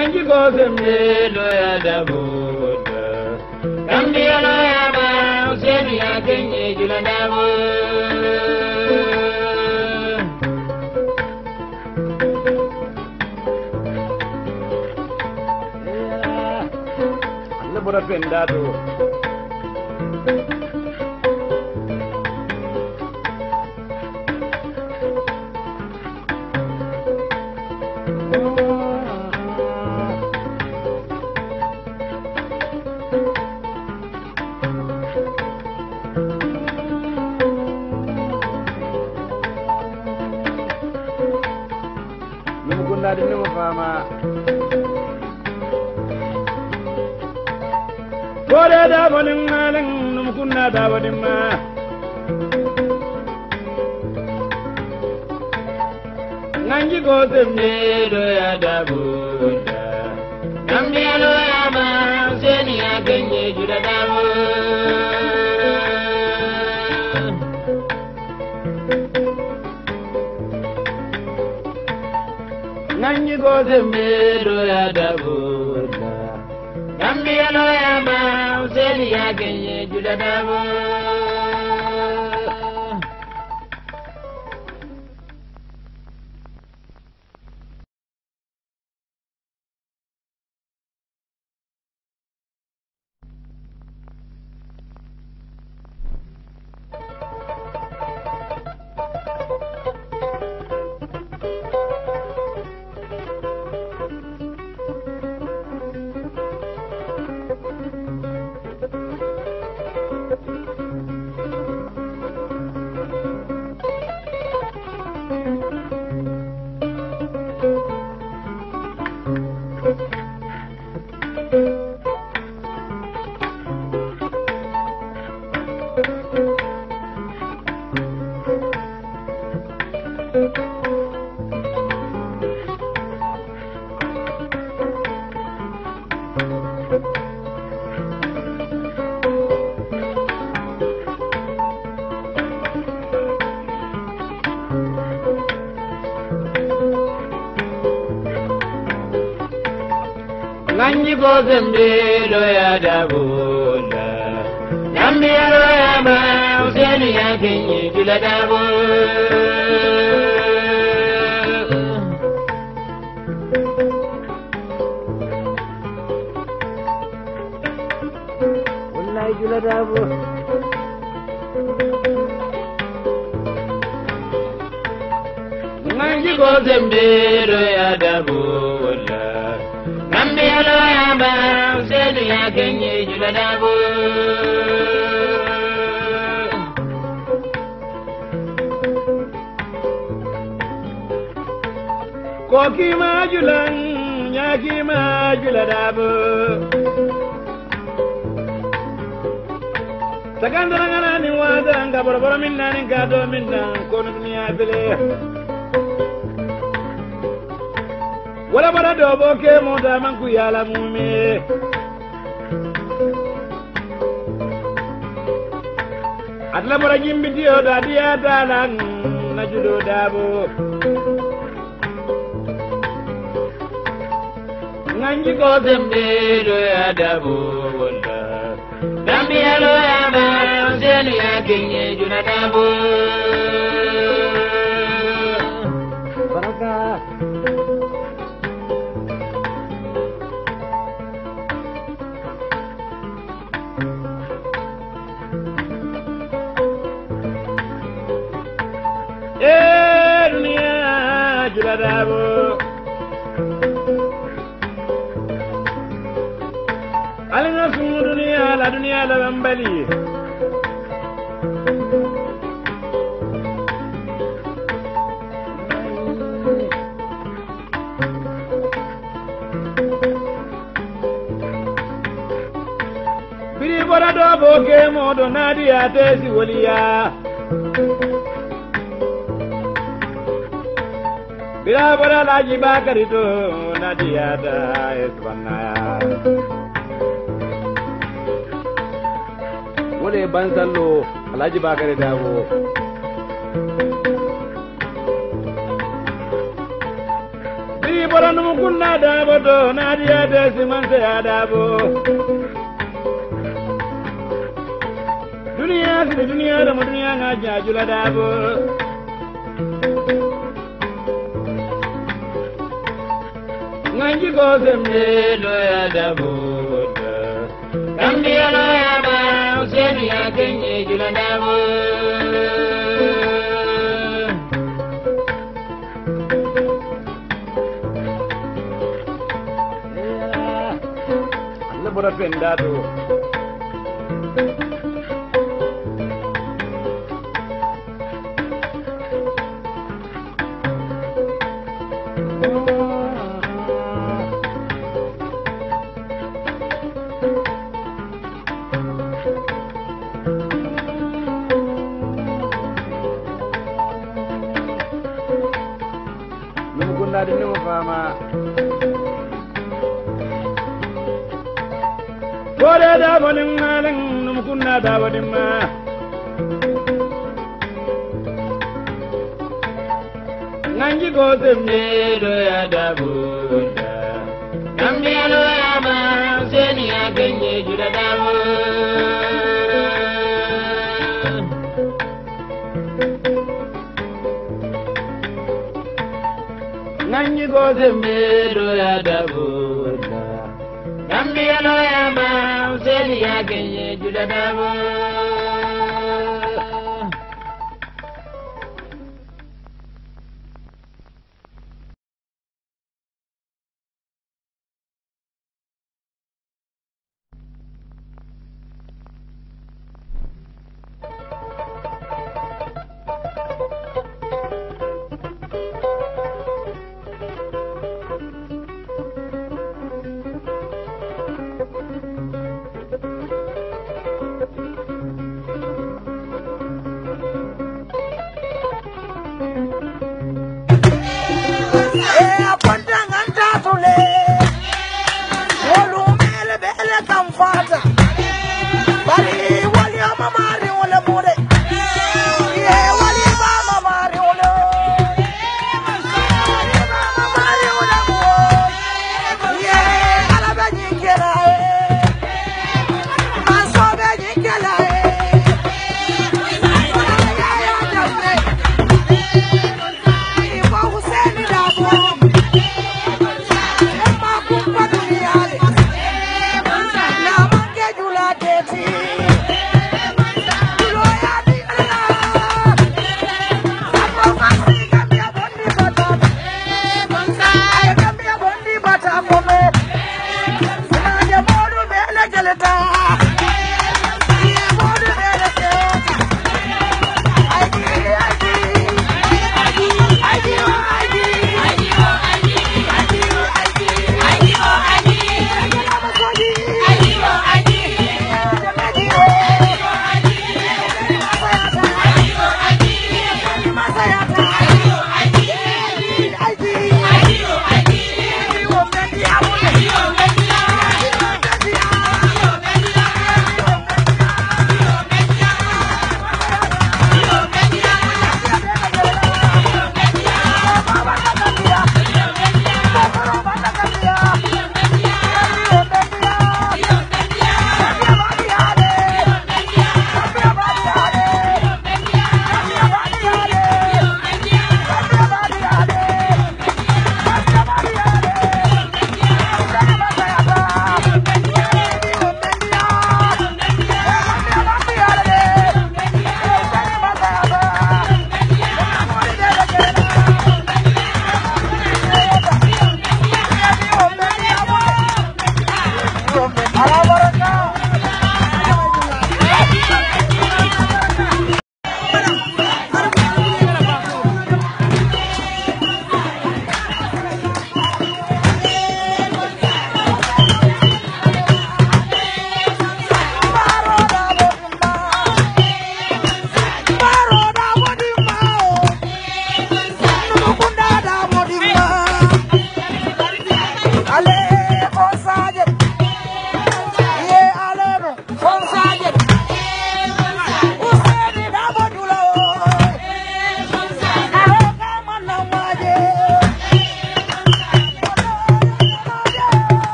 Nanji gozembe lo ya dabuda Gambia lo ya ba useni ya kenye jula dabu Allah bora pendado Dini mafama Kore da bonin malin numkunna da bonin ma Nanji gozembe do ya da buda Gambia lo ya ma seni ya kenye juda da Nanyi gozembe do ya dabuda Gambia lo ya ma useni ya kenye juda dabu Nanyi gozembe do ya dabuda Gambia lo ya ma useni ya kenye juda dabu Wallahi juda dabu Nanyi gozembe do ya dabuda Gambia lo ya ba useni ya kenye juda dabu Koki majulan nyaki majula dabu Sakandara ngana ni wada nga boroboro minna ni gado minna kono dunia bele Wala bara dobo ke moda manku yala mume Atla bara jimbi dio da dia dalan na judo dabo Nanji gozembe do ya dabo wala Gambia lo ya ba useni ya kenye juda dabo Baraka dunia juda dabo Alina sumu dunia la bambali Biri bora do boke modo nadia tesi woliya Bira bora laji bakari to nadia da esbanaya Wole bansallo alaji bakari dawo Biri Ibora numukunda dabo do nadia desi manse adabo. Dunia da dunia ngaja jula dabo. Nganji goze melo ya dabo. Kambia lo ya ba useni ya kenye jula dabo. Bora pendado. Numukunda dini mufama. Kore da bonin malan numukunda da bonin ma. Nanji goze mero ya da bunda. Kambia lo ya ma seni ya kenye juda da bo. Nanji goze mero ya da bunda. Kambia lo ya ma seni ya kenye juda da bo.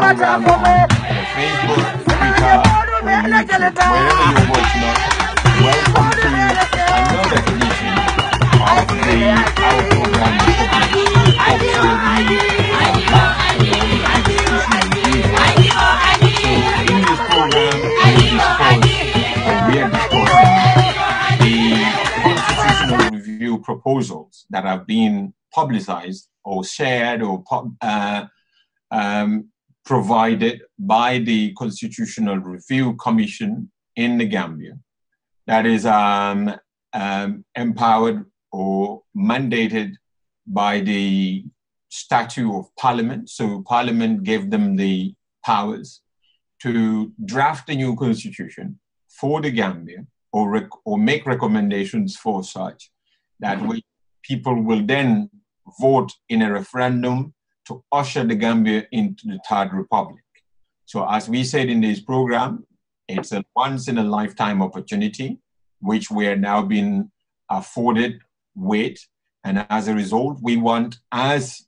program on Facebook, Twitter, or YouTube, wherever you're watching us. Welcome to another edition of our program, constitutional review proposals that have been publicized or shared or provided by the Constitutional Review Commission in the Gambia, that is empowered or mandated by the statute of Parliament. So Parliament gave them the powers to draft a new constitution for the Gambia, or make recommendations for such, that people will then vote in a referendum to usher the Gambia into the Third Republic. So as we said in this program, it's a once-in-a-lifetime opportunity, which we are now being afforded with. And as a result, we want, as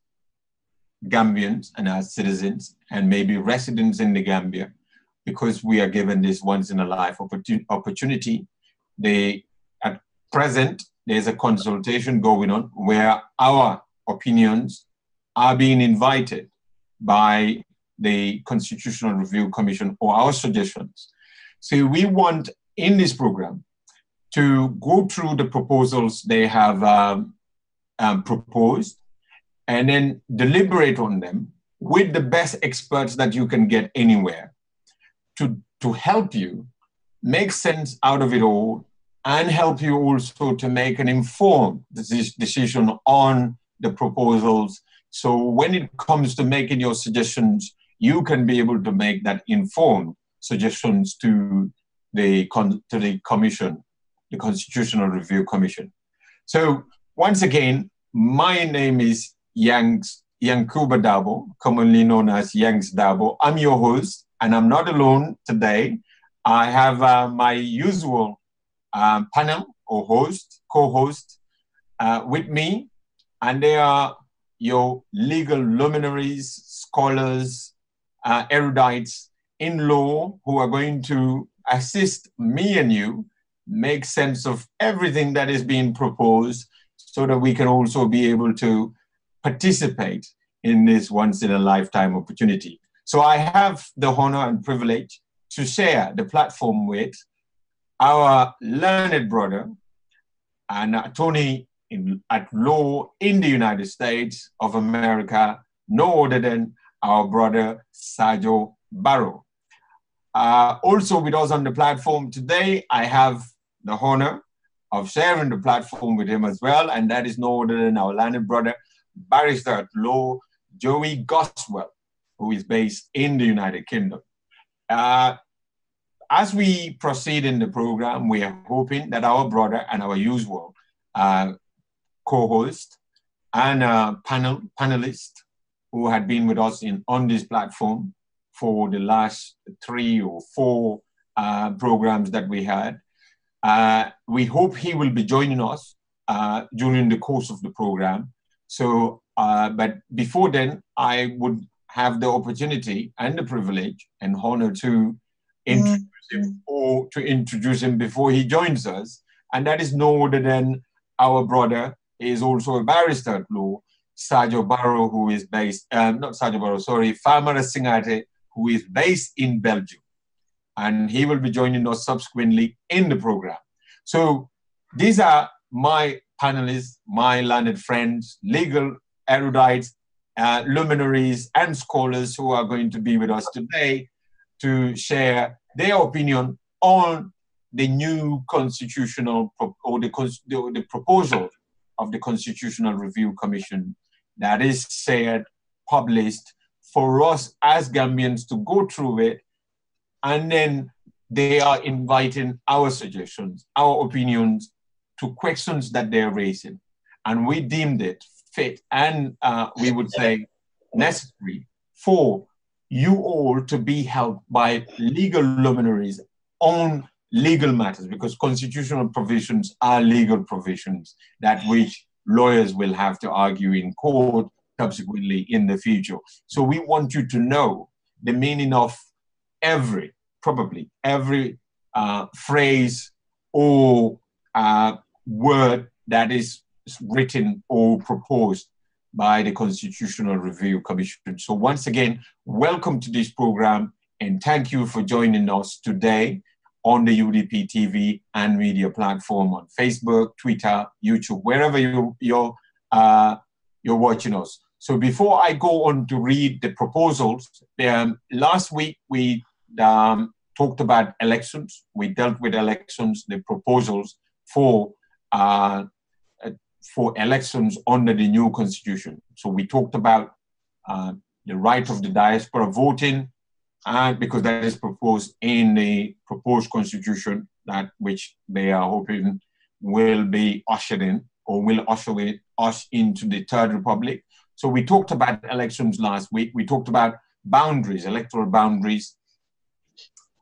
Gambians and as citizens, and maybe residents in the Gambia, because we are given this once-in-a-life opportunity, at present, there's a consultation going on where our opinions are being invited by the Constitutional Review Commission, or our suggestions. So we want in this program to go through the proposals they have proposed, and then deliberate on them with the best experts that you can get anywhere to help you make sense out of it all, and help you also to make an informed decision on the proposals. So when it comes to making your suggestions, you can be able to make that informed suggestions to the commission, the Constitutional Review Commission. So once again, my name is Yankuba Dabo, commonly known as Yanks Dabo. I'm your host, and I'm not alone today. I have my usual panel or co-host with me, and they are your legal luminaries, scholars, erudites in law, who are going to assist me and you make sense of everything that is being proposed, so that we can also be able to participate in this once-in-a-lifetime opportunity. So I have the honor and privilege to share the platform with our learned brother and attorney at law in the United States of America, no other than our brother Sajo Barrow. Also with us on the platform today, I have the honor of sharing the platform with him as well, and that is no other than our learned brother, barrister at law, Joey Goswell, who is based in the United Kingdom. As we proceed in the program, we are hoping that our brother and our usual co-host and panelist who had been with us on this platform for the last 3 or 4 programs that we had, we hope he will be joining us during the course of the program. So, but before then, I would have the opportunity and the privilege and honor to introduce him, or to introduce him before he joins us. And that is no other than our brother. He is also a barrister at law, Sajo Barrow, who is based, not Sajo Barrow, sorry, Famara Singate, who is based in Belgium. And he will be joining us subsequently in the program. So these are my panelists, my learned friends, legal erudites, luminaries, and scholars who are going to be with us today to share their opinion on the new constitutional or the proposal of the Constitutional Review Commission that is shared, published for us as Gambians to go through it, and then they are inviting our suggestions, our opinions to questions that they're raising. And we deemed it fit and we would say necessary for you all to be helped by legal luminaries on legal matters, because constitutional provisions are legal provisions that which lawyers will have to argue in court subsequently in the future. So we want you to know the meaning of probably every phrase or word that is written or proposed by the Constitutional Review Commission. So once again, welcome to this program, and thank you for joining us today on the UDP TV and media platform on Facebook, Twitter, YouTube, wherever you're watching us. So before I go on to read the proposals, last week we talked about elections. We dealt with elections, the proposals for elections under the new constitution. So we talked about the right of the diaspora voting, and because that is proposed in the proposed constitution, that which they are hoping will be ushered in, or will usher us into the Third Republic. So we talked about elections last week. We talked about boundaries, electoral boundaries,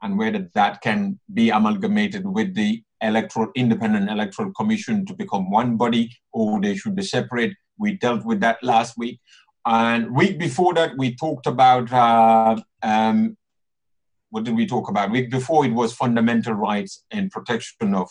and whether that can be amalgamated with the Independent Electoral Commission to become one body, or they should be separate. We dealt with that last week. And week before that, we talked about, what did we talk about? Week before, it was fundamental rights and protection of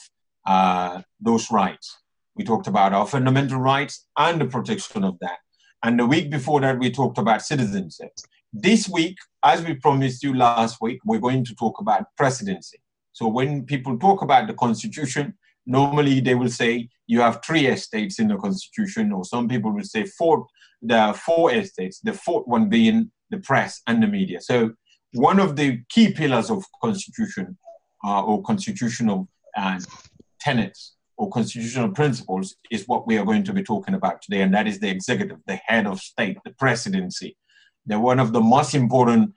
those rights. We talked about our fundamental rights and the protection of that. And the week before that, we talked about citizenship. This week, as we promised you last week, we're going to talk about presidency. So when people talk about the Constitution, normally they will say you have 3 estates in the Constitution, or some people will say there are 4 estates, the 4th one being the press and the media. So one of the key pillars of Constitution or constitutional tenets or constitutional principles is what we are going to be talking about today, and that is the executive, the head of state, the presidency. They're one of the most important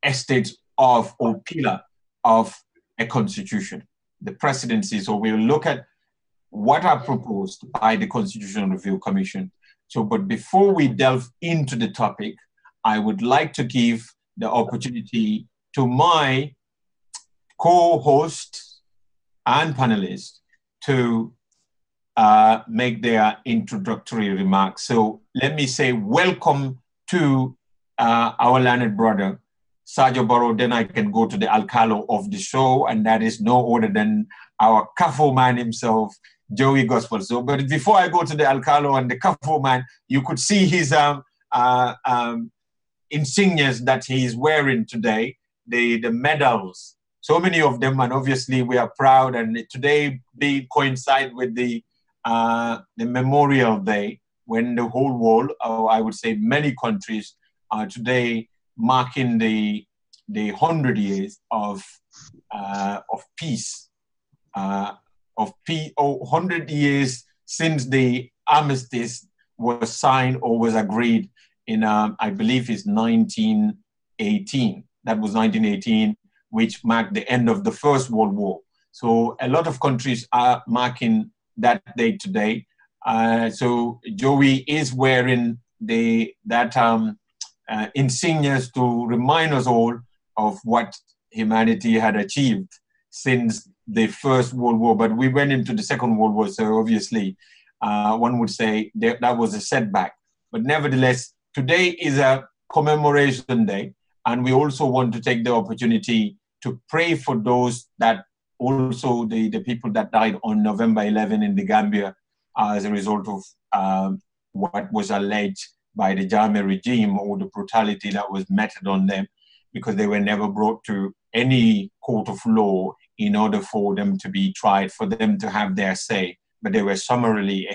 estates of or pillar of a constitution, the presidency. So we'll look at what are proposed by the Constitutional Review Commission. So, but before we delve into the topic, I would like to give the opportunity to my co-host and panelists to make their introductory remarks. So let me say welcome to our learned brother, Sadio Barrow. Then I can go to the Alcalo of the show, and that is no other than our Kafo man himself, Joey Gospel. So, but before I go to the Alcalo and the Kafo man, you could see his insignias that he is wearing today, the medals, so many of them, and obviously we are proud. And today coincide with the Memorial Day, when the whole world, or I would say many countries, are today marking the 100 years of peace, 100 years since the armistice was signed or was agreed in, I believe it's 1918. That was 1918, which marked the end of the First World War. So a lot of countries are marking that day today. So Joey is wearing that insignias to remind us all of what humanity had achieved since the First World War. But we went into the Second World War, so obviously one would say that was a setback. But nevertheless, today is a commemoration day, and we also want to take the opportunity to pray for those that also the people that died on November 11 in the Gambia as a result of what was alleged by the Jammeh regime, or the brutality that was meted on them, because they were never brought to any court of law in order for them to be tried, for them to have their say, but they were summarily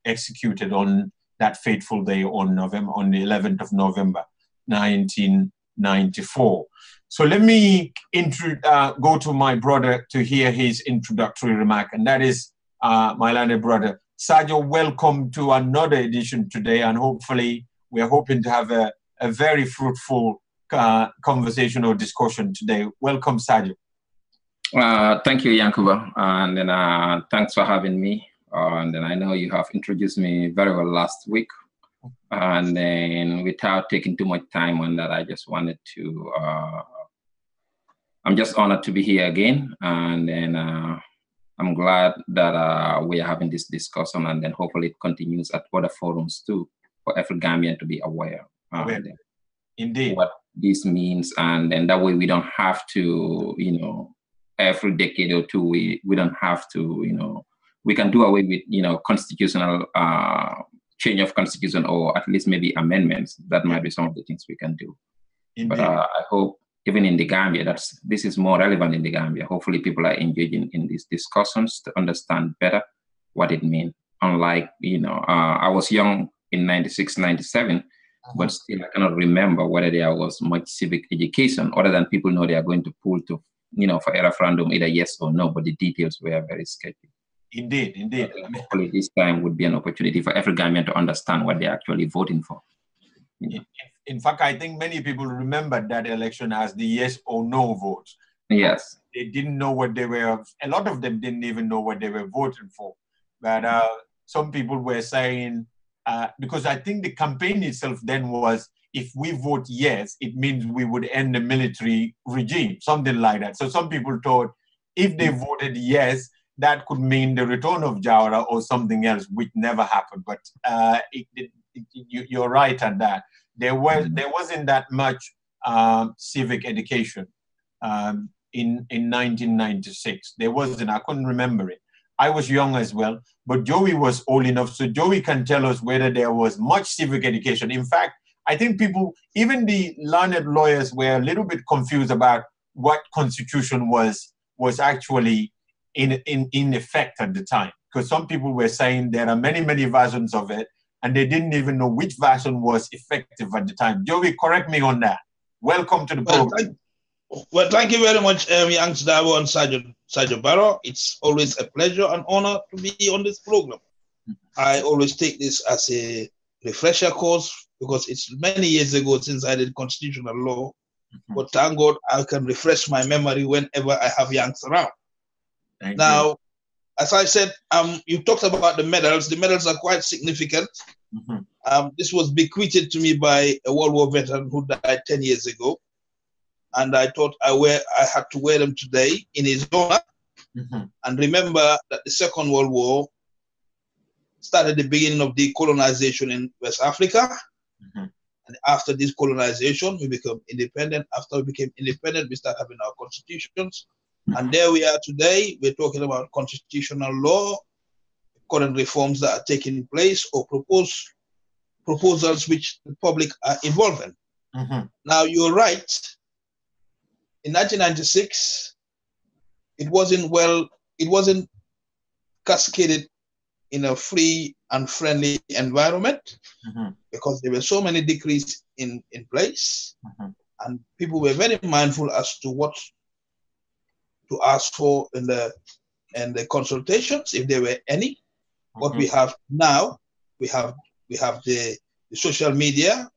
executed on that fateful day on the 11th of November, 1994. So let me go to my brother to hear his introductory remark, and that is my learned brother. Sadio, welcome to another edition today, and hopefully we are hoping to have a very fruitful conversation or discussion today. Welcome, Sadio. Thank you, Yankuba, and then thanks for having me. And then I know you have introduced me very well last week, and then without taking too much time on that, I just wanted to, I'm just honored to be here again, and then I'm glad that we are having this discussion, and then hopefully it continues at other forums too, for every Gambian to be aware. Indeed. what this means, and then that way we don't have to, every decade or two, we don't have to, we can do away with, constitutional change of constitution, or at least maybe amendments. That might be some of the things we can do. Indeed. But I hope even in the Gambia, this is more relevant in the Gambia. Hopefully people are engaging in these discussions to understand better what it means. Unlike, I was young in 96, 97, but still I cannot remember whether there was much civic education other than people know they are going to pull to, for a referendum, either yes or no, but the details were very sketchy. Indeed, indeed. Hopefully this time would be an opportunity for every Gambian to understand what they're actually voting for. In fact, I think many people remembered that election as the yes or no vote. Yes. They didn't know what they were, a lot of them didn't even know what they were voting for. But some people were saying, because I think the campaign itself then was, if we vote yes, it means we would end the military regime, something like that. So some people thought if they voted yes, that could mean the return of Jawara or something else, which never happened. But you're right at that. There wasn't that much civic education in 1996. There wasn't. I couldn't remember it. I was young as well, but Joey was old enough, so Joey can tell us whether there was much civic education. In fact, I think people, even the learned lawyers, were a little bit confused about what constitution was actually in effect at the time, because some people were saying there are many, many versions of it, and they didn't even know which version was effective at the time. Joey, correct me on that. Welcome to the program. Well, thank you very much, Young Davo and Sergio Barrow. It's always a pleasure and honor to be on this program. I always take this as a refresher course because it's many years ago since I did constitutional law. But thank God I can refresh my memory whenever I have Yanks around. Thank now, you. As I said, you talked about the medals. The medals are quite significant. This was bequeathed to me by a World War veteran who died 10 years ago. And I thought I had to wear them today in his honor. And remember that the Second World War started the beginning of decolonization in West Africa. And after this colonization, we became independent. After we became independent, we started having our constitutions. And there we are today. We're talking about constitutional law, current reforms that are taking place, or proposals which the public are involved in. Now, you're right. In 1996, it wasn't cascaded in a free and friendly environment because there were so many decrees in place, and people were very mindful as to what to ask for in the consultations, if there were any. What we have now, we have the social media,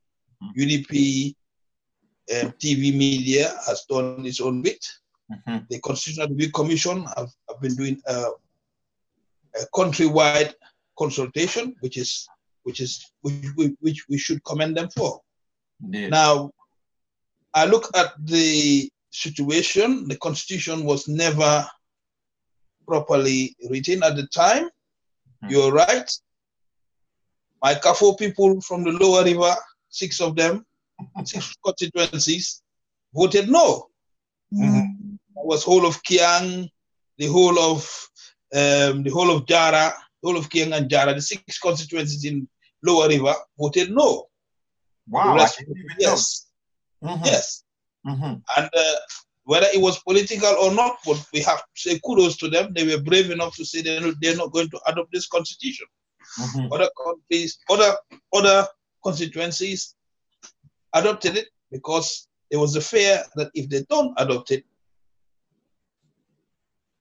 UDP TV&MEDIA has done its own bit. The Constitutional Review Commission have been doing a countrywide consultation, which we should commend them for. Now, I look at the situation. The Constitution was never properly written at the time. You're right. My Kafo people from the Lower River, 6 of them, 6 constituencies, voted no. It was whole of Kiang, the whole of Jara, the whole of Kiang and Jara, the 6 constituencies in Lower River voted no. Wow! Yes. Yes. And whether it was political or not, but we have to say kudos to them. They were brave enough to say they're not going to adopt this constitution. Other countries, other constituencies adopted it because there was a fear that if they don't adopt it,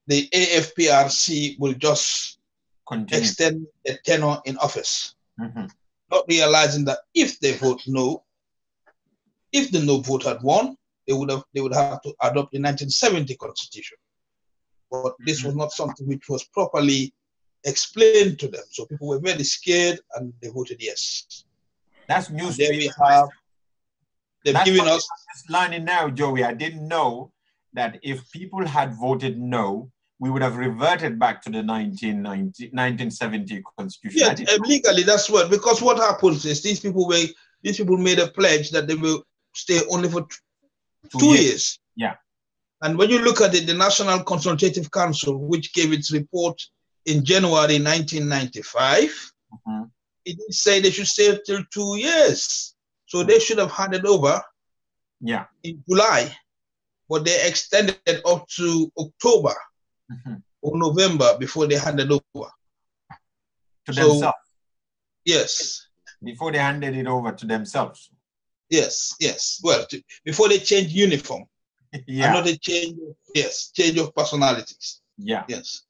the AFPRC will just extend a tenure in office, not realizing that if they vote no, if the no vote had won, they would have to adopt the 1970 constitution. But this was not something which was properly explained to them. So people were very scared and they voted yes. That's news. There we have. They've given us learning now, Joey. I didn't know that if people had voted no, we would have reverted back to the 1970 constitution. Yeah, legally that's what, because what happens is these people made a pledge that stay only for 2 years. Yeah. And when you look at it, the National Consultative Council, which gave its report in January 1995, it did say they should stay till 2 years. So they should have handed over in July, but they extended it up to October or November before they handed over. To themselves? Yes. Before they handed it over to themselves? Yes, yes. Well, before they change uniform. Another change, change of personalities. Yeah. Yes.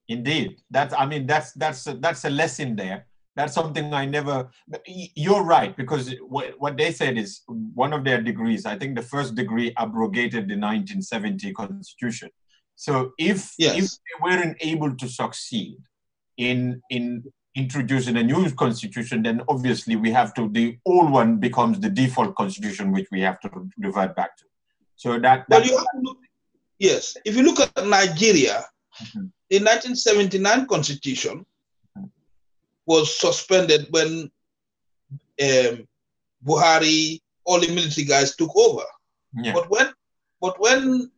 Indeed. That's a lesson there. That's something I never. You're right, because what they said is one of their degrees. I think the first degree abrogated the 1970 Constitution. So if they weren't able to succeed in introducing a new constitution, then obviously the old one becomes the default constitution, which we have to revert back to. So that. Well, you have to look, yes. If you look at Nigeria, the 1979 Constitution was suspended when Buhari, all the military guys took over. Yeah. But when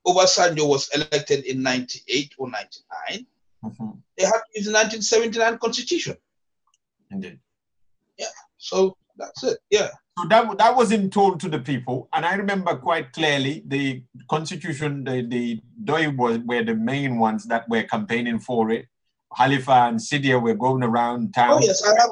Obasanjo was elected in 98 or 99, they had to use the 1979 Constitution. Indeed. Yeah. So that's it. Yeah. So that wasn't told to the people, and I remember quite clearly the Constitution, the Doi were the main ones that were campaigning for it. Halifa and Sidia were going around town. Oh yes, I have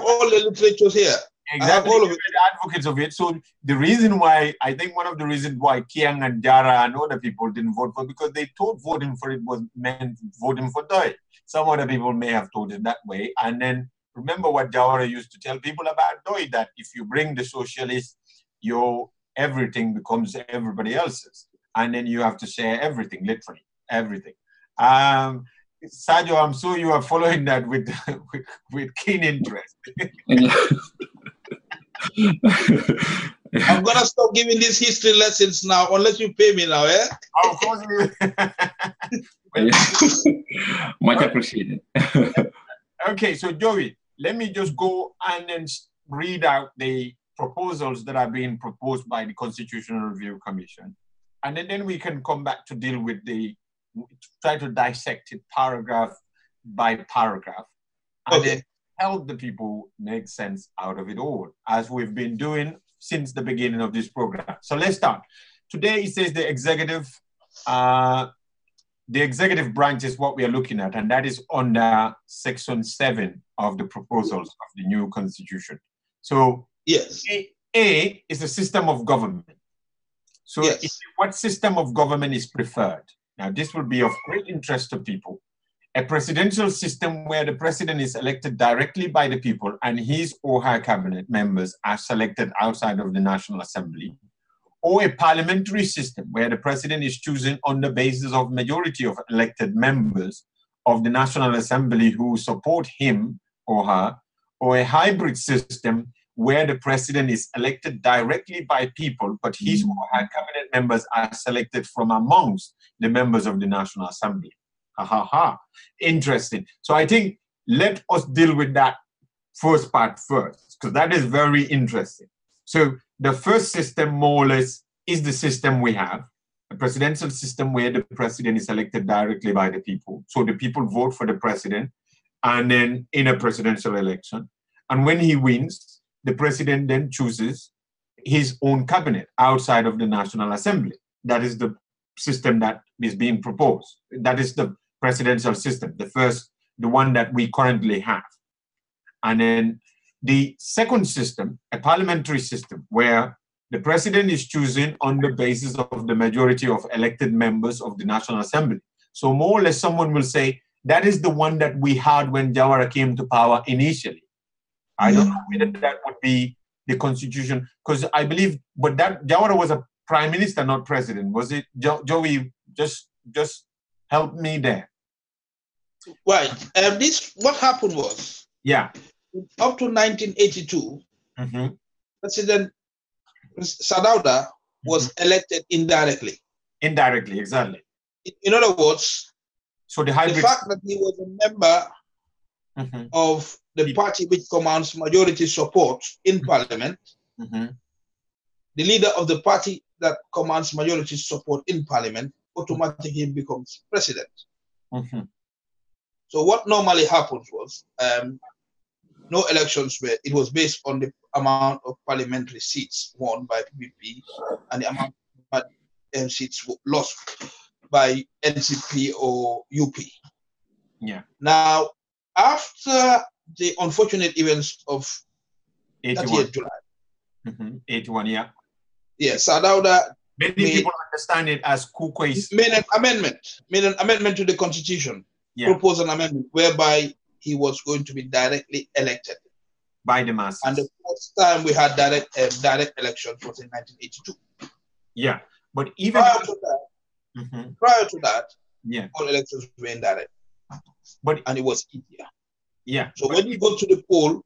all the literatures here. Exactly, I have all of it. The advocates of it. So the reason why, I think one of the reasons why Kiang and Jara and other people didn't vote for it, because they thought voting for it was meant voting for Doi. Some other people may have thought it that way, and then. Remember what Jawara used to tell people about Doi, that if you bring the socialists, your everything becomes everybody else's. And then you have to share everything, literally, everything. Sajo, I'm sure you are following that with keen interest. I'm going to stop giving these history lessons now, unless you pay me now, eh? Of course. Much appreciated. Okay, so Joey, let me just go and then read out the proposals that are being proposed by the Constitutional Review Commission. And then we can come back to deal with try to dissect it paragraph by paragraph. And then help the people make sense out of it all, as we've been doing since the beginning of this program. So let's start. Today it says the executive branch is what we are looking at, and that is under Section 7 of the proposals of the new Constitution. So yes, A is the system of government. So what system of government is preferred? Now, this will be of great interest to people. A presidential system where the president is elected directly by the people and his or her cabinet members are selected outside of the National Assembly. Or a parliamentary system where the president is chosen on the basis of majority of elected members of the National Assembly who support him or her, or a hybrid system where the president is elected directly by people, but his or her cabinet members are selected from amongst the members of the National Assembly. Interesting. So I think let us deal with that first part first, because that is very interesting. So the first system, more or less, is the system we have, a presidential system where the president is elected directly by the people. So the people vote for the president, and then in a presidential election. And when he wins, the president then chooses his own cabinet outside of the National Assembly. That is the system that is being proposed. That is the presidential system, the one that we currently have. And then the second system, a parliamentary system, where the president is chosen on the basis of the majority of elected members of the National Assembly. So more or less someone will say, that is the one that we had when Jawara came to power initially. I don't know whether that would be the constitution, because I believe, but that Jawara was a prime minister, not president. Was it? Joey, just help me there. Right. What happened was, up to 1982, President Sadauda was elected indirectly. Indirectly, exactly. In other words, so the fact that he was a member of the party which commands majority support in parliament, the leader of the party that commands majority support in parliament automatically becomes president. So what normally happens was no elections were, it was based on the amount of parliamentary seats won by PPP and the amount of seats lost by NCP or UP. Yeah. Now, after the unfortunate events of 30th July. 81, yeah. Yeah, Sadauda many people understand it as Kukwai's made an amendment to the constitution, proposed an amendment whereby he was going to be directly elected by the masses. And the first time we had direct elections was in 1982. Yeah, but even prior to that, all elections were indirect. And it was easier. Yeah. So when you go to the poll,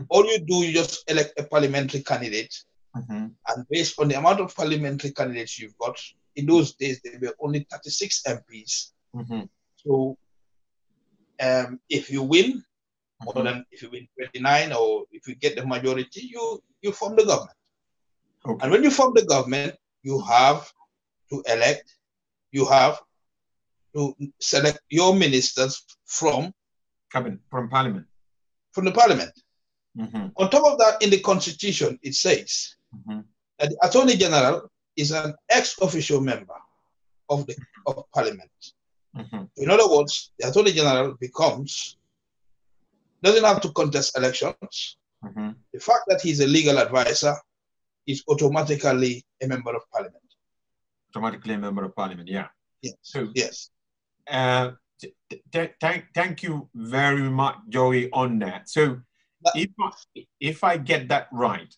all you do, you just elect a parliamentary candidate. And based on the amount of parliamentary candidates you've got, in those days, there were only 36 MPs. So if you win, more than if you win 29, or if you get the majority, you form the government. And when you form the government, you have to elect, you have to select your ministers from parliament. From the parliament. On top of that, in the constitution, it says that the Attorney General is an ex-officio member of parliament. In other words, the Attorney General doesn't have to contest elections. The fact that he's a legal advisor is automatically a member of parliament. Automatically a member of parliament, yeah. Yes. So, yes. Thank you very much, Joey, on that. So if I get that right,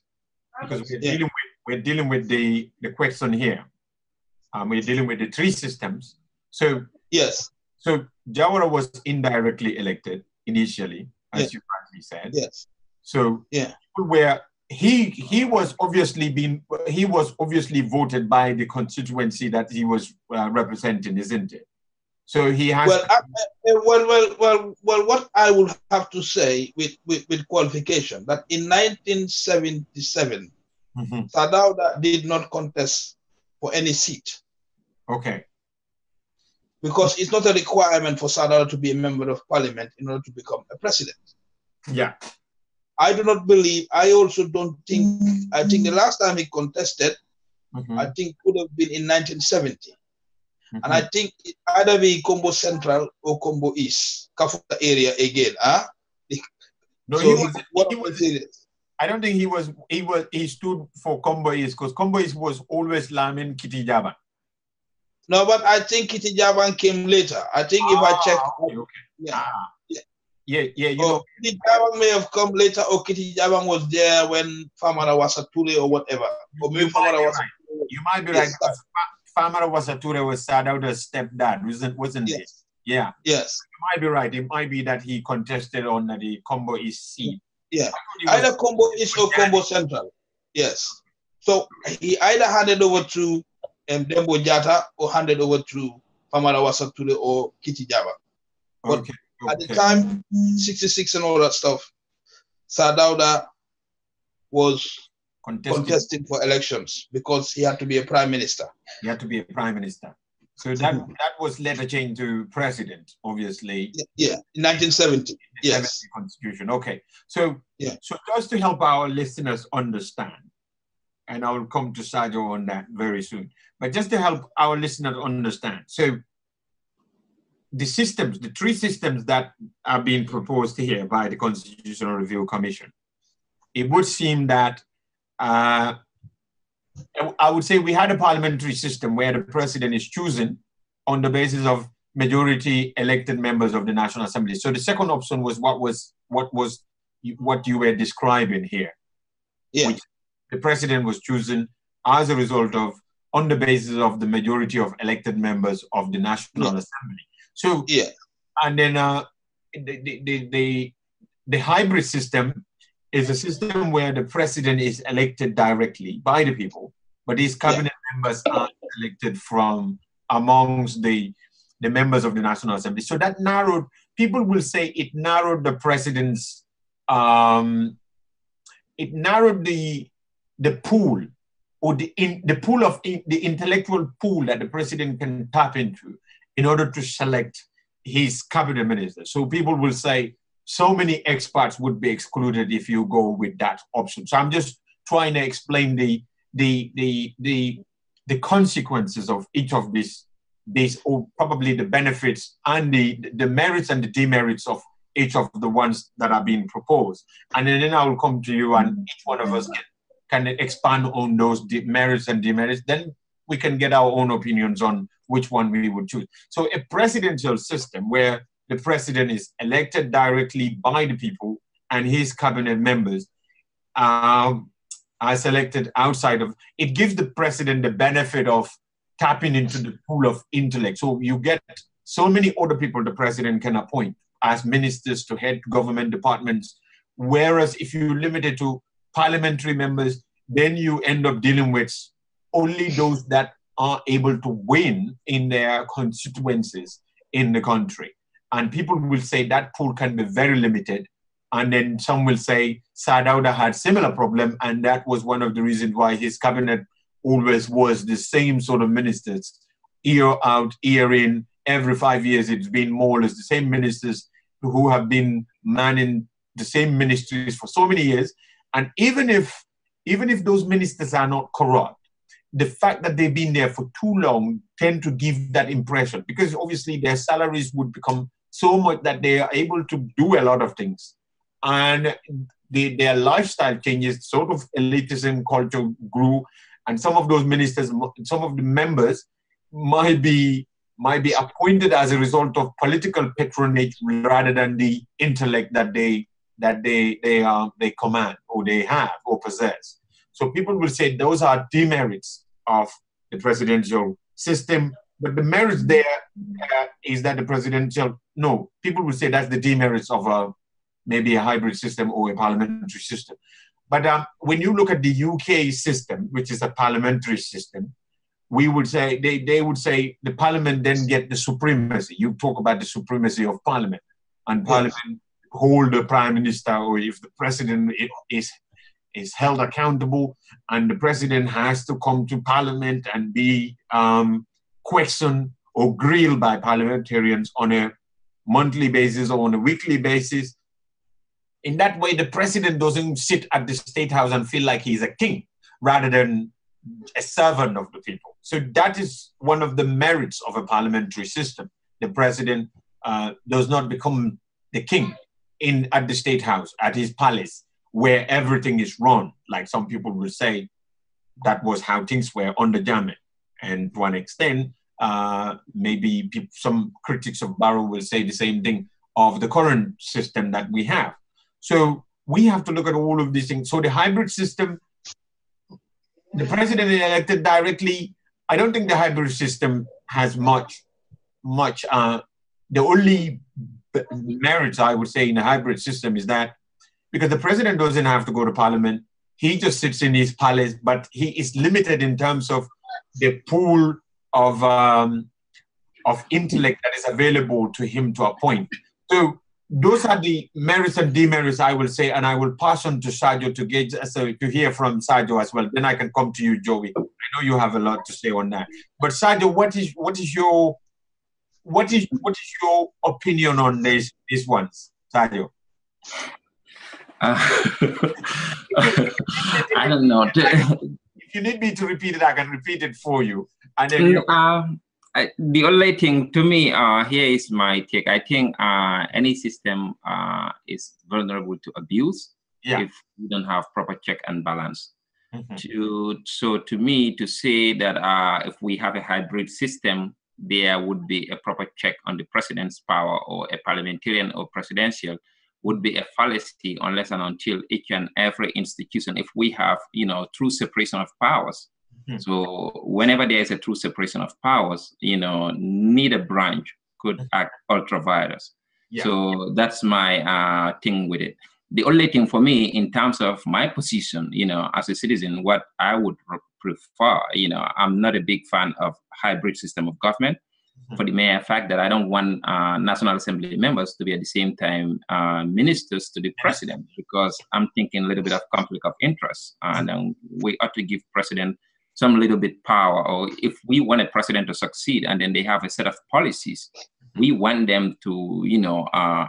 because we're dealing with the question here, we're dealing with the three systems. So yes. So Jawara was indirectly elected initially, as you rightly said. Yes. So where he was obviously voted by the constituency that he was representing, isn't it? So he has. Well, what I would have to say with qualification that in 1977, Sadauda did not contest for any seat. Okay. Because it's not a requirement for Sadauda to be a member of parliament in order to become a president. Yeah. I do not believe, I also don't think, I think the last time he contested, I think would have been in 1970. And I think it either be Combo Central or Combo East, Kafuta area again. No, so I don't think he stood for Combo East, because Combo East was always Lamin Kitty Jaban. No, but I think Kitty Jaban came later. I think if I check. You know. Kitty Jaban may have come later, or Kitty Jaban was there when Famara was a Ture or whatever. Or maybe Famara was. You might be right. Famara was a Ture was Sadauda's stepdad, wasn't it? Yeah. Yes. You might be right. It might be that he contested on the Combo East seat. Yeah. Either Combo East or Combo Central. Yes. So he either handed over to Dembo Jata or handed over to Famara Wasature or Kitty Jaba. But at the time, 66 and all that stuff, Sadauda was contesting for elections because he had to be a prime minister. He had to be a prime minister. So that was later changed to president, obviously. Yeah, in 1970. Yes. Constitution. Okay. So just to help our listeners understand, and I will come to Sajo on that very soon, but just to help our listeners understand. So the systems, the three systems that are being proposed here by the Constitutional Review Commission, it would seem that I would say we had a parliamentary system where the president is chosen on the basis of majority elected members of the National Assembly. So the second option was what you were describing here. Yeah. Which the president was chosen as a result of, on the basis of the majority of elected members of the National Assembly. So, and then the hybrid system is a system where the president is elected directly by the people, but his cabinet members are elected from amongst the members of the National Assembly. So that narrowed, people will say it narrowed the president's it narrowed the pool, or the pool of the intellectual pool that the president can tap into in order to select his cabinet ministers. So people will say so many experts would be excluded if you go with that option. So I'm just trying to explain the consequences of each of these, or probably the benefits and the merits and the demerits of each of the ones that are being proposed. And then I will come to you, and each one of us can expand on those merits and demerits. Then we can get our own opinions on which one we would choose. So a presidential system where the president is elected directly by the people and his cabinet members are selected outside of, it gives the president the benefit of tapping into the pool of intellect. So you get so many other people the president can appoint as ministers to head government departments. Whereas if you limit it to parliamentary members, then you end up dealing with only those that are able to win in their constituencies in the country. And people will say that pool can be very limited. And then some will say Sadauda had similar problem, and that was one of the reasons why his cabinet always was the same sort of ministers, year out, year in. Every 5 years, it's been more or less the same ministers who have been manning the same ministries for so many years. And even if those ministers are not corrupt, the fact that they've been there for too long tend to give that impression, because obviously their salaries would become so much that they are able to do a lot of things. And their lifestyle changes, sort of elitism culture grew, and some of those ministers, some of the members might be appointed as a result of political patronage rather than the intellect that they command or they have or possess. So people will say those are demerits of the presidential system, but the merits there is that the presidential, no, people will say that's the demerits of maybe a hybrid system or a parliamentary system. But when you look at the UK system, which is a parliamentary system, we would say, they would say the parliament then get the supremacy. You talk about the supremacy of parliament, and parliament hold the prime minister, or if the president is held accountable, and the president has to come to parliament and be questioned or grilled by parliamentarians on a monthly basis or on a weekly basis. In that way, the president doesn't sit at the State House and feel like he's a king rather than a servant of the people. So that is one of the merits of a parliamentary system. The president does not become the king at the State House, at his palace, where everything is run. Like some people will say, that was how things were under Jammeh. And to an extent, maybe some critics of Barrow will say the same thing of the current system that we have. So we have to look at all of these things. So the hybrid system, the president is elected directly. I don't think the hybrid system has much. The only merits I would say in a hybrid system is that because the president doesn't have to go to parliament, he just sits in his palace, but he is limited in terms of the pool of intellect that is available to him to appoint. So those are the merits and demerits, I will say, and I will pass on to Sadio to hear from Sadio as well. Then I can come to you, Joey. I know you have a lot to say on that. But Sadio, what is your opinion on these ones, Sadio? I don't know. If you need me to repeat it, I can repeat it for you. And then the only thing to me here is my take. I think any system is vulnerable to abuse if we don't have proper check and balance. So to me, to say that if we have a hybrid system, there would be a proper check on the president's power, or a parliamentarian or presidential, would be a fallacy unless and until each and every institution, if we have, true separation of powers. So whenever there is a true separation of powers, neither branch could act ultra virus. So that's my thing with it. The only thing for me in terms of my position, as a citizen, what I would prefer, I'm not a big fan of hybrid system of government. for the mere fact that I don't want National Assembly members to be at the same time ministers to the president, because I'm thinking a little bit of conflict of interest. And we ought to give president some little bit power, or if we want a president to succeed and then they have a set of policies, we want them to,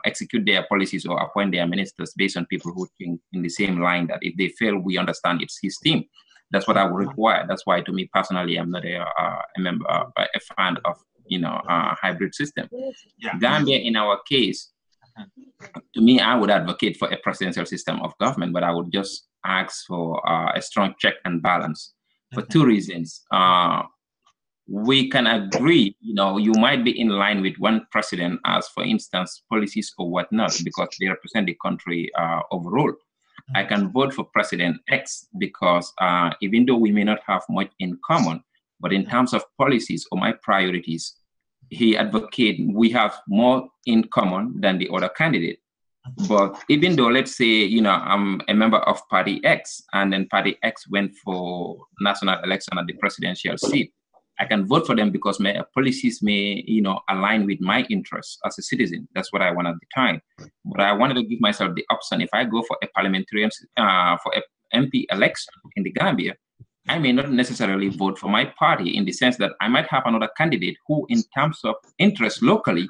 execute their policies or appoint their ministers based on people who think in the same line, that if they fail, we understand it's his team. That's what I would require. That's why, to me personally, I'm not a fan of, a hybrid system. Yeah. Gambia, in our case, to me, I would advocate for a presidential system of government, but I would just ask for a strong check and balance for two reasons. We can agree, you might be in line with one president as, for instance, policies or whatnot, because they represent the country overall. I can vote for President X because even though we may not have much in common, but in terms of policies or my priorities, he advocates we have more in common than the other candidate. But even though, let's say, I'm a member of Party X, and then Party X went for national election at the presidential seat, I can vote for them because my policies may, align with my interests as a citizen. That's what I want at the time. But I wanted to give myself the option. If I go for a parliamentarian, for a MP election in the Gambia, I may not necessarily vote for my party, in the sense that I might have another candidate who, in terms of interest locally,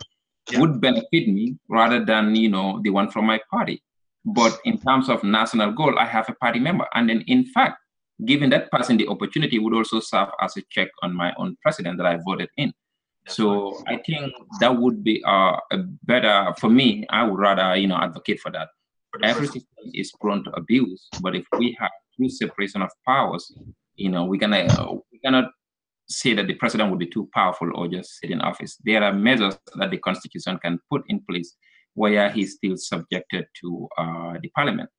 would benefit me rather than, the one from my party. But in terms of national goal, I have a party member. And then, in fact, giving that person the opportunity would also serve as a check on my own president that I voted in. So I think that would be a better, for me, I would rather, advocate for that. Every system is prone to abuse, but if we have true separation of powers, we cannot say that the president would be too powerful or just sit in office. There are measures that the Constitution can put in place where he's still subjected to the parliament.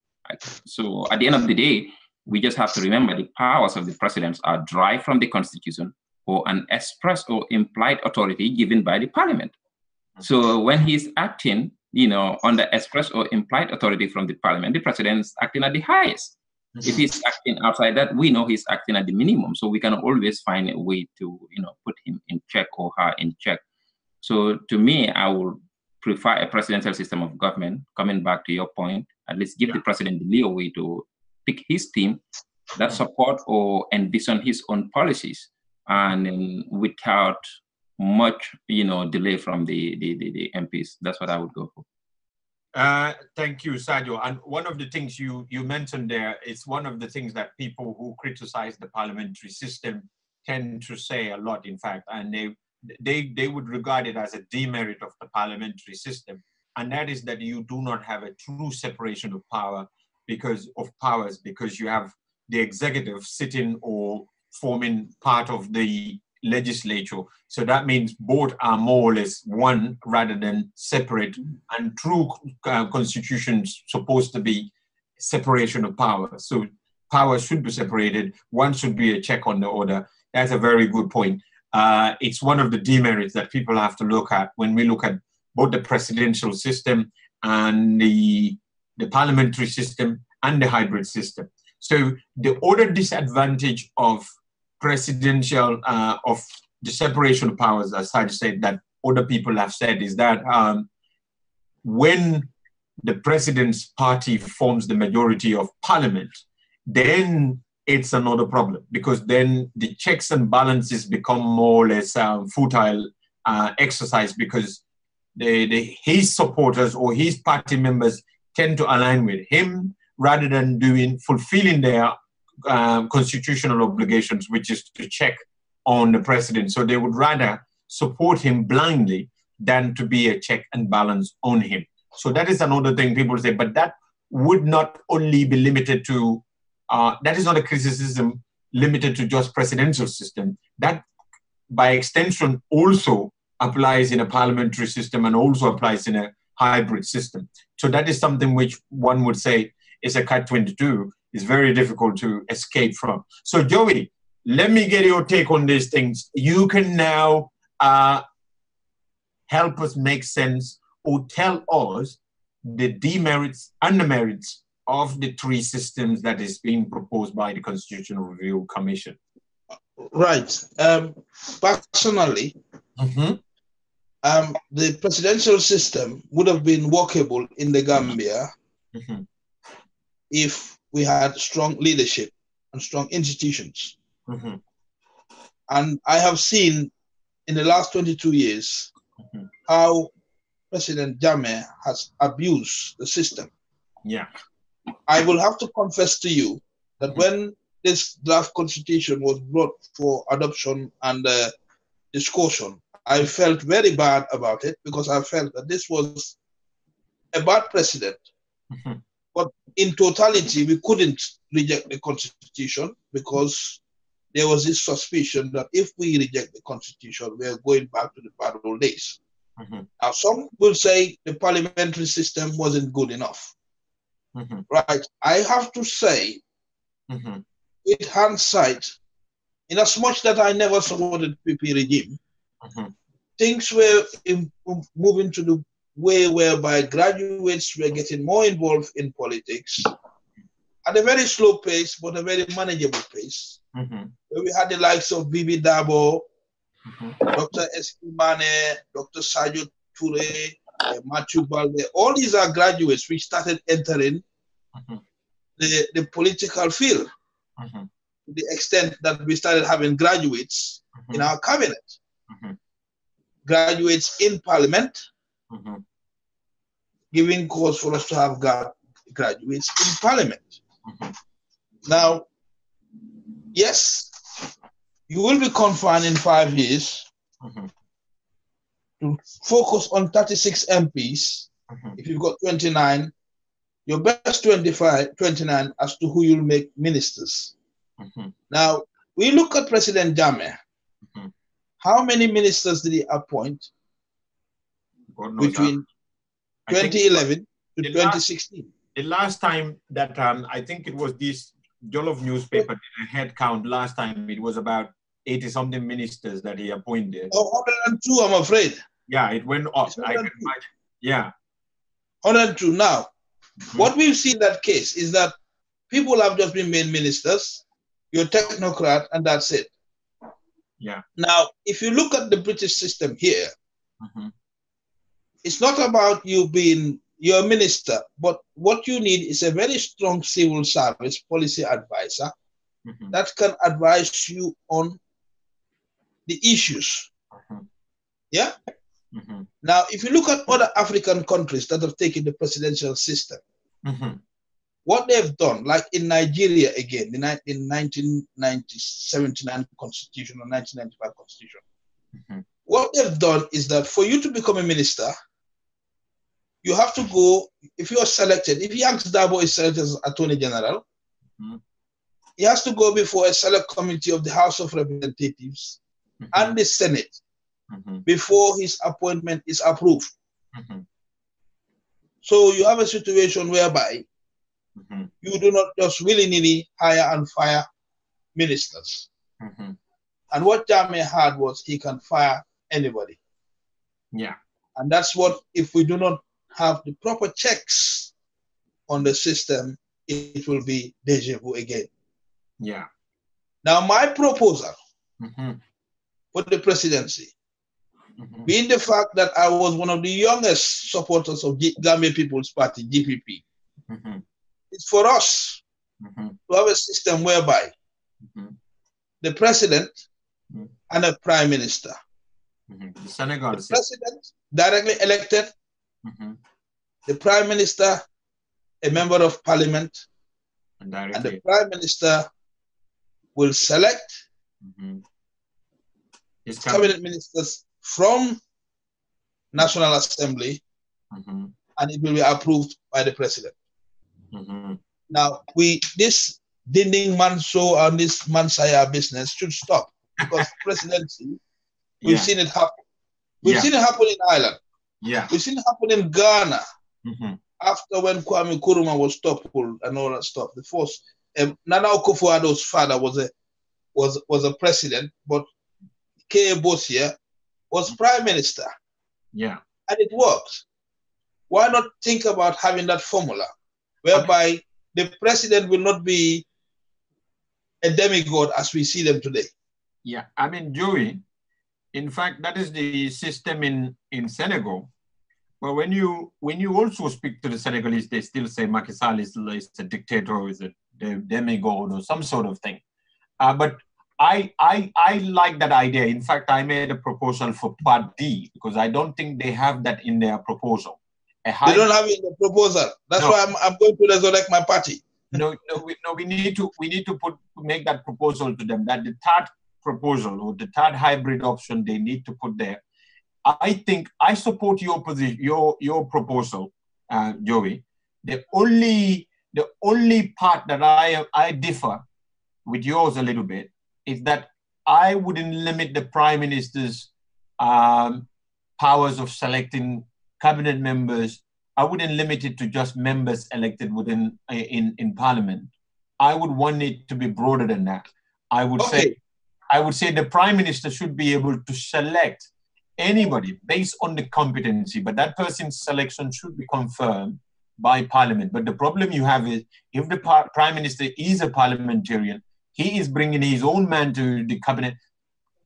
So at the end of the day, we just have to remember the powers of the presidents are derived from the Constitution or an express or implied authority given by the parliament. So when he's acting, under express or implied authority from the parliament, the president is acting at the highest. If he's acting outside that, we know he's acting at the minimum. So we can always find a way to, put him in check or her in check. So to me, I would prefer a presidential system of government. Coming back to your point, at least give the president the leeway to pick his team that support or envision his own policies, and without much, delay from the MPs. That's what I would go for. Thank you, Sadio. And one of the things you mentioned there is one of the things that people who criticize the parliamentary system tend to say a lot, in fact, and they would regard it as a demerit of the parliamentary system. And that is that you do not have a true separation of power because you have the executive sitting or forming part of the legislature. So that means both are more or less one rather than separate. And true constitution's supposed to be separation of power. So power should be separated. One should be a check on the other. That's a very good point. It's one of the demerits that people have to look at when we look at both the presidential system and the parliamentary system and the hybrid system. So the other disadvantage of presidential, of the separation of powers, as I said, that other people have said, is that when the president's party forms the majority of parliament, then it's another problem, because then the checks and balances become more or less futile exercise, because his supporters or his party members tend to align with him rather than fulfilling their constitutional obligations, which is to check on the president. So they would rather support him blindly than to be a check and balance on him. So that is another thing people say, but that would not only be limited to, that is not a criticism limited to just presidential system. That by extension also applies in a parliamentary system and also applies in a hybrid system. So that is something which one would say is a catch-22. It's very difficult to escape from. So Joey, let me get your take on these things. You can now help us make sense or tell us the demerits and the merits of the three systems that is being proposed by the Constitutional Review Commission. Right. Personally, the presidential system would have been workable in the Gambia if we had strong leadership and strong institutions. And I have seen in the last 22 years how President Jammeh has abused the system. Yeah. I will have to confess to you that when this draft constitution was brought for adoption and discussion, I felt very bad about it because I felt that this was a bad precedent. But in totality, we couldn't reject the constitution because there was this suspicion that if we reject the constitution, we are going back to the bad old days. Now, some will say the parliamentary system wasn't good enough. Right. I have to say, with hindsight, in as much that I never supported PP regime, things were moving to the way whereby graduates were getting more involved in politics at a very slow pace, but a very manageable pace. Where we had the likes of Bibi Dabo, Dr. Eskimane, Dr. Sajo Toure, Matthew Balde. All these are graduates which started entering the political field to the extent that we started having graduates in our cabinet. Graduates in parliament, giving cause for us to have graduates in parliament. Now, yes, you will be confined in 5 years to focus on 36 MPs. If you've got 29, your best 29 as to who you'll make ministers. Now, we look at President Jammeh. How many ministers did he appoint between 2011 to 2016? The last time that I think it was this Jollof newspaper did a head count last time, it was about 80-something ministers that he appointed. Oh, 102, I'm afraid. Yeah, it went up. I can imagine. Yeah. 102. Now, what we've seen in that case is that people have just been made ministers, you're a technocrat, and that's it. Yeah. Now, if you look at the British system here, it's not about you being you're a minister, but what you need is a very strong civil service policy advisor that can advise you on the issues. Yeah? Now, if you look at other African countries that have taken the presidential system, what they've done, like in Nigeria again, in 1979 constitution or 1995 constitution, what they've done is that for you to become a minister, you have to go, if you are selected, if Yanks Dabo is selected as Attorney General, he has to go before a select committee of the House of Representatives and the Senate before his appointment is approved. So you have a situation whereby you do not just willy-nilly hire and fire ministers. And what Jammeh had was he can fire anybody. Yeah. And that's what, if we do not have the proper checks on the system, it will be deja vu again. Yeah. Now, my proposal for the presidency, being the fact that I was one of the youngest supporters of Gambia People's Party, GPP, it's for us to have a system whereby the president and a prime minister, the president directly elected, the prime minister a member of parliament, and the prime minister will select his cabinet ministers from National Assembly, and it will be approved by the president. Now, this Dinding Manso and this Mansaya business should stop, because presidency, we've seen it happen. We've seen it happen in Ireland. We've seen it happen in Ghana. After when Kwame Nkrumah was toppled and all that stuff. The first, Nana Akufo-Addo's father was a president, but K.A. Bosia was prime minister. And it worked. Why not think about having that formula whereby the president will not be a demigod as we see them today? Yeah, I mean, Joey, In fact, that is the system in Senegal. But when you also speak to the Senegalese, they still say Macky Sall is a dictator, or is a demigod, or some sort of thing. But I like that idea. In fact, I made a proposal for Part D because I don't think they have that in their proposal. They don't have it in the proposal. That's why I'm going to resurrect my party. We need to make that proposal to them, that the third proposal or the third hybrid option they need to put there. I think I support your position, your proposal, Joey. The only part that I differ with yours a little bit is that I wouldn't limit the Prime Minister's powers of selecting cabinet members. I wouldn't limit it to just members elected within in Parliament. I would want it to be broader than that. I would say the Prime Minister should be able to select anybody based on the competency, but that person's selection should be confirmed by Parliament. But the problem you have is if the Prime Minister is a parliamentarian, he is bringing his own man to the cabinet,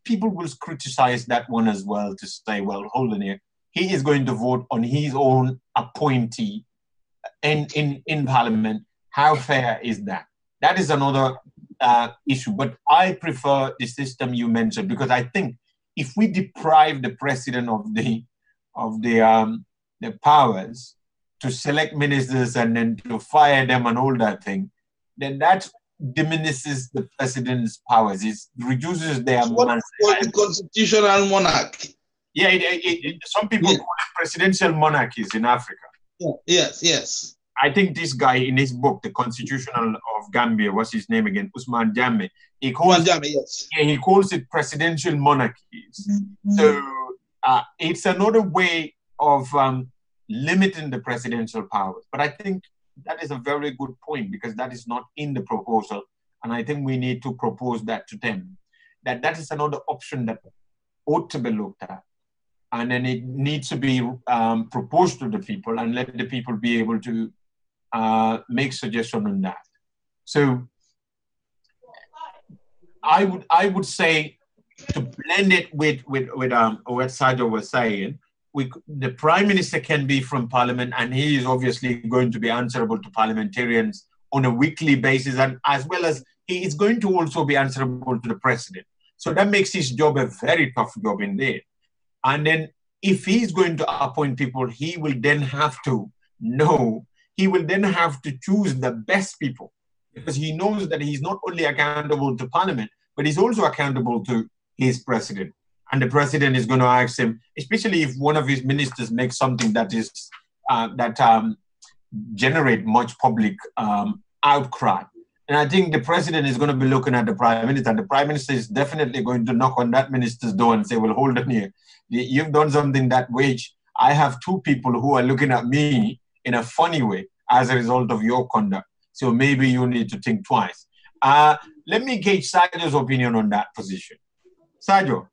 people will criticize that one as well to say, well, hold on here. He is going to vote on his own appointee in Parliament. How fair is that? That is another issue. But I prefer the system you mentioned because I think if we deprive the president of the powers to select ministers and then to fire them and all that thing, then that diminishes the president's powers. It reduces their... What is the constitutional monarchy? Yeah, some people call it presidential monarchies in Africa. Yeah. Yes. I think this guy in his book, The Constitutional of Gambia, what's his name again? Usman Jammeh. He calls it presidential monarchies. So it's another way of limiting the presidential powers. But I think that is a very good point because that is not in the proposal. And I think we need to propose that to them. That is another option that ought to be looked at. And then it needs to be proposed to the people and let the people be able to make suggestions on that. So I would say to blend it with what Sajo was saying, the Prime Minister can be from Parliament and he is obviously going to be answerable to parliamentarians on a weekly basis, and as well as he is going to also be answerable to the President. So that makes his job a very tough job indeed. And then if he's going to appoint people, he will then have to choose the best people because he knows that he's not only accountable to Parliament, but he's also accountable to his President. And the President is going to ask him, especially if one of his ministers makes something that is generate much public outcry. And I think the President is going to be looking at the Prime Minister, and the Prime Minister is definitely going to knock on that minister's door and say, well, hold on here. You've done something that which I have two people who are looking at me in a funny way as a result of your conduct. So maybe you need to think twice. Let me gauge Sajo's opinion on that position. Sajo.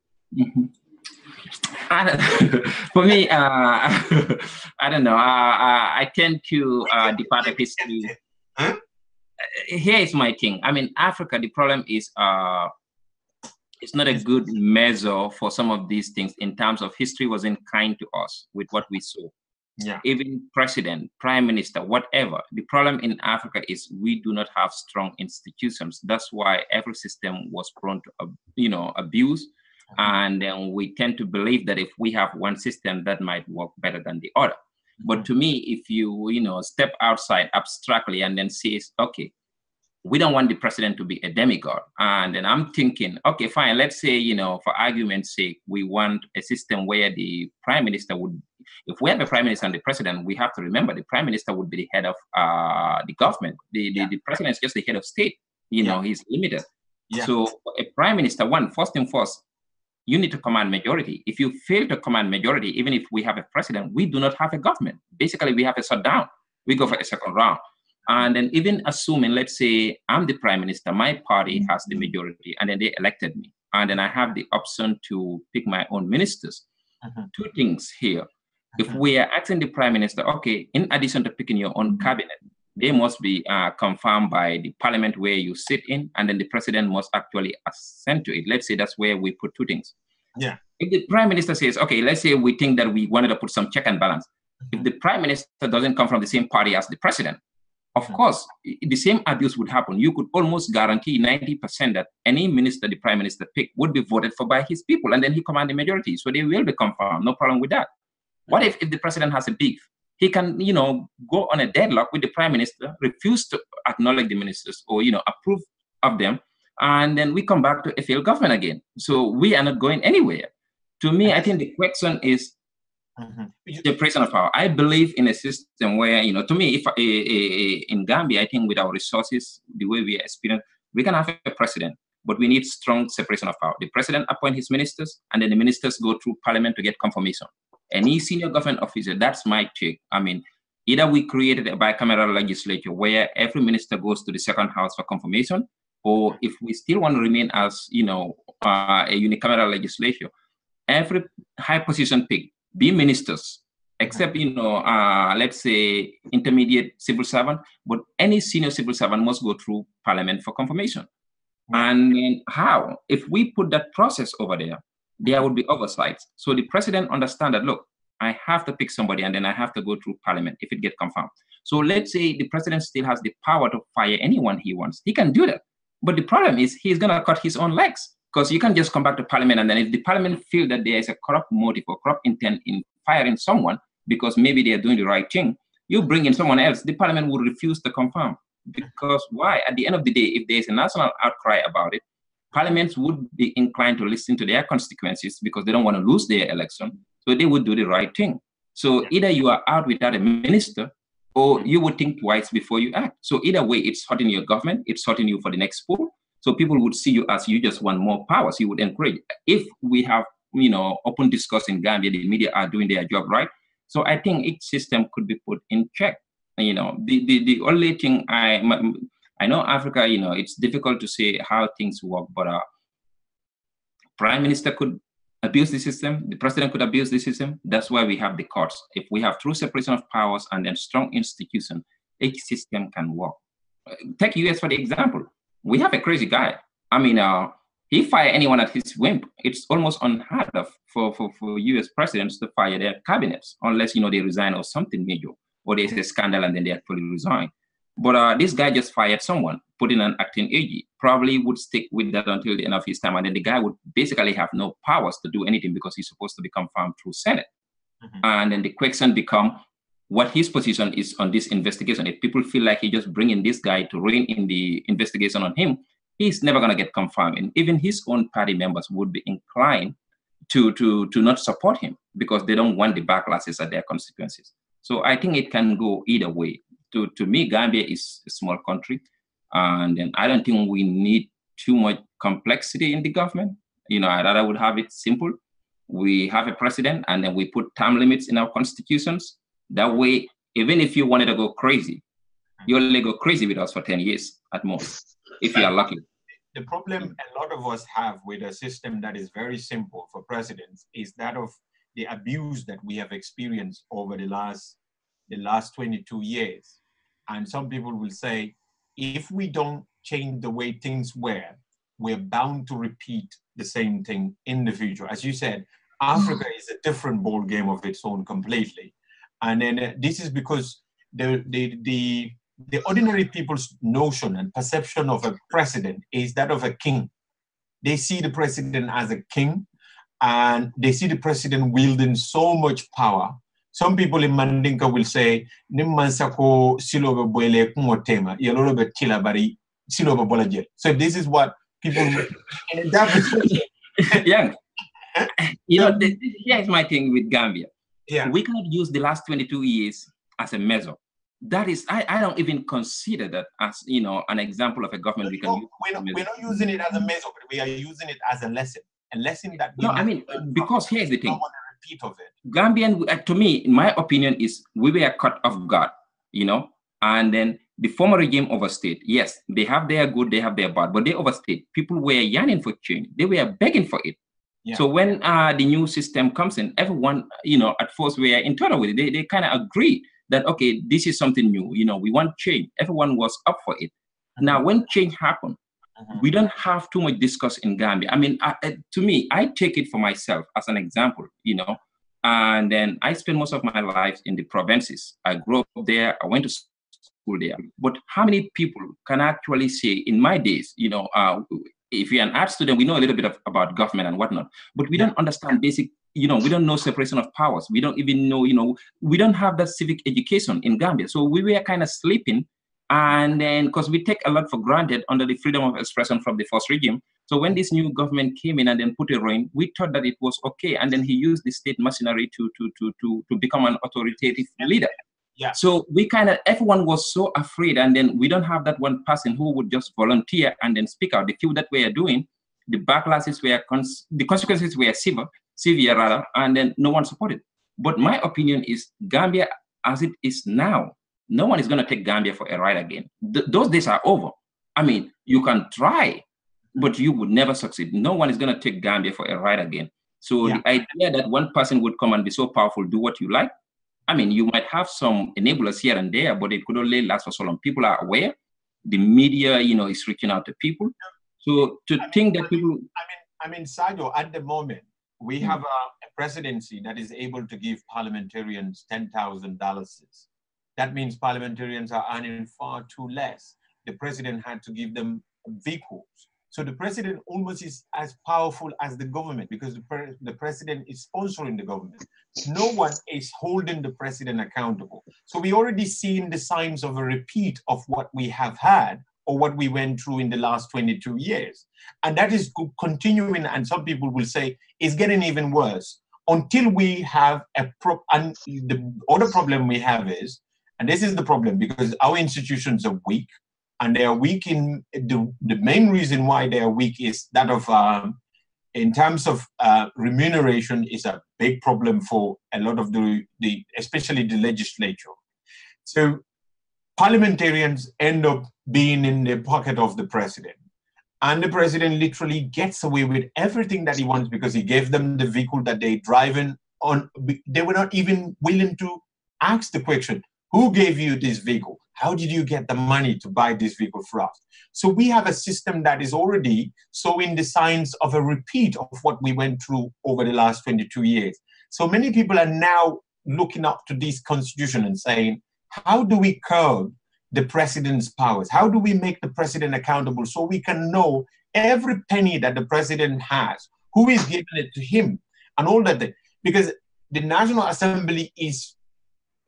For me, I don't know. I tend to depart of history. Huh? Here is my thing. I mean, Africa, the problem is it's not a good measure for some of these things in terms of history wasn't kind to us with what we saw. Yeah. Even president, prime minister, whatever. The problem in Africa is we do not have strong institutions. That's why every system was prone to, abuse. And then we tend to believe that if we have one system, that might work better than the other. But to me, if you, step outside abstractly and then say, okay, we don't want the president to be a demigod. And then I'm thinking, okay, fine. Let's say, for argument's sake, we want a system where the prime minister would, if we have a prime minister and the president, we have to remember the prime minister would be the head of the government. The president is just the head of state. He's limited. Yeah. So a prime minister, first thing first, you need to command majority. If you fail to command majority, even if we have a president, we do not have a government. Basically, we have a shutdown. We go for a second round. And then even assuming, let's say I'm the prime minister, my party has the majority, and then they elected me. And then I have the option to pick my own ministers. Two things here. If we are asking the prime minister, okay, in addition to picking your own cabinet, they must be confirmed by the parliament where you sit in, and then the president must actually assent to it. Let's say that's where we put two things. Yeah. If the prime minister says, okay, let's say we think that we wanted to put some check and balance. If the prime minister doesn't come from the same party as the president, of course, the same abuse would happen. You could almost guarantee 90% that any minister the prime minister picked would be voted for by his people, and then he command the majority. So they will be confirmed. No problem with that. What if the president has a beef? He can, go on a deadlock with the prime minister, refuse to acknowledge the ministers or, approve of them, and then we come back to a failed government again. So we are not going anywhere. To me, I think the question is separation of power. I believe in a system where, to me, if in Gambia, I think with our resources, the way we experience, we can have a president, but we need strong separation of power. The president appoint his ministers, and then the ministers go through parliament to get confirmation. Any senior government officer, that's my take. I mean, either we created a bicameral legislature where every minister goes to the second house for confirmation, or if we still want to remain as, a unicameral legislature, every high position pick, be ministers, except, let's say intermediate civil servant, but any senior civil servant must go through parliament for confirmation. And then how? If we put that process over there would be oversight. So the president understand that, look, I have to pick somebody and then I have to go through parliament if it gets confirmed. So let's say the president still has the power to fire anyone he wants. He can do that. But the problem is he's going to cut his own legs, because you can't just come back to parliament and then if the parliament feel that there is a corrupt motive or corrupt intent in firing someone because maybe they are doing the right thing, you bring in someone else, the parliament will refuse to confirm. Because why? At the end of the day, if there is a national outcry about it, parliaments would be inclined to listen to their constituencies because they don't want to lose their election. So they would do the right thing. So either you are out without a minister or you would think twice before you act. So either way, it's hurting your government, it's hurting you for the next poll. So people would see you as you just want more powers. You would encourage. If we have, open discourse in Gambia, the media are doing their job right. So I think each system could be put in check. The only thing I know Africa, it's difficult to say how things work, but prime minister could abuse the system, the president could abuse the system. That's why we have the courts. If we have true separation of powers and then strong institution, each system can work. Take US for the example. We have a crazy guy. I mean, he fire anyone at his whim. It's almost unheard of for US presidents to fire their cabinets, unless, they resign or something major, or there's a scandal and then they actually resign. But this guy just fired someone, put in an acting AG, probably would stick with that until the end of his time. And then the guy would basically have no powers to do anything because he's supposed to be confirmed through Senate. And then the question become what his position is on this investigation. If people feel like he just bringing this guy to rein in the investigation on him, he's never going to get confirmed. And even his own party members would be inclined to not support him because they don't want the backlashes at their constituencies. So I think it can go either way. To me, Gambia is a small country, and then I don't think we need too much complexity in the government. I rather would have it simple. We have a president, and then we put term limits in our constitutions. That way, even if you wanted to go crazy, you only go crazy with us for 10 years at most, if you are lucky. The problem a lot of us have with a system that is very simple for presidents is that of the abuse that we have experienced over the last 22 years. And some people will say, if we don't change the way things were, we're bound to repeat the same thing in the future. As you said, Africa is a different ball game of its own completely. And then this is because the ordinary people's notion and perception of a president is that of a king. They see the president as a king, and they see the president wielding so much power. Some people in Mandinka will say, "Nimmansako silobe boile kumotema, yelolobe tilabari silobe bolaje." So this is what people. Yeah, here's my thing with Gambia. Yeah, we cannot use the last 22 years as a measure. That is, I don't even consider that as an example of a government we can use. We're not using it as a measure, but we are using it as a lesson. A lesson that because here's the thing. I don't want to repeat of it. Gambian, to me, in my opinion, is we were cut off guard, and then the former regime overstayed. Yes, they have their good, they have their bad, but they overstayed. People were yearning for change. They were begging for it. Yeah. So when the new system comes in, everyone, at first we are internal with it. They kind of agreed that, okay, this is something new. We want change. Everyone was up for it. Now, when change happened, We don't have too much discuss in Gambia. I mean, to me, I take it for myself as an example, you know, and then I spent most of my life in the provinces. I grew up there. I went to school there. But how many people can actually say in my days, you know, if you're an art student, we know a little bit about government and whatnot, but we don't understand basic, you know, we don't know separation of powers. We don't even know, you know, we don't have that civic education in Gambia. So we were kind of sleeping. And then, because we take a lot for granted under the freedom of expression from the first regime. So when this new government came in and then put a rein, we thought that it was okay. And then he used the state machinery to become an authoritative leader. Yeah. So we kind of, everyone was so afraid. And then we don't have that one person who would just volunteer and then speak out. The few that we are doing, the backlashes were, the consequences were severe rather, and then no one supported. But my opinion is Gambia as it is now, no one is going to take Gambia for a ride again. Those days are over. I mean, you can try, but you would never succeed. No one is going to take Gambia for a ride again. So the idea that one person would come and be so powerful, do what you like. I mean, you might have some enablers here and there, but it could only last for so long. People are aware. The media, you know, is reaching out to people. So I mean, Sadio, at the moment, we have a presidency that is able to give parliamentarians $10,000. That means parliamentarians are earning far too less. The president had to give them vehicles. So the president almost is as powerful as the government because the president is sponsoring the government. No one is holding the president accountable. So we already seen the signs of a repeat of what we have had or what we went through in the last 22 years. And that is continuing, and some people will say, it's getting even worse until we have and the other problem we have is, and this is the problem because our institutions are weak, and they are weak in the main reason why they are weak is that of, in terms of remuneration is a big problem for a lot of especially the legislature. So parliamentarians end up being in the pocket of the president. And the president literally gets away with everything that he wants because he gave them the vehicle that they're driving on. They were not even willing to ask the question, who gave you this vehicle? How did you get the money to buy this vehicle for us? So we have a system that is already showing the signs of a repeat of what we went through over the last 22 years. So many people are now looking up to this constitution and saying, how do we curb the president's powers? How do we make the president accountable so we can know every penny that the president has, who is giving it to him, and all that? Because the National Assembly is,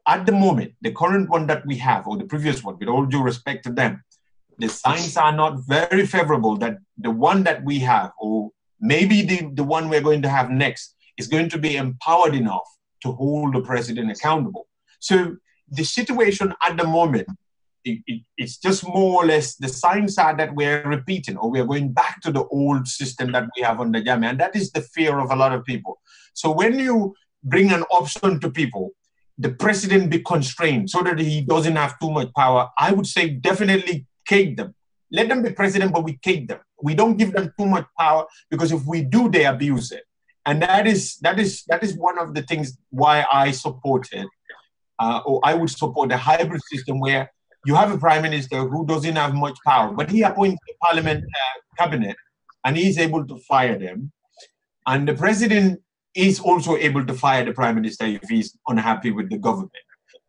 at the moment, the current one that we have, or the previous one, with all due respect to them, the signs are not very favorable that the one that we have, or maybe the one we're going to have next, is going to be empowered enough to hold the president accountable. So the situation at the moment, it's just more or less the signs are that we're repeating, or we're going back to the old system that we have under Jammeh, and that is the fear of a lot of people. So when you bring an option to people, the president be constrained so that he doesn't have too much power, I would say definitely cage them. Let them be president, but we cage them. We don't give them too much power because if we do, they abuse it. And that is one of the things why I supported, or I would support a hybrid system where you have a prime minister who doesn't have much power, but he appoints the parliament cabinet and he's able to fire them. And the president is also able to fire the prime minister if he's unhappy with the government.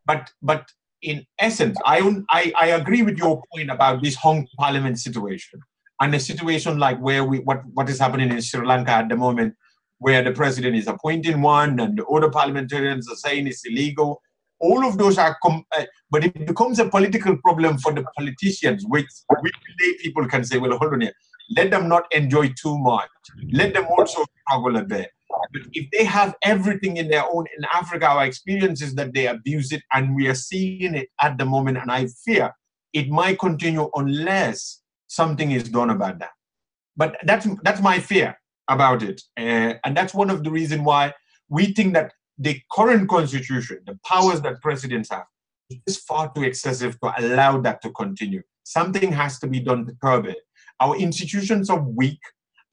But in essence, I agree with your point about this hung parliament situation and a situation like where what is happening in Sri Lanka at the moment, where the president is appointing one and the other parliamentarians are saying it's illegal. All of those are, but it becomes a political problem for the politicians, which we lay people can say, well, hold on here, let them not enjoy too much. Let them also struggle a bit. But if they have everything in their own, in Africa, our experience is that they abuse it, and we are seeing it at the moment, and I fear it might continue unless something is done about that. But that's my fear about it. And that's one of the reasons why we think that the current constitution, the powers that presidents have, is far too excessive to allow that to continue. Something has to be done to curb it. Our institutions are weak,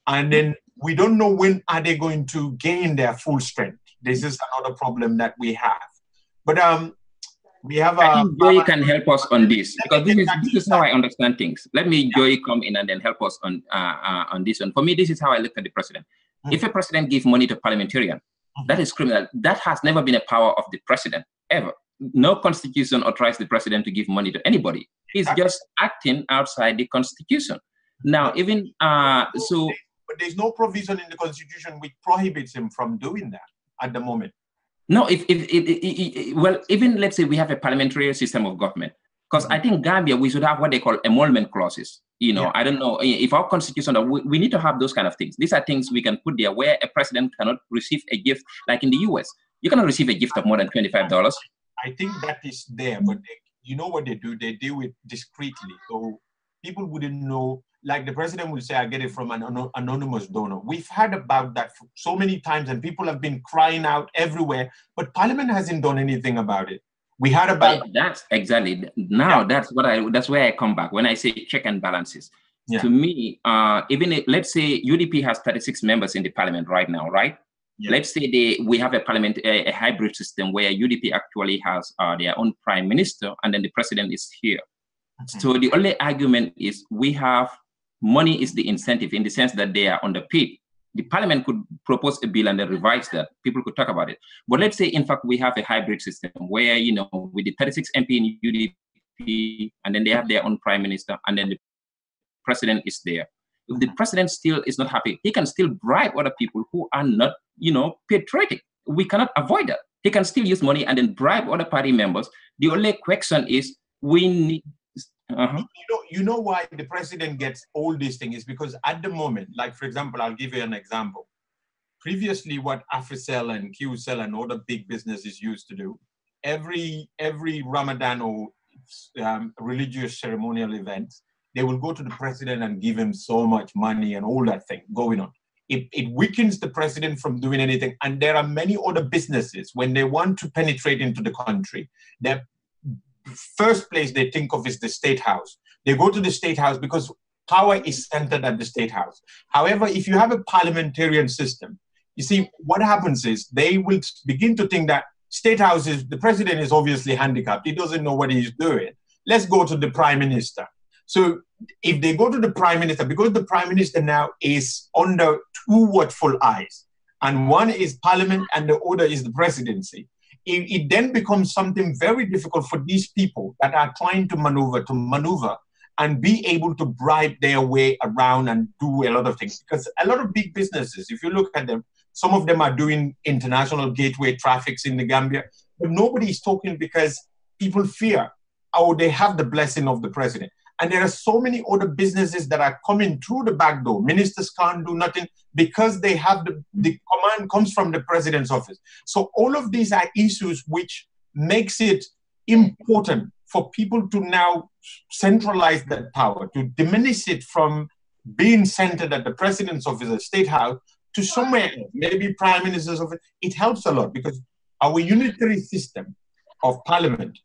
and then we don't know when are they going to gain their full strength. This is another problem that we have. But We have I think Joey can help us on this, because this is how I understand things. Let me, Joey, come in and then help us on this one. For me, this is how I look at the president. If a president gives money to parliamentarian, that is criminal. That has never been a power of the president, ever. No constitution authorizes the president to give money to anybody. He's just acting outside the constitution. Now, even so... But there's no provision in the constitution which prohibits him from doing that at the moment. No, well, even let's say we have a parliamentary system of government, because I think Gambia, we should have what they call emolument clauses. You know, I don't know if our constitution, we need to have those kind of things. These are things we can put there where a president cannot receive a gift, like in the US. You cannot receive a gift of more than $25. I think that is there, but you know what they do? They do it discreetly. So people wouldn't know. Like the president will say, I get it from an anonymous donor. We've heard about that so many times, and people have been crying out everywhere, but Parliament hasn't done anything about it. We heard about that's exactly now. That's where I come back when I say check and balances. To me, even if, let's say UDP has 36 members in the Parliament right now, right? Let's say we have a hybrid system where UDP actually has their own prime minister, and then the president is here. So the only argument is we have money is the incentive, in the sense that they are underpaid. The parliament could propose a bill and then revise that. People could talk about it. But let's say, in fact, we have a hybrid system where, you know, with the 36 MP in UDP, and then they have their own prime minister, and then the president is there. If the president still is not happy, he can still bribe other people who are not, you know, patriotic. We cannot avoid that. He can still use money and then bribe other party members. The only question is, we need... You know why the president gets all these things is because at the moment, like for example, I'll give you an example. Previously, what Africell and QCell and other big businesses used to do, every Ramadan or religious ceremonial event, they will go to the president and give him so much money and all that thing going on. It weakens the president from doing anything. And there are many other businesses, when they want to penetrate into the country, their first place they think of is the State House. They go to the State House because power is centered at the State House. However, if you have a parliamentarian system, you see, what happens is they will begin to think that State House is, the president is obviously handicapped. He doesn't know what he's doing. Let's go to the prime minister. So if they go to the prime minister, because the prime minister now is under two watchful eyes, and one is parliament and the other is the presidency, it then becomes something very difficult for these people that are trying to maneuver and be able to bribe their way around and do a lot of things. Because a lot of big businesses, if you look at them, some of them are doing international gateway traffics in the Gambia, but nobody is talking because people fear, or they have the blessing of the president. And there are so many other businesses that are coming through the back door. Ministers can't do nothing because they have the command comes from the president's office. So all of these are issues which makes it important for people to now centralize that power, to diminish it from being centered at the president's office, the State House, to somewhere else, maybe prime minister's office. It helps a lot because our unitary system of parliament,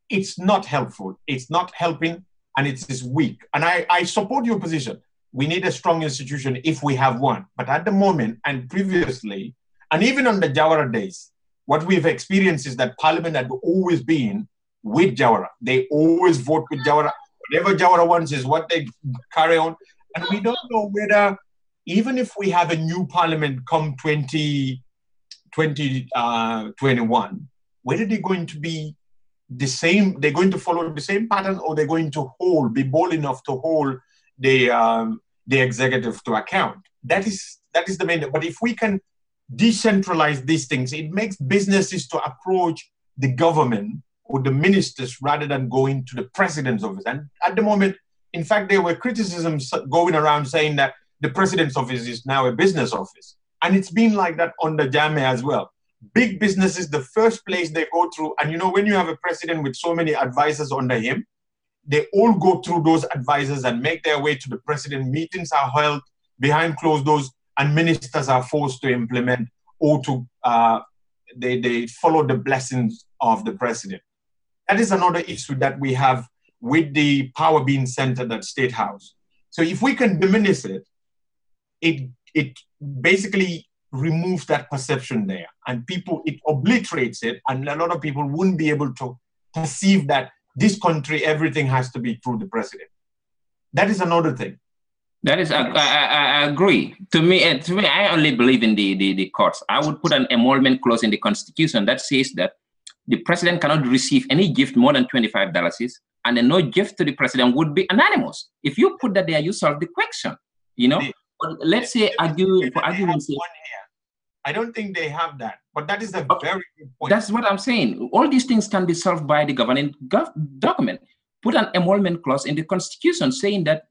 it's not helpful. It's not helping, and it is weak. And I support your position. We need a strong institution if we have one. But at the moment and previously, and even on the Jawara days, what we've experienced is that Parliament had always been with Jawara. They always vote with Jawara. Whatever Jawara wants is what they carry on. And we don't know whether, even if we have a new Parliament come 2021, whether they're going to be the same, they're going to follow the same pattern, or they're going to be bold enough to hold the executive to account. That is the main. But if we can decentralize these things, it makes businesses to approach the government or the ministers rather than going to the president's office. And at the moment, in fact, there were criticisms going around saying that the president's office is now a business office. And it's been like that under Jammeh as well. Big businesses, the first place they go through, and you know, when you have a president with so many advisors under him, they all go through those advisors and make their way to the president. Meetings are held behind closed doors, and ministers are forced to implement or to they follow the blessings of the president. That is another issue that we have with the power being centered at State House. So if we can diminish it, it basically removes that perception there, and people, it obliterates it, and a lot of people wouldn't be able to perceive that this country, everything has to be through the president. That is another thing. That is, I agree. To me, I only believe in the courts. I would put an emolument clause in the Constitution that says that the president cannot receive any gift more than $25, and then no gift to the president would be anonymous. If you put that there, you solve the question. You know, let's say for argument's sake. I don't think they have that, but that is a very good point. That's what I'm saying. All these things can be solved by the governing document. Put an emolument clause in the Constitution saying that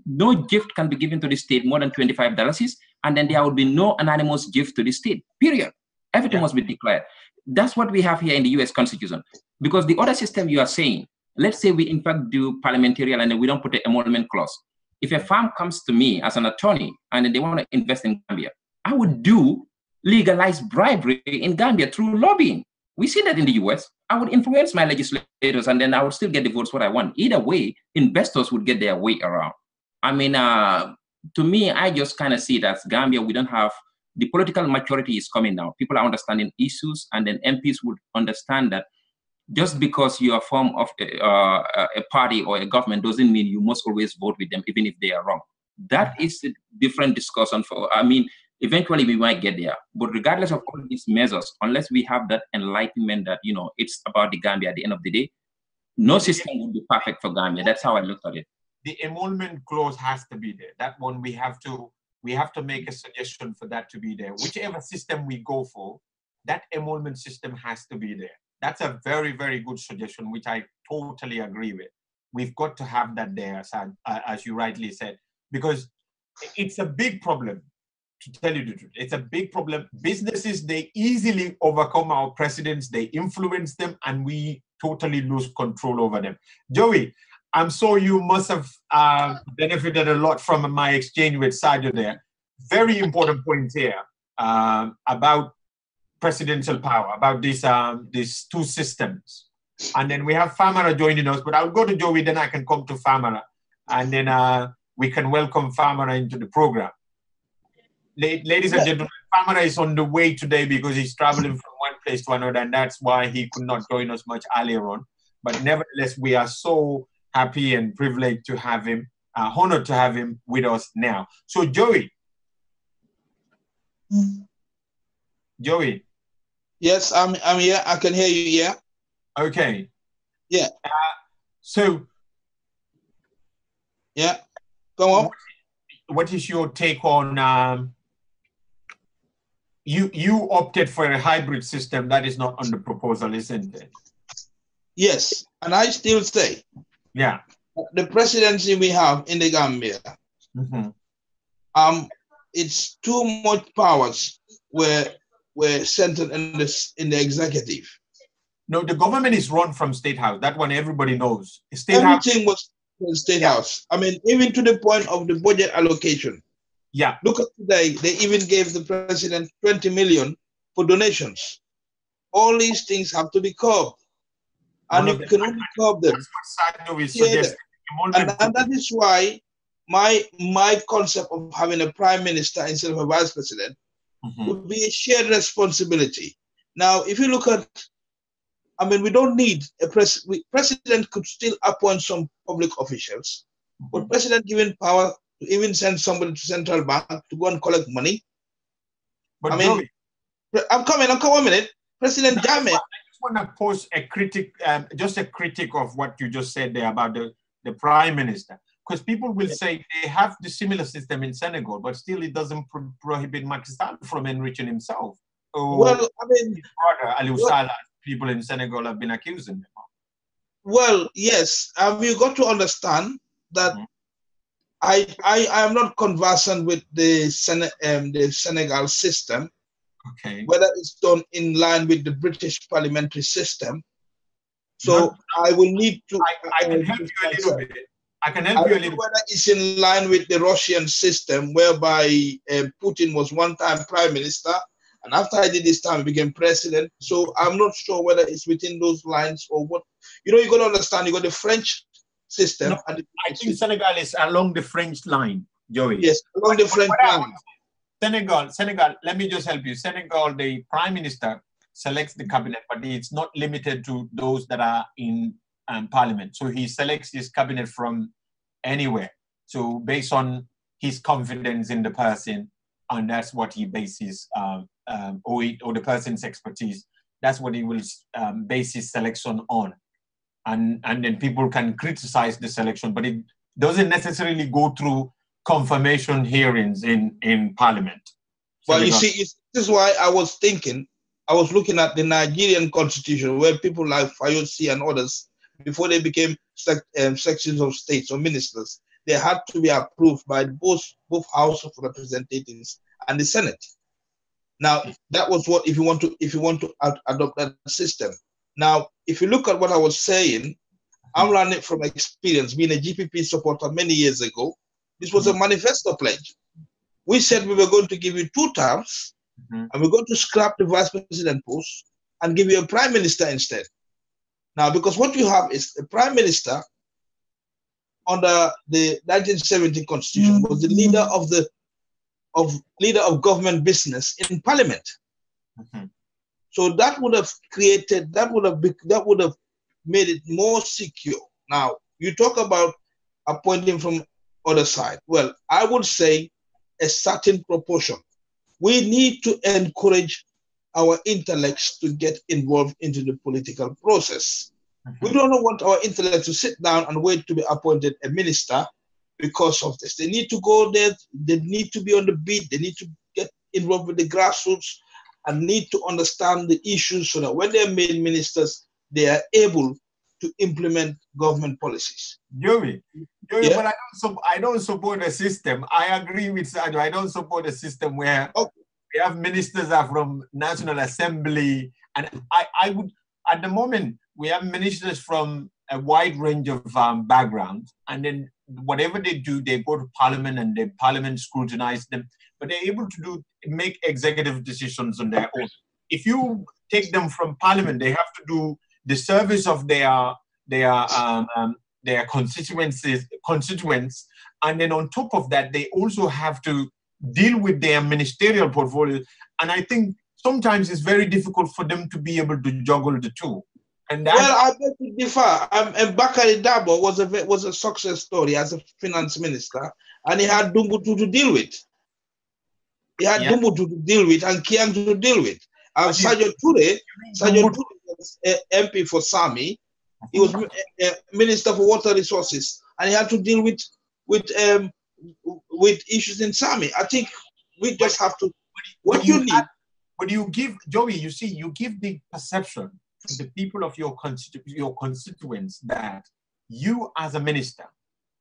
no gift can be given to the state more than $25, and then there would be no anonymous gift to the state, period. Everything must be declared. That's what we have here in the US Constitution. Because the other system you are saying, let's say we in fact do parliamentarian and then we don't put an emolument clause. If a firm comes to me as an attorney and then they want to invest in Gambia, I would do legalized bribery in Gambia through lobbying. We see that in the US. I would influence my legislators and then I would still get the votes what I want. Either way, investors would get their way around. I mean, to me, I just kind of see it as Gambia, we don't have, the political maturity is coming now. People are understanding issues, and then MPs would understand that just because you are a form of a party or a government doesn't mean you must always vote with them, even if they are wrong. That is a different discussion for, I mean, eventually we might get there. But regardless of all these measures, unless we have that enlightenment that, you know, it's about the Gambia at the end of the day, no system will be perfect for Gambia. That's how I looked at it. The emolument clause has to be there. That one we have to make a suggestion for that to be there. Whichever system we go for, that emolument system has to be there. That's a very, very good suggestion, which I totally agree with. We've got to have that there, as you rightly said, because it's a big problem. To tell you the truth, it's a big problem. Businesses, they easily overcome our presidents, they influence them, and we totally lose control over them. Joey, I'm sure you must have benefited a lot from my exchange with Sadio there. Very important point here about presidential power, about these two systems. And then we have Famara joining us, but I'll go to Joey, then I can come to Famara, and then we can welcome Famara into the program. Ladies and gentlemen, Famara is on the way today because he's traveling from one place to another, and that's why he could not join us much earlier on. But nevertheless, we are so happy and privileged to have him, honored to have him with us now. So, Joey. Joey. Yes, I'm here. I can hear you, yeah. Okay. Yeah. So. Yeah, go on. What is your take on... You opted for a hybrid system that is not on the proposal, isn't it? Yes, and I still say, the presidency we have in the Gambia, it's too much powers were centered in the executive. No, the government is run from State House. That one everybody knows. Everything was in State House. I mean, even to the point of the budget allocation. Yeah. Look at today, they even gave the president 20 million for donations. All these things have to be curbed. And you can only curb them. That's what Sadio is suggesting. And that is why my concept of having a prime minister instead of a vice president would be a shared responsibility. Now, if you look at, I mean, we don't need a president could still appoint some public officials, but president given power to even send somebody to central bank to go and collect money. But I mean, I'm coming a minute. President Jammeh. I just want to pose a critic, just a critic of what you just said there about the prime minister. Because people will say they have the similar system in Senegal, but still it doesn't prohibit Macky Sall from enriching himself. Well, I mean, his brother, Aliou Salah, people in Senegal have been accusing him of. Well, yes. You got to understand that I am not conversant with the Senegal system, whether it's done in line with the British parliamentary system. So I will need to... I can help you a little bit. I can help you a little bit. Whether it's in line with the Russian system, whereby Putin was one-time prime minister, and after I did this time, he became president. So I'm not sure whether it's within those lines or what. You know, you got to understand, you got the French system. No, I think Senegal is along the French line, Joey. Yes, along the French line. Senegal, let me just help you. Senegal, the prime minister selects the cabinet, but it's not limited to those that are in parliament. So he selects his cabinet from anywhere. So based on his confidence in the person, and that's what he bases, or the person's expertise, that's what he will base his selection on. And then people can criticize the selection, but it doesn't necessarily go through confirmation hearings in parliament. Well, you see, this is why I was looking at the Nigerian constitution, where people like Fayose and others, before they became sections of states or ministers, they had to be approved by both House of Representatives and the Senate. Now, that was what, if you want to adopt that system. Now, if you look at what I was saying, I'm running from experience, being a GPP supporter many years ago. This was a manifesto pledge. We said we were going to give you 2 terms, and we're going to scrap the vice president post and give you a prime minister instead. Now, because what you have is a prime minister under the 1970 constitution was the leader of government business in parliament. So that would have created, that would have made it more secure. Now, you talk about appointing from other side. Well, I would say a certain proportion. We need to encourage our intellects to get involved into the political process. We don't want our intellects to sit down and wait to be appointed a minister because of this. They need to go there, they need to be on the beat, they need to get involved with the grassroots and need to understand the issues so that when they're made ministers, they are able to implement government policies. Joey, but I don't support a system. I agree with Sadio. I don't support a system where we have ministers are from National Assembly, and I would, at the moment, we have ministers from a wide range of backgrounds, and then whatever they do, they go to Parliament and the Parliament scrutinize them, but they're able to make executive decisions on their own. If you take them from Parliament, they have to do the service of their constituents, and then on top of that, they also have to deal with their ministerial portfolio. And I think sometimes it's very difficult for them to be able to juggle the two. And that, well, I beg to differ. Bakari Dabo was a success story as a finance minister, and he had Dumbutu to deal with. He had Dumbutu to deal with and Kiang to deal with. Sadio Toure was MP for Sami. He was Minister for Water Resources, and he had to deal with issues in Sami. I think we just have to. What you need. But you give, Joey, you see, you give the perception to the people of your constituents that you as a minister,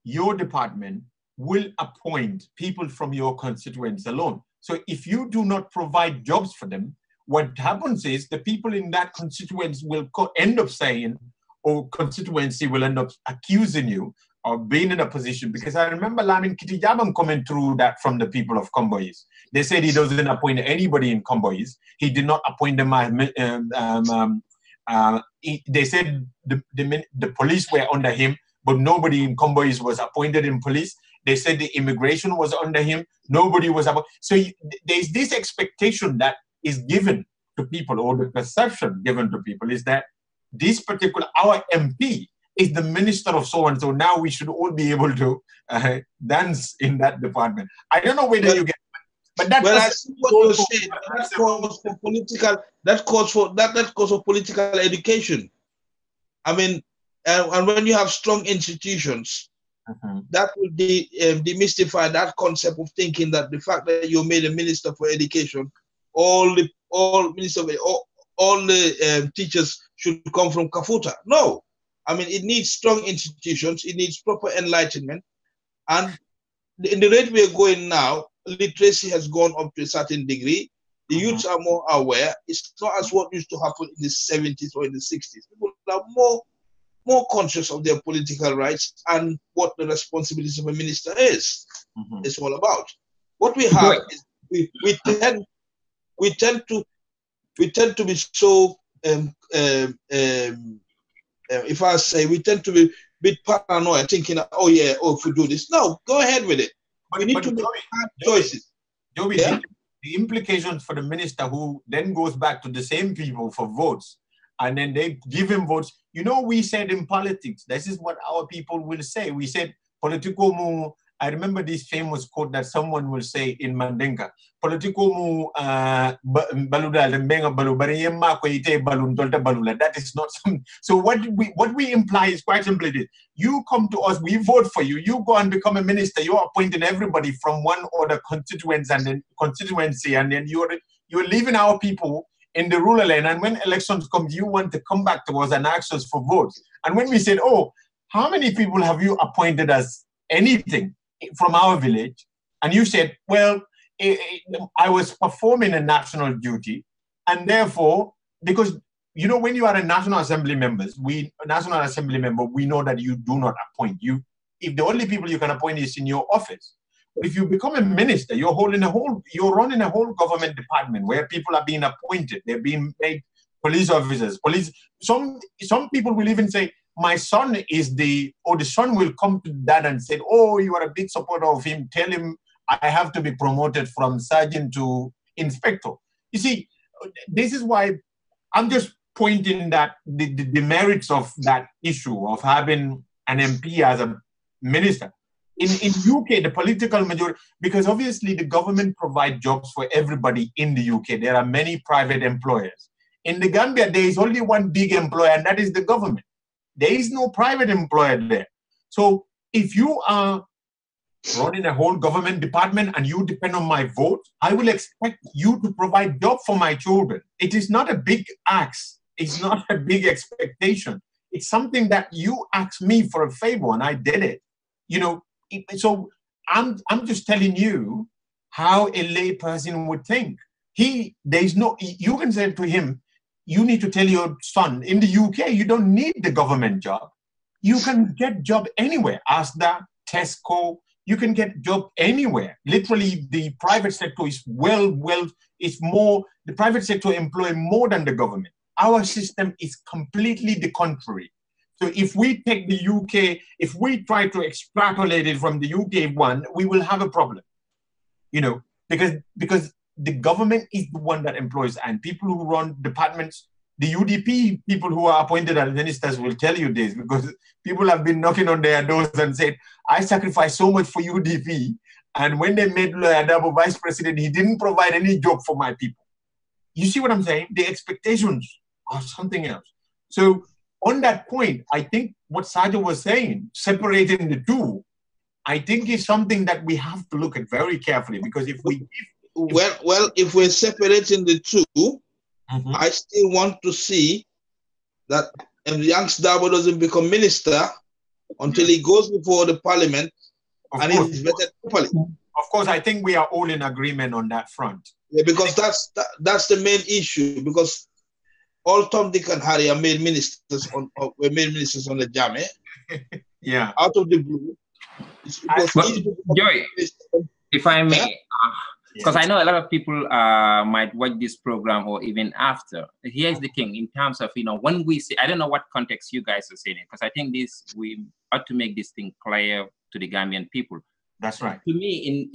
your department will appoint people from your constituents alone. So if you do not provide jobs for them, what happens is the people in that constituency will end up saying, or constituency will end up accusing you of being in a position, because I remember Lamin Kitijabam coming through that from the people of Combois. They said he doesn't appoint anybody in Combois. He did not appoint them as, they said the police were under him, but nobody in Combois was appointed in police. They said the immigration was under him. Nobody was appointed. So there's this expectation that is given to people, or the perception given to people is that this particular, our MP is the minister of so-and-so. Now we should all be able to dance in that department. I don't know whether you get it, but that, well, I see what you're saying. That calls for political education. I mean, and when you have strong institutions, that will demystify that concept of thinking that the fact that you made a minister for education, all the teachers should come from Kafuta. No, I mean, it needs strong institutions. It needs proper enlightenment, and in the rate we are going now, literacy has gone up to a certain degree. The youths are more aware. It's not as what used to happen in the 70s or in the 60s. People are more conscious of their political rights and what the responsibilities of a minister is. It's all about. What we have is we tend to be so if I say we tend to be a bit paranoid, thinking, if we do this, no, go ahead with it. But we need to make hard choices. Joey, the implications for the minister who then goes back to the same people for votes, and then they give him votes. You know, we said in politics, this is what our people will say. We said, politico mu, I remember this famous quote that someone will say in Mandinka, politico mu baludal mbenga balubari yemma ko ite balun dolta balula. That is not some. So what we imply is quite simply this: you come to us, we vote for you, you go and become a minister, you're appointing everybody from one other constituency, and then you're leaving our people in the rural land. And when elections come, you want to come back to us and ask us for votes. And when we said, oh, how many people have you appointed as anything from our village? And you said, well, I was performing a national duty. And therefore, because, you know, when you are a National Assembly member, we know that you do not appoint. If the only people you can appoint is in your office. If you become a minister, you're running a whole government department where people are being appointed. They're being made police officers. Some people will even say, my son is the son will come to dad and say, oh, you are a big supporter of him. Tell him I have to be promoted from sergeant to inspector. You see, this is why I'm just pointing that the merits of that issue of having an MP as a minister. In UK, the political majority, because obviously the government provides jobs for everybody in the UK. There are many private employers. In the Gambia, there is only one big employer, and that is the government. There is no private employer there. So if you are running a whole government department and you depend on my vote, I will expect you to provide job for my children. It is not a big ask. It's not a big expectation. It's something that you asked me for a favor and I did it. You know, so I'm just telling you how a lay person would think. You can say to him, you need to tell your son, in the UK, you don't need the government job. You can get job anywhere. Asda, Tesco, you can get job anywhere. Literally, the private sector is the private sector employ more than the government. Our system is completely the contrary. So if we take the UK, if we try to extrapolate it from the UK one, we will have a problem, you know, because the government is the one that employs, and people who run departments, the UDP people who are appointed as ministers will tell you this, because people have been knocking on their doors and said, I sacrificed so much for UDP, and when they made Lawyer Dabo vice president, he didn't provide any job for my people. You see what I'm saying? The expectations are something else. So on that point, I think what Sajo was saying, separating the two, I think is something that we have to look at very carefully, because if we... If we're separating the two, I still want to see that if Yanks Dabo doesn't become minister until he goes before the parliament and he's vetted properly. Of course, I think we are all in agreement on that front. Yeah, because that's the main issue, because all Tom, Dick, and Harry are made ministers on the Jame. Yeah. Out of the blue. Joy, if I may, because I know a lot of people might watch this program or even after. Here's the thing, in terms of, you know, when we say, I don't know what context you guys are saying it, because I think we ought to make this thing clear to the Gambian people. That's right. To me,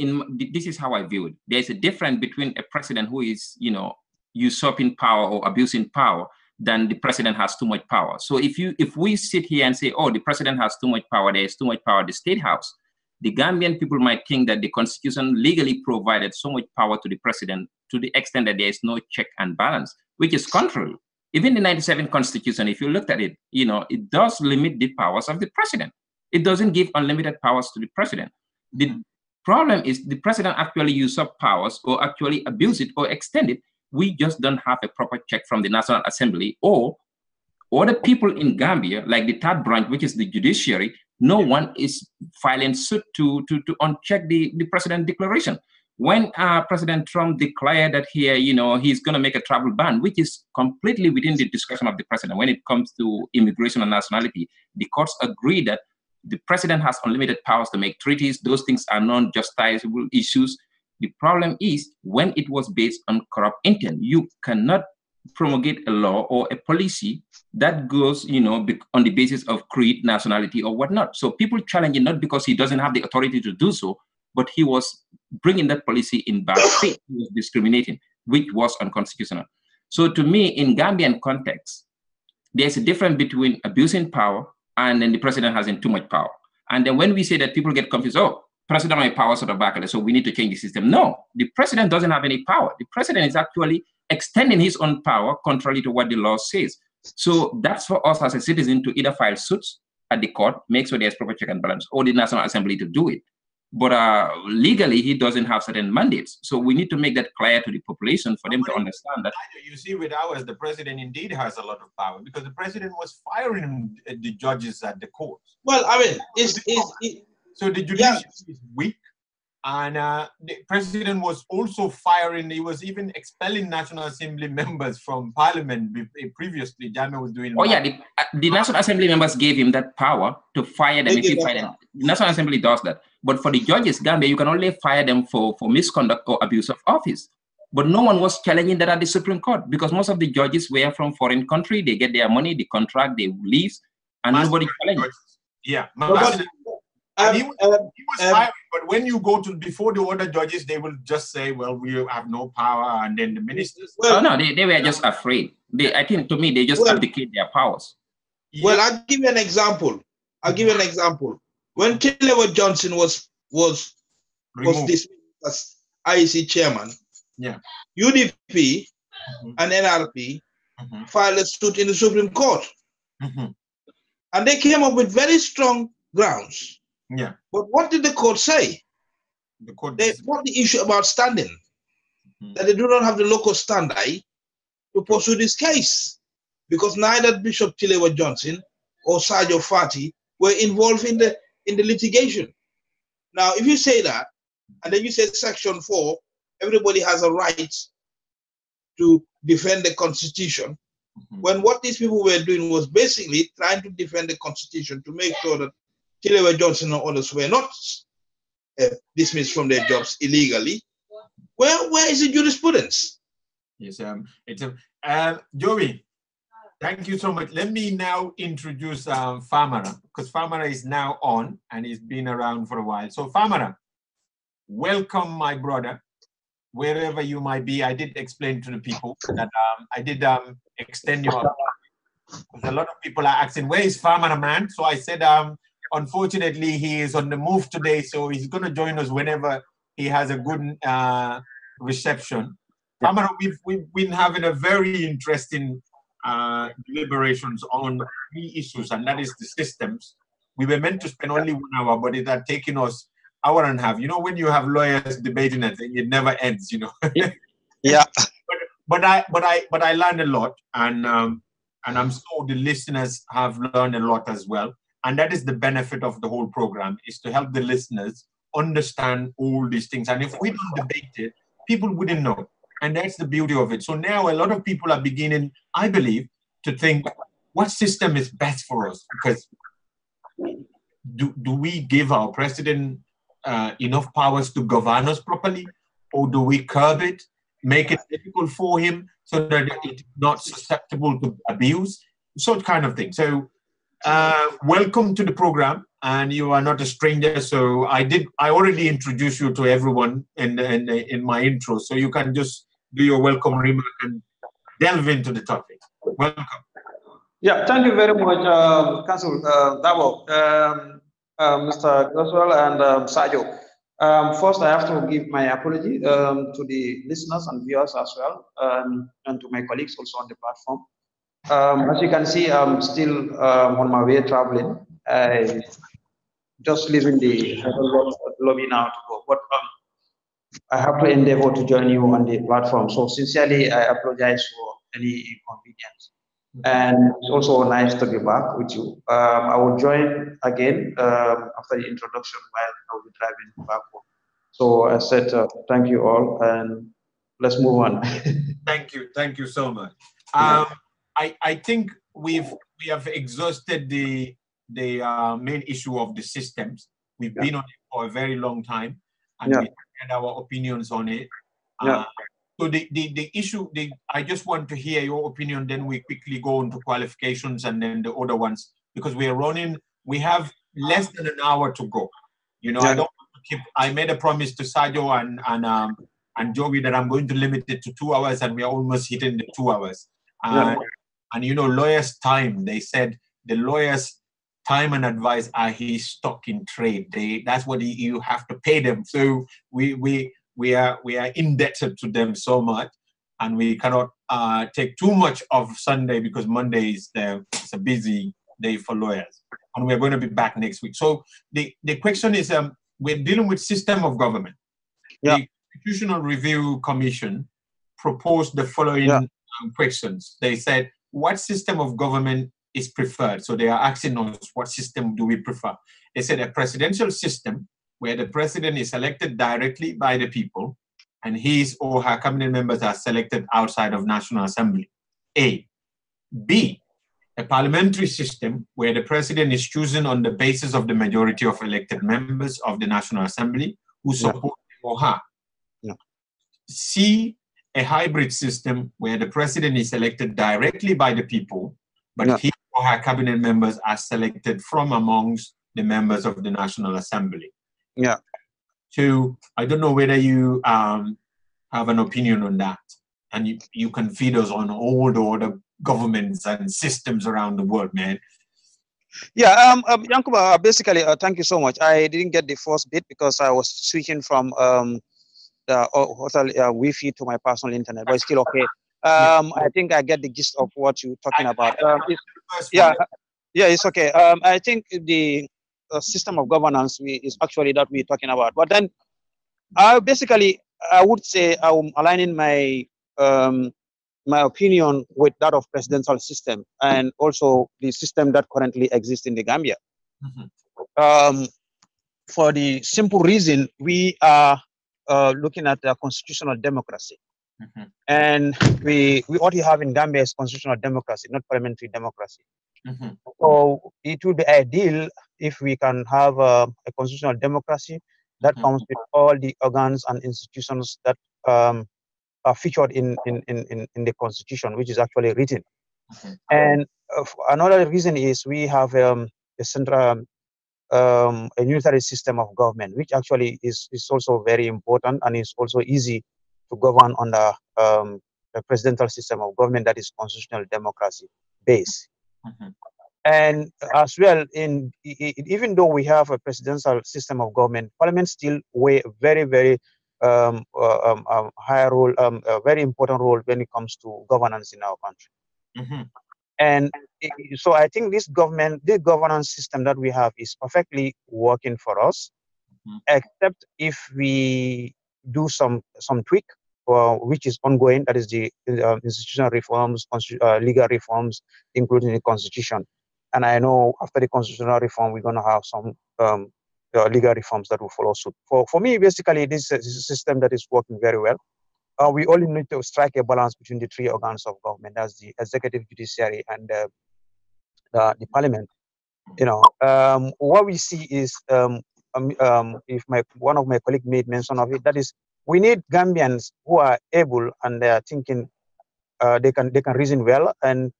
this is how I view it. There's a difference between a president who is, you know, usurping power or abusing power than the president has too much power. So if we sit here and say, oh, the president has too much power, there's too much power at the State House, the Gambian people might think that the Constitution legally provided so much power to the president to the extent that there is no check and balance, which is contrary. Even the 97 Constitution, if you looked at it, you know, it does limit the powers of the president. It doesn't give unlimited powers to the president. The problem is the president actually usurp powers or actually abuse it or extend it. We just don't have a proper check from the National Assembly or the people in Gambia, like the third branch, which is the judiciary. No one is filing suit to uncheck the president declaration. When President Trump declared that here, you know, he's going to make a travel ban, which is completely within the discretion of the president. When it comes to immigration and nationality, the courts agree that the president has unlimited powers to make treaties. Those things are non-justiciable issues. The problem is when it was based on corrupt intent. You cannot promulgate a law or a policy that goes, you know, on the basis of creed, nationality, or whatnot. So people challenge it not because he doesn't have the authority to do so, but he was bringing that policy in bad faith. He was discriminating, which was unconstitutional. So to me, in Gambian context, there's a difference between abusing power and then the president having too much power. And then when we say that, people get confused, oh, president has power sort of back, so we need to change the system. No, the president doesn't have any power. The president is actually extending his own power contrary to what the law says. So that's for us as a citizen to either file suits at the court, make sure there's proper check and balance, or the National Assembly to do it. But legally, he doesn't have certain mandates. So we need to make that clear to the population for them to understand that. You see, with ours, the president indeed has a lot of power because the president was firing the judges at the courts. Well, I mean, so the judiciary is weak. And the president was also firing, he was even expelling National Assembly members from Parliament previously. Jammeh was doing. Oh, yeah, the National Assembly members gave him that power to fire them if he fired them. The National Assembly does that. But for the judges, Gambia, you can only fire them for misconduct or abuse of office. But no one was challenging that at the Supreme Court because most of the judges were from foreign country. They get their money, the contract, they leave, and nobody challenged. Yeah. He was firing, but when you go to before the other judges, they will just say, well, we have no power, and then the ministers. Well, no, they were just afraid. I think, to me, they just abdicate their powers. Well, I'll give you an example. When Taylor Johnson was dismissed as IEC chairman, UDP and NRP filed a suit in the Supreme Court. And they came up with very strong grounds. Yeah. But what did the court say? The court what the issue about standing? That they do not have the local standi to pursue this case. Because neither Bishop Tilewa Johnson or Sergio Fati were involved in the litigation. Now, if you say that, and then you say Section 4, everybody has a right to defend the Constitution, when what these people were doing was basically trying to defend the Constitution to make sure that Tilewa Johnson or others were not dismissed from their jobs illegally. Where is the jurisprudence? Yes, Joey, thank you so much. Let me now introduce Famara, because Famara is now on and he's been around for a while. So Famara, welcome, my brother, wherever you might be. I did explain to the people that I did extend your. A lot of people are asking, where is Famara, man? So I said, unfortunately, he is on the move today, so he's going to join us whenever he has a good reception. Famara, we've been having a very interesting deliberations on 3 issues, and that is the systems. We were meant to spend only 1 hour, but it had taken us an hour and a half. You know, when you have lawyers debating it, it never ends. You know. Yeah. But I learned a lot, and I'm sure the listeners have learned a lot as well. And that is the benefit of the whole program, is to help the listeners understand all these things. And if we don't debate it, people wouldn't know. And that's the beauty of it. So now a lot of people are beginning, I believe, to think, what system is best for us? Because do we give our president enough powers to govern us properly? Or do we curb it, make it difficult for him so that it's not susceptible to abuse? Sort kind of thing. So welcome to the program, and you are not a stranger. So I already introduced you to everyone in my intro, so you can just do your welcome remark and delve into the topic. Welcome. Yeah, thank you very much, Council Dabo, Mr. Goswell and Sajo. First, I have to give my apology to the listeners and viewers as well, and to my colleagues also on the platform. As you can see, I'm still on my way traveling. I just leaving the lobby now to go, but I have to endeavor to join you on the platform. So sincerely, I apologize for any inconvenience. And it's also nice to be back with you. I will join again after the introduction while I will be driving back home. So I said thank you all, and let's move on. Thank you so much. I think we have exhausted the main issue of the systems. We've been on it for a very long time, and we had our opinions on it. So the issue, I just want to hear your opinion, then we quickly go into qualifications and then the other ones, because we have less than an hour to go. You know, I don't want to I made a promise to Sajo and Joey that I'm going to limit it to 2 hours, and we are almost hitting the 2 hours. And you know, lawyers' time, they said the lawyers' time and advice are his stock in trade. That's what you have to pay them. So we are indebted to them so much, and we cannot take too much of Sunday because Monday is it's a busy day for lawyers. And we're going to be back next week. So the question is, we're dealing with system of government. The Constitutional Review Commission proposed the following questions. They said, what system of government is preferred? So they are asking us, what system do we prefer? They said a presidential system where the president is elected directly by the people and his or her cabinet members are selected outside of National Assembly. A. B. A parliamentary system where the president is chosen on the basis of the majority of elected members of the National Assembly who support him or her. C. A hybrid system where the president is elected directly by the people, but he or her cabinet members are selected from amongst the members of the National Assembly. So I don't know whether you have an opinion on that, and you can feed us on all the other governments and systems around the world, man. Yankuba, basically, thank you so much. I didn't get the first bit because I was switching from the hotel Wi-Fi to my personal internet, but it's still okay. I think I get the gist of what you're talking about. It's okay. I think the system of governance is actually that we're talking about. But then, basically, I would say I'm aligning my my opinion with that of presidential system and also the system that currently exists in the Gambia. For the simple reason we are looking at a constitutional democracy. And we what you have in Gambia is constitutional democracy, not parliamentary democracy. So it would be ideal if we can have a constitutional democracy that comes with all the organs and institutions that are featured in the constitution, which is actually written. And another reason is we have a central a unitary system of government, which actually is also very important and is also easy to govern under a presidential system of government that is constitutional democracy based. And as well, even though we have a presidential system of government, parliament still play a very, very high role, a very important role when it comes to governance in our country. And so I think this governance system that we have is perfectly working for us, except if we do some tweak, which is ongoing, that is the institutional reforms, legal reforms, including the constitution. And I know after the constitutional reform, we're going to have some legal reforms that will follow suit. For me, basically, this is a system that is working very well. We only need to strike a balance between the three organs of government, that's the executive, judiciary, and the parliament. You know, what we see is, if one of my colleagues made mention of it, that is, we need Gambians who are able and they are thinking, they can reason well, and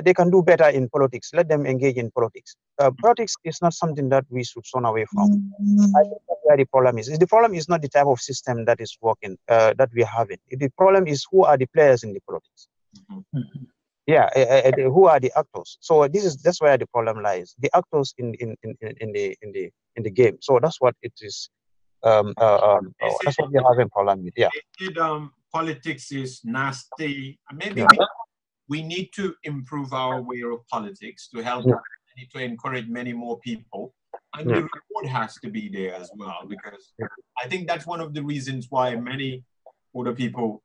they can do better in politics. Let them engage in politics. Politics is not something that we should turn away from. I think that's where the problem is. The problem is not the type of system that is working, that we are having. The problem is who are the players in the politics. Who are the actors? So that's where the problem lies. The actors in the game. So that's what it is. That's what we're having problem with. Politics is nasty. Maybe we need to improve our way of politics to help to encourage many more people, and the reward has to be there as well, because I think that's one of the reasons why many older people.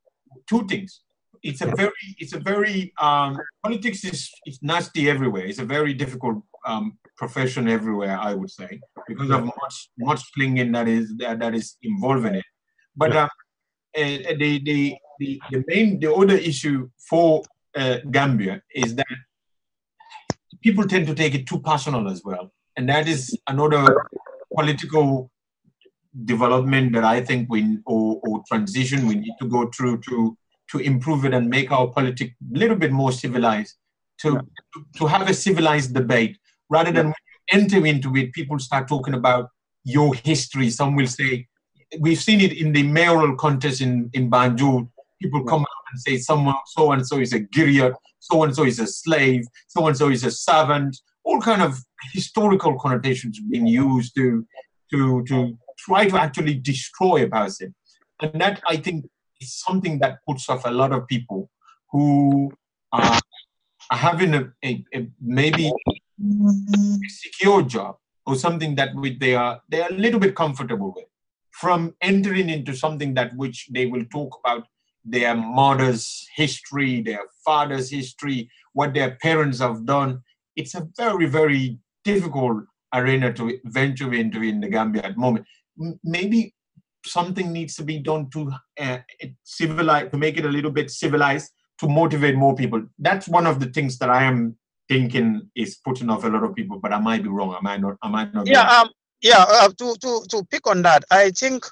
Two things. It's a very politics is nasty everywhere. It's a very difficult profession everywhere, I would say, because of much flinging that is involved in it. But the other issue for Gambia is that people tend to take it too personal as well, and that is another political development that I think or transition we need to go through to improve it and make our politics a little bit more civilized, to have a civilized debate, rather than when you enter into it, people start talking about your history. Some will say, we've seen it in the mayoral contest in Banjul. People come out and say someone, so-and-so is a griot, so-and-so is a slave, so-and-so is a servant. All kind of historical connotations being used to try to actually destroy a person. And that, I think, is something that puts off a lot of people who are having a maybe a secure job or something that which they are a little bit comfortable with, from entering into something that which they will talk about their mother's history, their father's history, what their parents have done. It's a very, very difficult arena to venture into in the Gambia at the moment. Maybe something needs to be done to civilize, to make it a little bit civilized, to motivate more people. That's one of the things that I am thinking is putting off a lot of people, but I might be wrong. I might not. Yeah. To pick on that, I think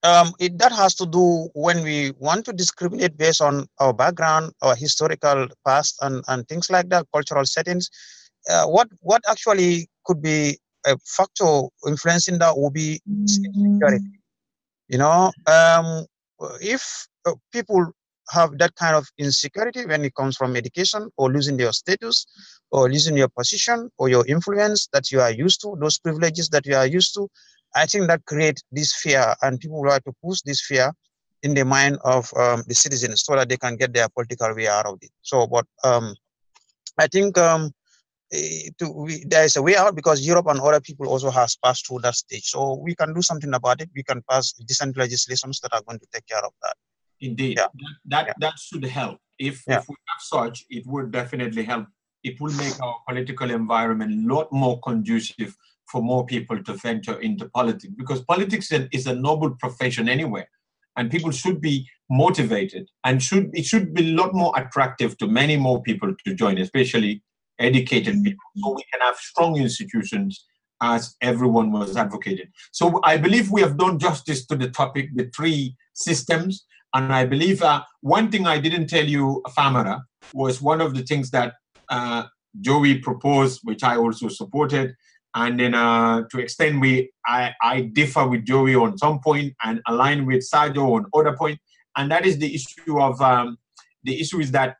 that has to do when we want to discriminate based on our background, our historical past, and things like that, cultural settings. What actually could be a factor influencing that will be security. You know, if people have that kind of insecurity when it comes from education or losing their status or losing your position or your influence that you are used to, those privileges that you are used to, I think that creates this fear, and people like to push this fear in the mind of the citizens so that they can get their political way out of it. So, but I think there is a way out, because Europe and other people also has passed through that stage. So we can do something about it. We can pass decent legislations that are going to take care of that. Indeed, that should help. If we have such, it would definitely help. It will make our political environment a lot more conducive for more people to venture into politics, because politics is a noble profession anyway, and people should be motivated, and it should be a lot more attractive to many more people to join, especially educated people, so we can have strong institutions as everyone was advocated. So I believe we have done justice to the topic, the three systems. And I believe one thing I didn't tell you, Famara, was one of the things that Joey proposed, which I also supported. And then to extend, I differ with Joey on some point and align with Sergio on other point. And that is the issue of, the issue is that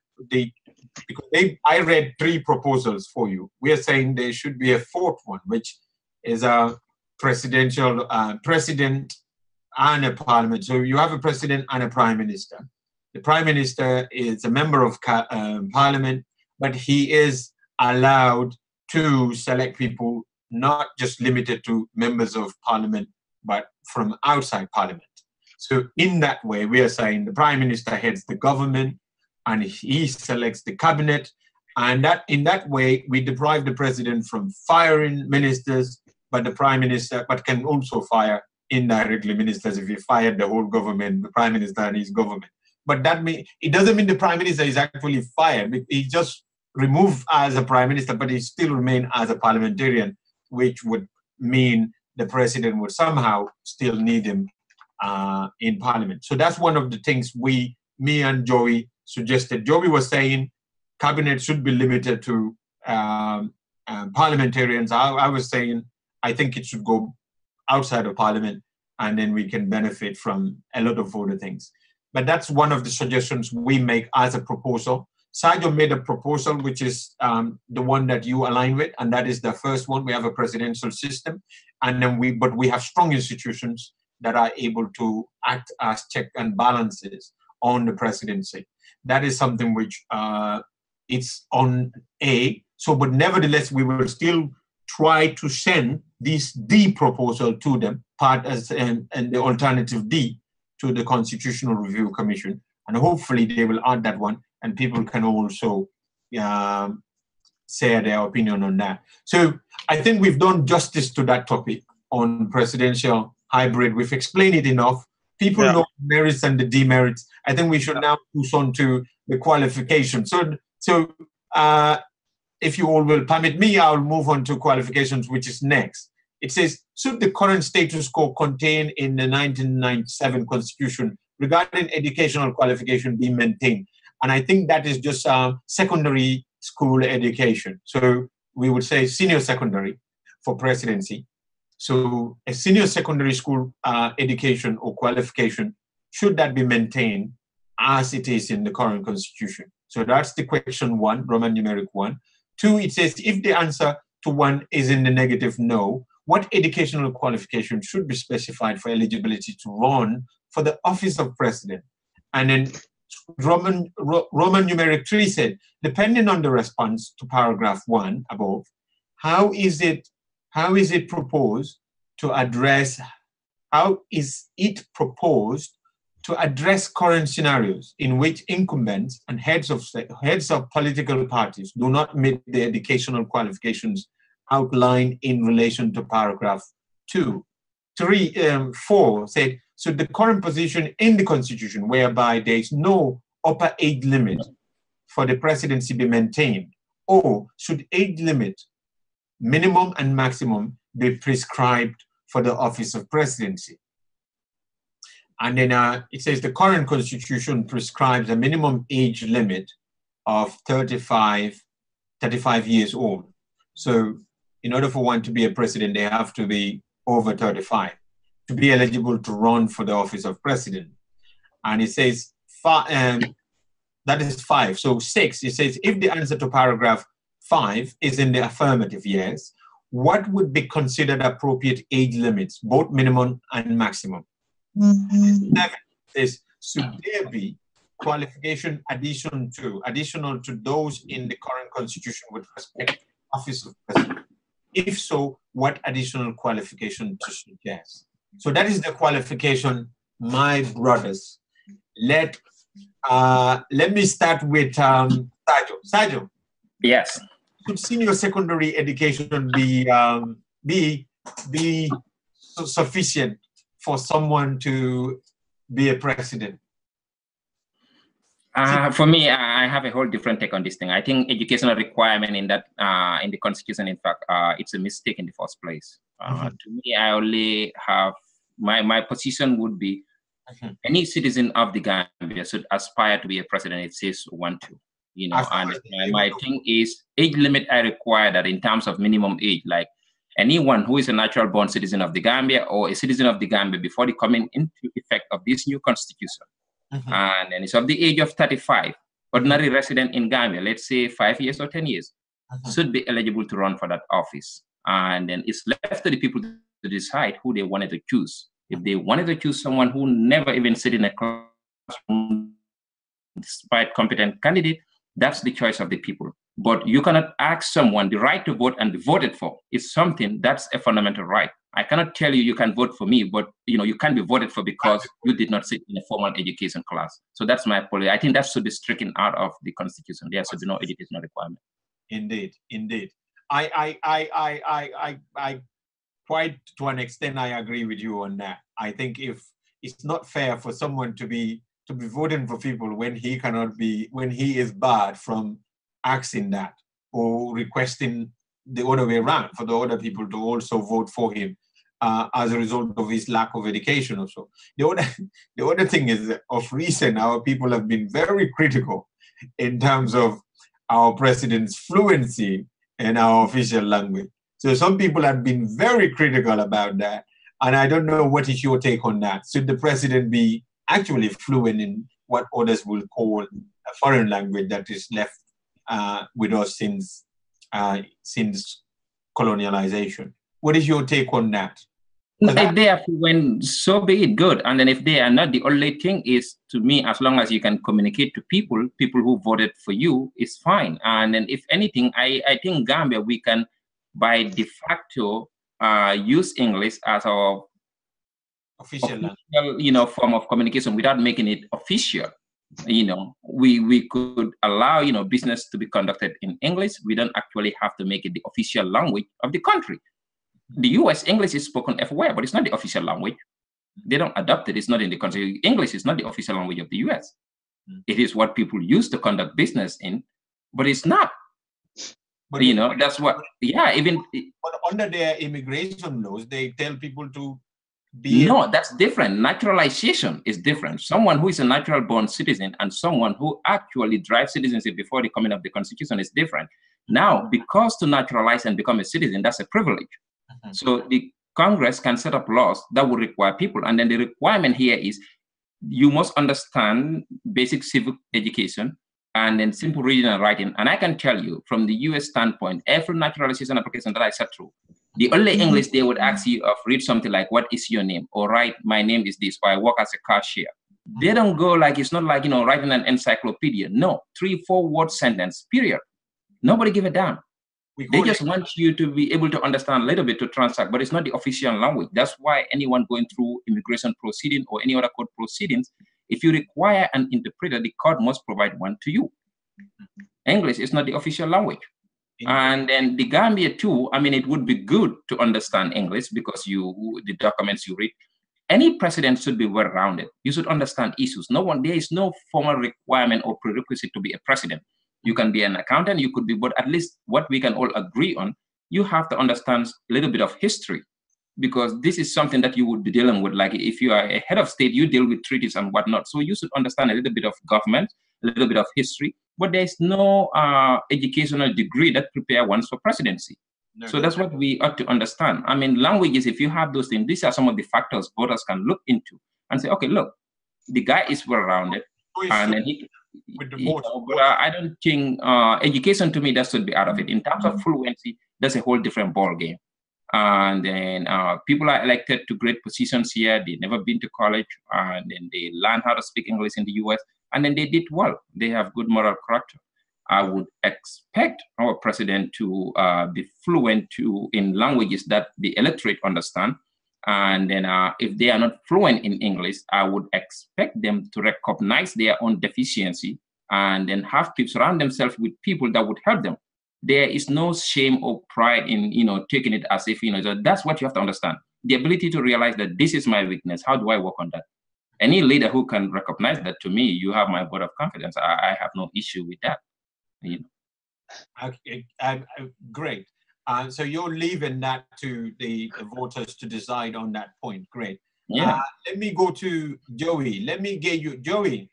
because I read three proposals for you. We are saying there should be a fourth one, which is a presidential president and a parliament. So you have a president and a prime minister. The prime minister is a member of parliament, but he is allowed to select people not just limited to members of parliament, but from outside parliament. So in that way, we are saying the prime minister heads the government and he selects the cabinet. And that in that way, we deprive the president from firing ministers, but the prime minister, but can also fire indirectly ministers if he fired the whole government, the prime minister and his government. But that it doesn't mean the prime minister is actually fired. He just removed as a prime minister, but he still remain as a parliamentarian, which would mean the president would somehow still need him in parliament. So that's one of the things me and Joey suggested. Joey was saying cabinet should be limited to parliamentarians. I was saying I think it should go outside of parliament, and then we can benefit from a lot of other things. But that's one of the suggestions we make as a proposal. Sergio made a proposal, which is the one that you align with, and that is the first one. We have a presidential system, and then we have strong institutions that are able to act as check and balances on the presidency. That is something which it's on A. So, but nevertheless, we will still try to send this D proposal to them, part as and the alternative D to the Constitutional Review Commission, and hopefully they will add that one, and people can also say their opinion on that. So I think we've done justice to that topic on presidential hybrid. We've explained it enough. People know the merits and the demerits. I think we should now push on to the qualifications. So if you all will permit me, I'll move on to qualifications, which is next. It says, should the current status quo contained in the 1997 Constitution regarding educational qualification be maintained? And I think that is just secondary school education. So we would say senior secondary for presidency. So a senior secondary school education or qualification, should that be maintained as it is in the current constitution? So that's the question 1, Roman numeric 1. 2, it says, if the answer to 1 is in the negative no, what educational qualification should be specified for eligibility to run for the office of president? And then Roman numeric 3 said, depending on the response to paragraph 1 above, how is it proposed to address current scenarios in which incumbents and heads of political parties do not meet the educational qualifications outlined in relation to paragraph 2. 4 said, so the current position in the constitution whereby there is no upper age limit for the presidency be maintained, or should age limit, minimum and maximum, be prescribed for the office of presidency? And then it says the current constitution prescribes a minimum age limit of 35 years old. So in order for one to be a president, they have to be over 35 to be eligible to run for the office of president. And it says, that is 5. So 6, it says, if the answer to paragraph 5 is in the affirmative, yes, what would be considered appropriate age limits, both minimum and maximum? 7 is, should there be qualification additional to those in the current constitution with respect to the office of president? If so, what additional qualification to suggest? So that is the qualification, my brothers. Let me start with Sajo. Sajo. Yes. Should senior secondary education be sufficient for someone to be a president? For me, I have a whole different take on this thing. I think educational requirement in that in the constitution, in fact, it's a mistake in the first place. To me, I only have my position would be any citizen of the Gambia should aspire to be a president. It says want to, you know. And my thing is age limit. I require that in terms of minimum age, like anyone who is a natural born citizen of the Gambia or a citizen of the Gambia before the coming into effect of this new constitution. And then it's of the age of 35, ordinary resident in Gambia, let's say 5 years or 10 years, should be eligible to run for that office. And then it's left to the people to decide who they wanted to choose. If they wanted to choose someone who never even sit in a classroom despite competent candidate, that's the choice of the people. But you cannot ask someone the right to vote and be voted for. It's something that's a fundamental right. I cannot tell you can vote for me, but you can't be voted for because you did not sit in a formal education class. So that's my policy. I think that should be stricken out of the constitution. There should be no educational requirement. Indeed, indeed. I quite to an extent I agree with you on that. I think if it's not fair for someone to be voting for people when he is barred from asking that or requesting the other way around for the other people to also vote for him as a result of his lack of education or so. The other thing is that of recent, our people have been very critical in terms of our president's fluency in our official language. So some people have been very critical about that. And I don't know, what is your take on that? Should the president be actually fluent in what others will call a foreign language that is left with us since colonialization? What is your take on that? If they are fluent, so be it, good. And then if they are not, the only thing is, to me, as long as you can communicate to people who voted for you, is fine. And then if anything, I think Gambia, we can, by de facto, use English as our official form of communication without making it official. We could allow, business to be conducted in English. We don't actually have to make it the official language of the country. The US, English is spoken everywhere, but it's not the official language. They don't adopt it. It's not in the country. English is not the official language of the US. It is what people use to conduct business in, but it's not. But that's what, even. But under their immigration laws, they tell people to be. No, that's different. Naturalization is different. Someone who is a natural born citizen and someone who actually drives citizenship before the coming of the constitution is different. Now, because to naturalize and become a citizen, that's a privilege. So the Congress can set up laws that would require people. And then the requirement here is you must understand basic civic education and then simple reading and writing. And I can tell you from the US standpoint, every naturalization application that I set through, the only English they would ask you of read something like, what is your name? Or write, my name is this, or I work as a cashier. They don't go like, it's not like, writing an encyclopedia. No, 3-4 word sentence, period. Nobody give a damn. They just want you to be able to understand a little bit to transact, but it's not the official language. That's why anyone going through immigration proceeding or any other court proceedings, if you require an interpreter, the court must provide one to you. English is not the official language. And then the Gambia too, I mean, it would be good to understand English because the documents you read, any president should be well-rounded. You should understand issues. There is no formal requirement or prerequisite to be a president. You can be an accountant, you could be, but at least what we can all agree on, you have to understand a little bit of history because this is something that you would be dealing with. Like if you are a head of state, you deal with treaties and whatnot. So you should understand a little bit of government, a little bit of history, but there's no educational degree that prepare one for presidency. No, so that's what we ought to understand. I mean, languages, if you have those things, these are some of the factors voters can look into and say, okay, look, the guy is well-rounded. And then but I don't think education to me that should be out of it. In terms of fluency, that's a whole different ball game. And then people are elected to great positions here. They've never been to college, and then they learn how to speak English in the US, and then they did well. They have good moral character. I would expect our president to be fluent in languages that the electorate understand. And then if they are not fluent in English, I would expect them to recognize their own deficiency and then have to surround themselves with people that would help them. There is no shame or pride in, taking it as if, so that's what you have to understand. The ability to realize that this is my weakness. How do I work on that? Any leader who can recognize that, to me, you have my vote of confidence. I have no issue with that. Okay, great. So you're leaving that to the voters to decide on that point. Great. Yeah. Let me go to Joey. Let me get you, Joey.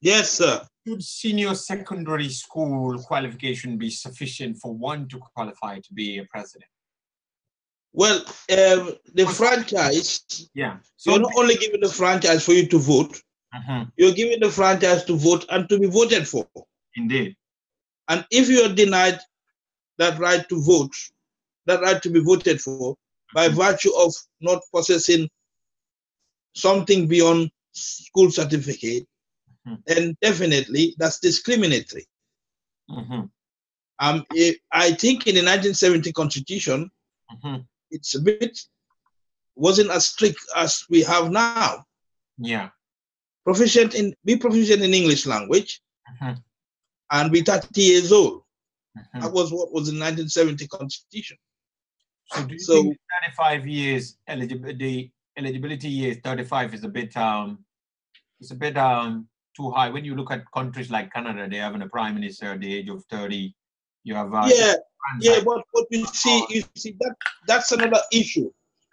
Yes, sir. Should senior secondary school qualification be sufficient for one to qualify to be a president? Well, the franchise, yeah. So you're not only giving the franchise for you to vote, you're giving the franchise to vote and to be voted for. Indeed. And if you are denied that right to vote, that right to be voted for, by virtue of not possessing something beyond school certificate, then definitely that's discriminatory. I think in the 1970 Constitution, it's a bit, wasn't as strict as we have now. Yeah. Be proficient in English language and be 30 years old. That was what was in 1970 Constitution. So do you think 35 years the eligibility years 35 is a bit too high? When you look at countries like Canada, they have a prime minister at the age of 30. You have but you see that's another issue.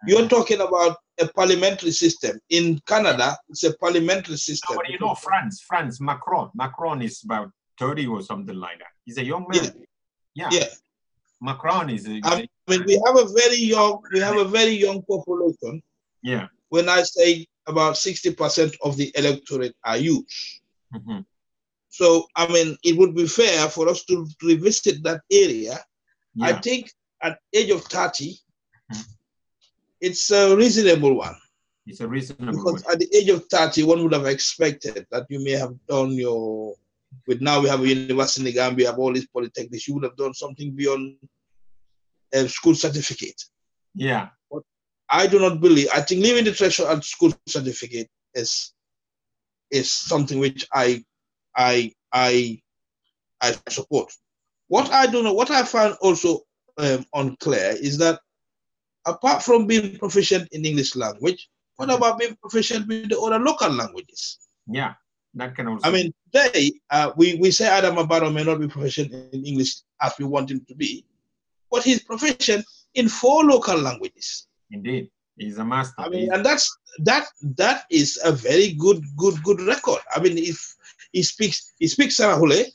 You're talking about a parliamentary system. In Canada, it's a parliamentary system. No, but France, Macron is about 30 or something like that. He's a young man. Yeah. Macron is. We have a very young population. Yeah. When I say about 60% of the electorate are youth. So it would be fair for us to revisit that area. Yeah. I think at age of 30, it's a reasonable one. It's a reasonable because one. At the age of 30, one would have expected that you may have done your. But now we have a university in the Gambia, we have all these polytechnics. You would have done something beyond a school certificate. Yeah. But I do not believe. I think leaving the threshold at school certificate is something which I support. What I find also unclear is that apart from being proficient in English language, what about being proficient with the other local languages? Yeah. That can also. Today we say Adam Abaro may not be proficient in English as we want him to be, but he's proficient in 4 local languages. Indeed, he's a master. And that is a very good record. If he speaks Sarahule,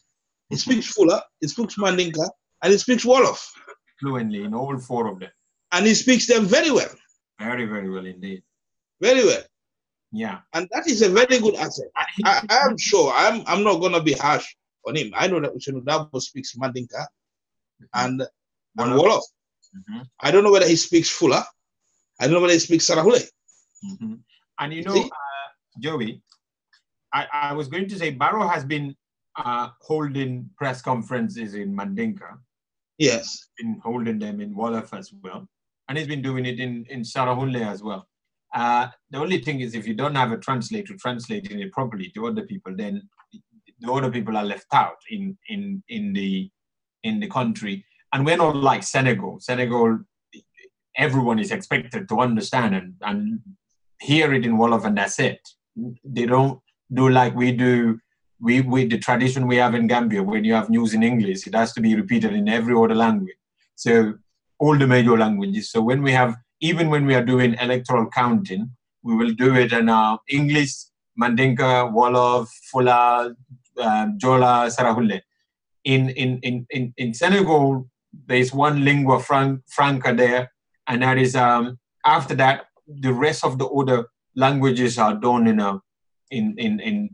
he speaks Fula, he speaks Mandinka, and he speaks Wolof fluently in all 4 of them, and he speaks them very well. Very, very well indeed. Very well. Yeah. And that is a very good asset. I am sure, I'm not going to be harsh on him. I know that Ushenudabo speaks Mandinka and Wolof. I don't know whether he speaks Fula. I don't know whether he speaks Sarahule. And you know, Joey, I was going to say Barrow has been holding press conferences in Mandinka. Yes. Been holding them in Wolof as well. And he's been doing it in Sarahule as well. The only thing is, if you don't have a translator translating it properly to other people, then the other people are left out in the country. And we're not like Senegal. Senegal, everyone is expected to understand and hear it in Wolof, and that's it. They don't do like we do. We the tradition we have in Gambia, when you have news in English, it has to be repeated in every other language. So all the major languages. So when we have, even when we are doing electoral counting, we will do it in English, Mandinka, Wolof, Fula, Jola, Sarahule. In Senegal, there's one lingua franca there, and that is after that, the rest of the other languages are done in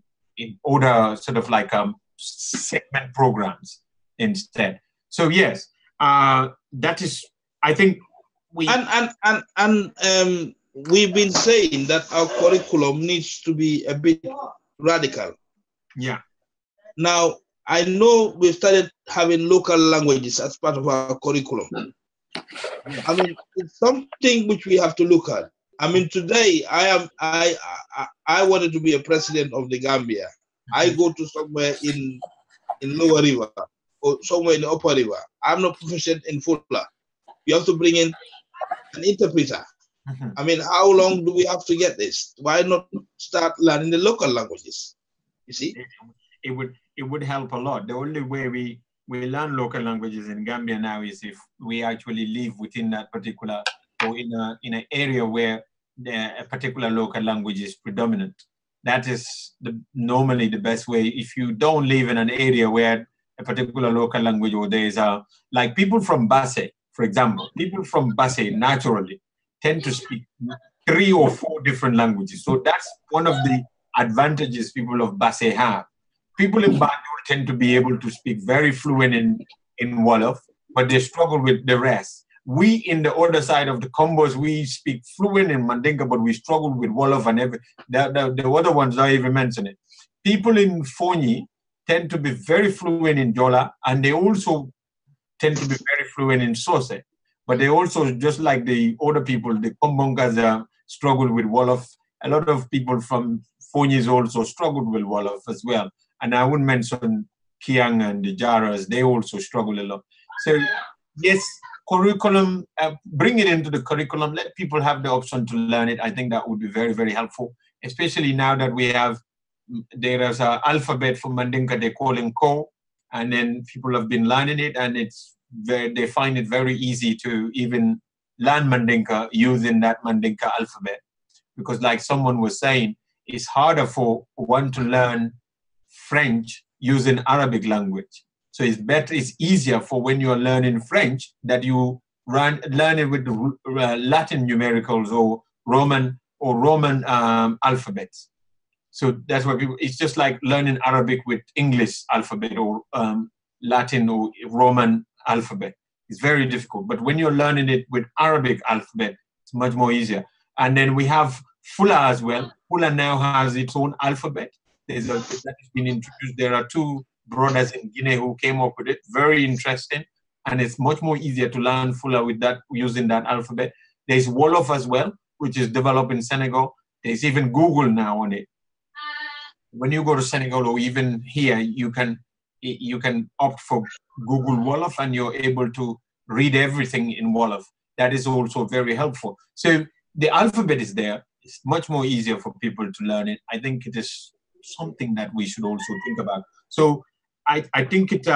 other sort of like segment programs instead. So yes, that is, I think we we've been saying that our curriculum needs to be a bit radical. Yeah. Now I know we've started having local languages as part of our curriculum. I mean, it's something which we have to look at. I mean, today I wanted to be a president of the Gambia. I go to somewhere in Lower River or somewhere in the Upper River. I'm not proficient in Fula. You have to bring in an interpreter. I mean, how long do we have to get this? Why not start learning the local languages? You see? It would help a lot. The only way we learn local languages in Gambia now is if we actually live within that particular, or in an area where a particular local language is predominant. That is normally the best way. If you don't live in an area where a particular local language, or there's like people from Basse, for example, people from Basse naturally tend to speak 3 or 4 different languages. So that's one of the advantages people of Basse have. People in Banjul tend to be able to speak very fluent in Wolof, but they struggle with the rest. We, in the other side of the combos, we speak fluent in Mandinka, but we struggle with Wolof and the other ones I even mention it. People in Fonyi tend to be very fluent in Jola, and they also tend to be very fluent in Sose. But they also, just like the other people, the Kombongas struggle with Wolof. A lot of people from Fonyi also struggled with Wolof as well. And I would mention Kiang and the Jaras, they also struggle a lot. So yes, curriculum, bring it into the curriculum, let people have the option to learn it. I think that would be very, very helpful, especially now that we have, there is an alphabet for Mandinka, they call it Ko, and then people have been learning it, and they find it very easy to even learn Mandinka using that Mandinka alphabet. Because like someone was saying, it's harder for one to learn French using Arabic language. So it's easier for when you're learning French that you learn it with Latin numericals or Roman alphabets. So that's why it's just like learning Arabic with English alphabet or Latin or Roman alphabet. It's very difficult. But when you're learning it with Arabic alphabet, it's much more easier. And then we have Fula as well. Fula now has its own alphabet. That has been introduced. There are 2 brothers in Guinea who came up with it. Very interesting. And it's much more easier to learn Fula with that, using that alphabet. There's Wolof as well, which is developed in Senegal. There's even Google now on it. When you go to Senegal or even here, you can opt for Google Wolof, and you're able to read everything in Wolof. That is also very helpful. So the alphabet is there. It's much more easier for people to learn it. I think it is something that we should also think about. So I think it,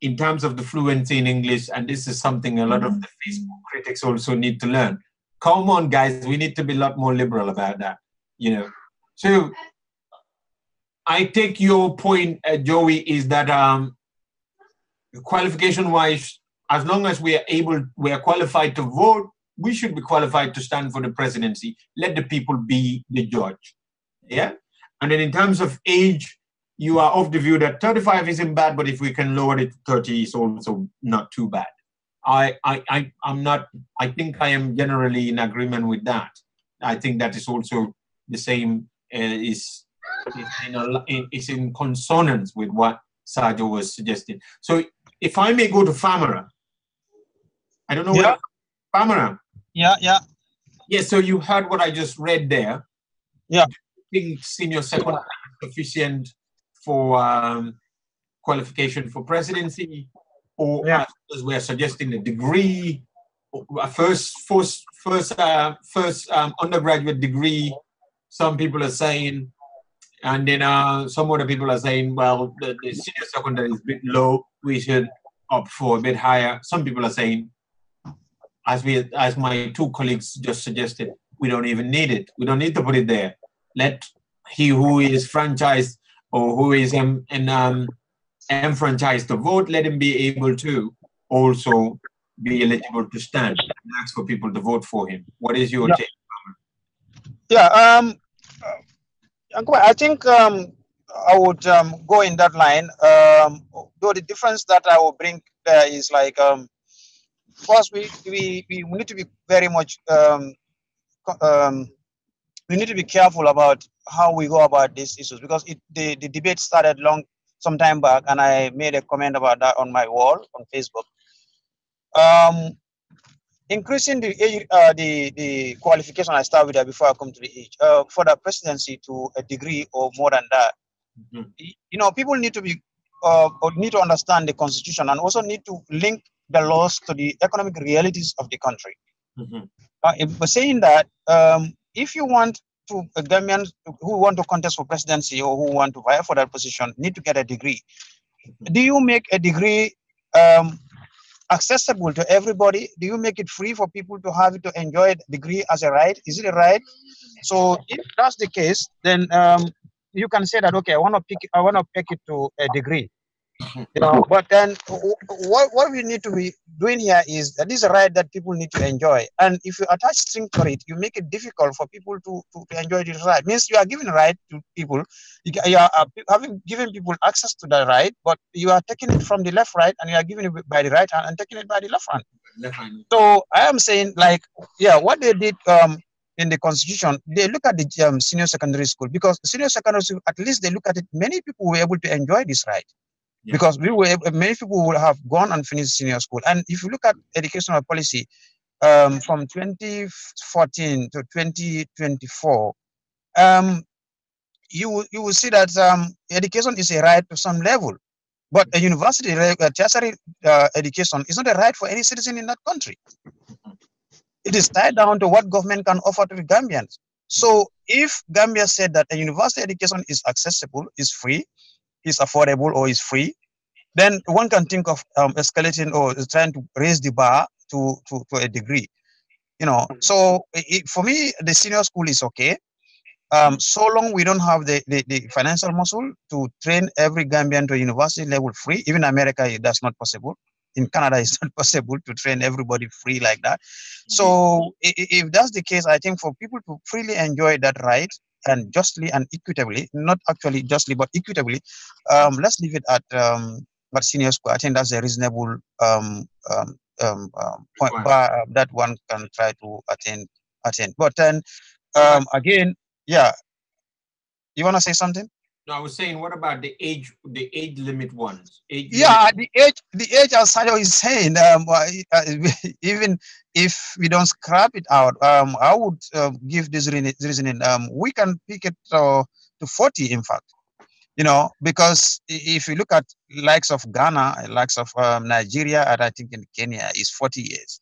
in terms of the fluency in English, and this is something a lot of the Facebook critics also need to learn. Come on, guys, we need to be a lot more liberal about that, you know. So I take your point, Joey, is that qualification-wise, as long as we are qualified to vote, we should be qualified to stand for the presidency. Let the people be the judge. Yeah. And then in terms of age, you are of the view that 35 isn't bad, but if we can lower it to 30, it's also not too bad. I'm not, I think I am generally in agreement with that. I think that is also the same, is in consonance with what Sergio was suggesting. So if I may go to Famara, I don't know where Famara. Yeah. Yeah, so you heard what I just read there. Yeah. Do you think senior secondary is sufficient for qualification for presidency, or as we're suggesting a degree, first undergraduate degree? Some people are saying, and then some other people are saying, well, the senior secondary is a bit low, we should opt for a bit higher. Some people are saying, as my two colleagues just suggested, we don't even need it. We don't need to put it there. Let he who is franchised or who is enfranchised to vote, let him be able to also be eligible to stand and ask for people to vote for him. What is your take? Yeah, I think I would go in that line. Though the difference that I will bring there is like, first we need to be very much we need to be careful about how we go about these issues, because the debate started some time back, and I made a comment about that on my wall on Facebook. Increasing the qualification, I start with that before I come to the age, for the presidency to a degree or more than that. You know, people need to be need to understand the constitution, and also need to link the laws to the economic realities of the country. By saying that, if you want to Gambians who want to contest for presidency or who want to vie for that position need to get a degree. Do you make a degree accessible to everybody? Do you make it free for people to have it, to enjoy a degree as a right? Is it a right? So if that's the case, then you can say that, okay, I want to pick it to a degree. You know, but then what we need to be doing here is that this is a right that people need to enjoy. And if you attach string to it, you make it difficult for people to enjoy this right. Means you are giving right to people. You are having given people access to the right, but you are taking it from the left, right, and you are giving it by the right hand and taking it by the left hand. So I am saying, like, yeah, what they did in the constitution, they look at the senior secondary school, because senior secondary school, at least they look at it, many people were able to enjoy this right. Because many people would have gone and finished senior school. And if you look at educational policy from 2014 to 2024, you will see that education is a right to some level, but a university, tertiary education is not a right for any citizen in that country. It is tied down to what government can offer to the Gambians. So if Gambia said that a university education is accessible, is free, is affordable, or is free, then one can think of escalating or trying to raise the bar to a degree, you know. So for me, the senior school is okay, so long we don't have the financial muscle to train every Gambian to university level free. Even in America, that's not possible. In Canada, it's not possible to train everybody free like that. So if that's the case, I think for people to freely enjoy that right, and justly and equitably, not actually justly, but equitably, let's leave it at senior school. I think that's a reasonable point that one can try to attain. But then again, yeah, you want to say something? No, I was saying, what about the age limit ones? The age, as Sajo is saying, even if we don't scrap it out, I would give this reasoning. We can pick it to 40, in fact. You know, because if you look at likes of Ghana, likes of Nigeria, and I think in Kenya is 40 years.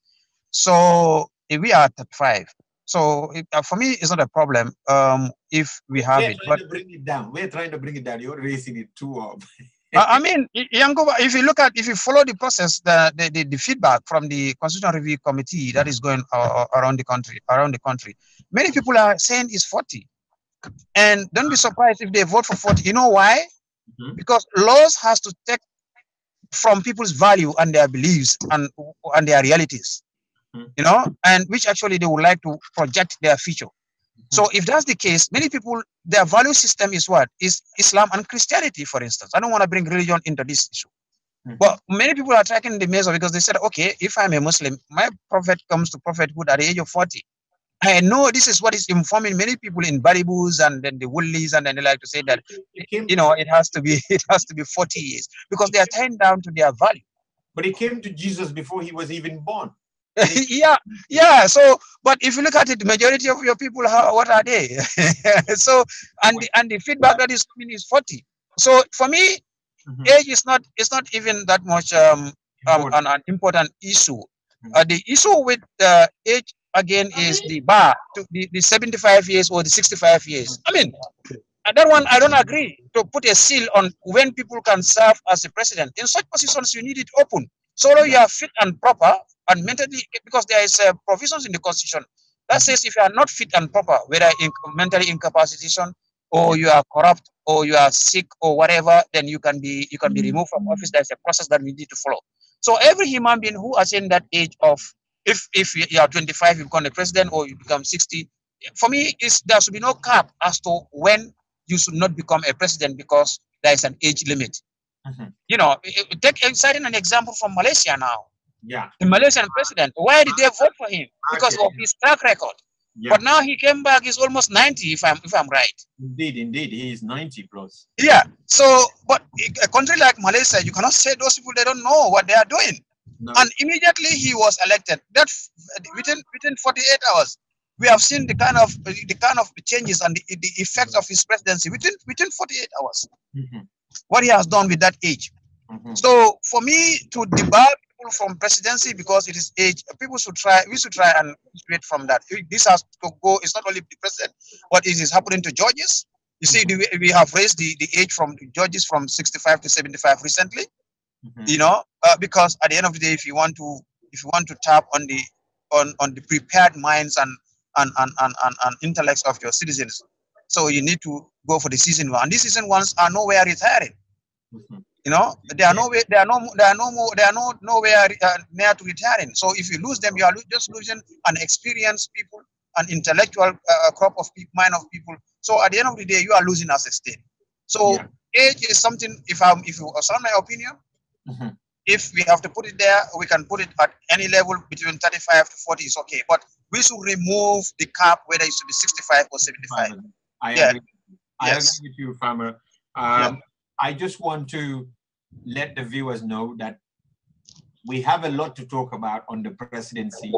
So if we are at 35. So for me, it's not a problem if we have it. We're trying to bring it down. We're trying to bring it down. You're raising it too up. I mean, Yankuba, if you follow the process, the feedback from the Constitutional Review Committee that is going around the country, many people are saying it's 40. And don't be surprised if they vote for 40. You know why? Because laws has to take from people's value and their beliefs and their realities. you know, and which actually they would like to project their future. So if that's the case, many people, their value system is what? Is Islam and Christianity, for instance. I don't want to bring religion into this issue. But many people are tracking the measure because they said, okay, if I'm a Muslim, my prophet comes to prophethood at the age of 40. I know this is what is informing many people in Baribus and then the Woolies, and then they like to say that, you know, it has to be 40 years because they are tying down to their value. But he came to Jesus before he was even born. yeah. So, but if you look at it, the majority of your people, what are they? So, and the feedback that is coming is 40. So for me, age is not even that much an important issue. The issue with age again is the bar to the 75 years or the 65 years. I mean, that one I don't agree to put a seal on when people can serve as a president. In such positions, you need it open. So you are fit and proper and mentally, because there is provisions in the constitution that says if you are not fit and proper, whether mentally incapacitation or you are corrupt or you are sick or whatever, then you can be removed from office. There's a process that we need to follow. So every human being who attains that age of, if you are 25, you become a president, or you become 60, for me, there should be no cap as to when you should not become a president because there is an age limit. You know, citing an example from Malaysia now. Yeah. The Malaysian president, why did they vote for him? Because of his track record. Yeah. But now he came back, he's almost 90, if I'm right. Indeed, he is 90 plus. Yeah. So, but a country like Malaysia, you cannot say those people, they don't know what they are doing. No. And immediately he was elected. That within 48 hours, we have seen the kind of changes and the effects of his presidency within 48 hours. What he has done with that age. So for me to debar people from presidency because it is age, we should try and graduate from that. This has to go, it's not only the president, but it is happening to judges. You see, we have raised the age from judges from 65 to 75 recently. You know, because at the end of the day, if you want to tap on the prepared minds and intellects of your citizens, so you need to go for the season one. And these season ones are nowhere retiring. You know, they are nowhere near to retiring. So if you lose them, you are just losing an experienced people, an intellectual crop of mind of people. So at the end of the day, you are losing as a state. So age is something. If you assign my opinion, if we have to put it there, we can put it at any level between 35 to 40 is okay. But we should remove the cap whether it should be 65 or 75. I agree with you, Farmer. I just want to let the viewers know that we have a lot to talk about on the presidency.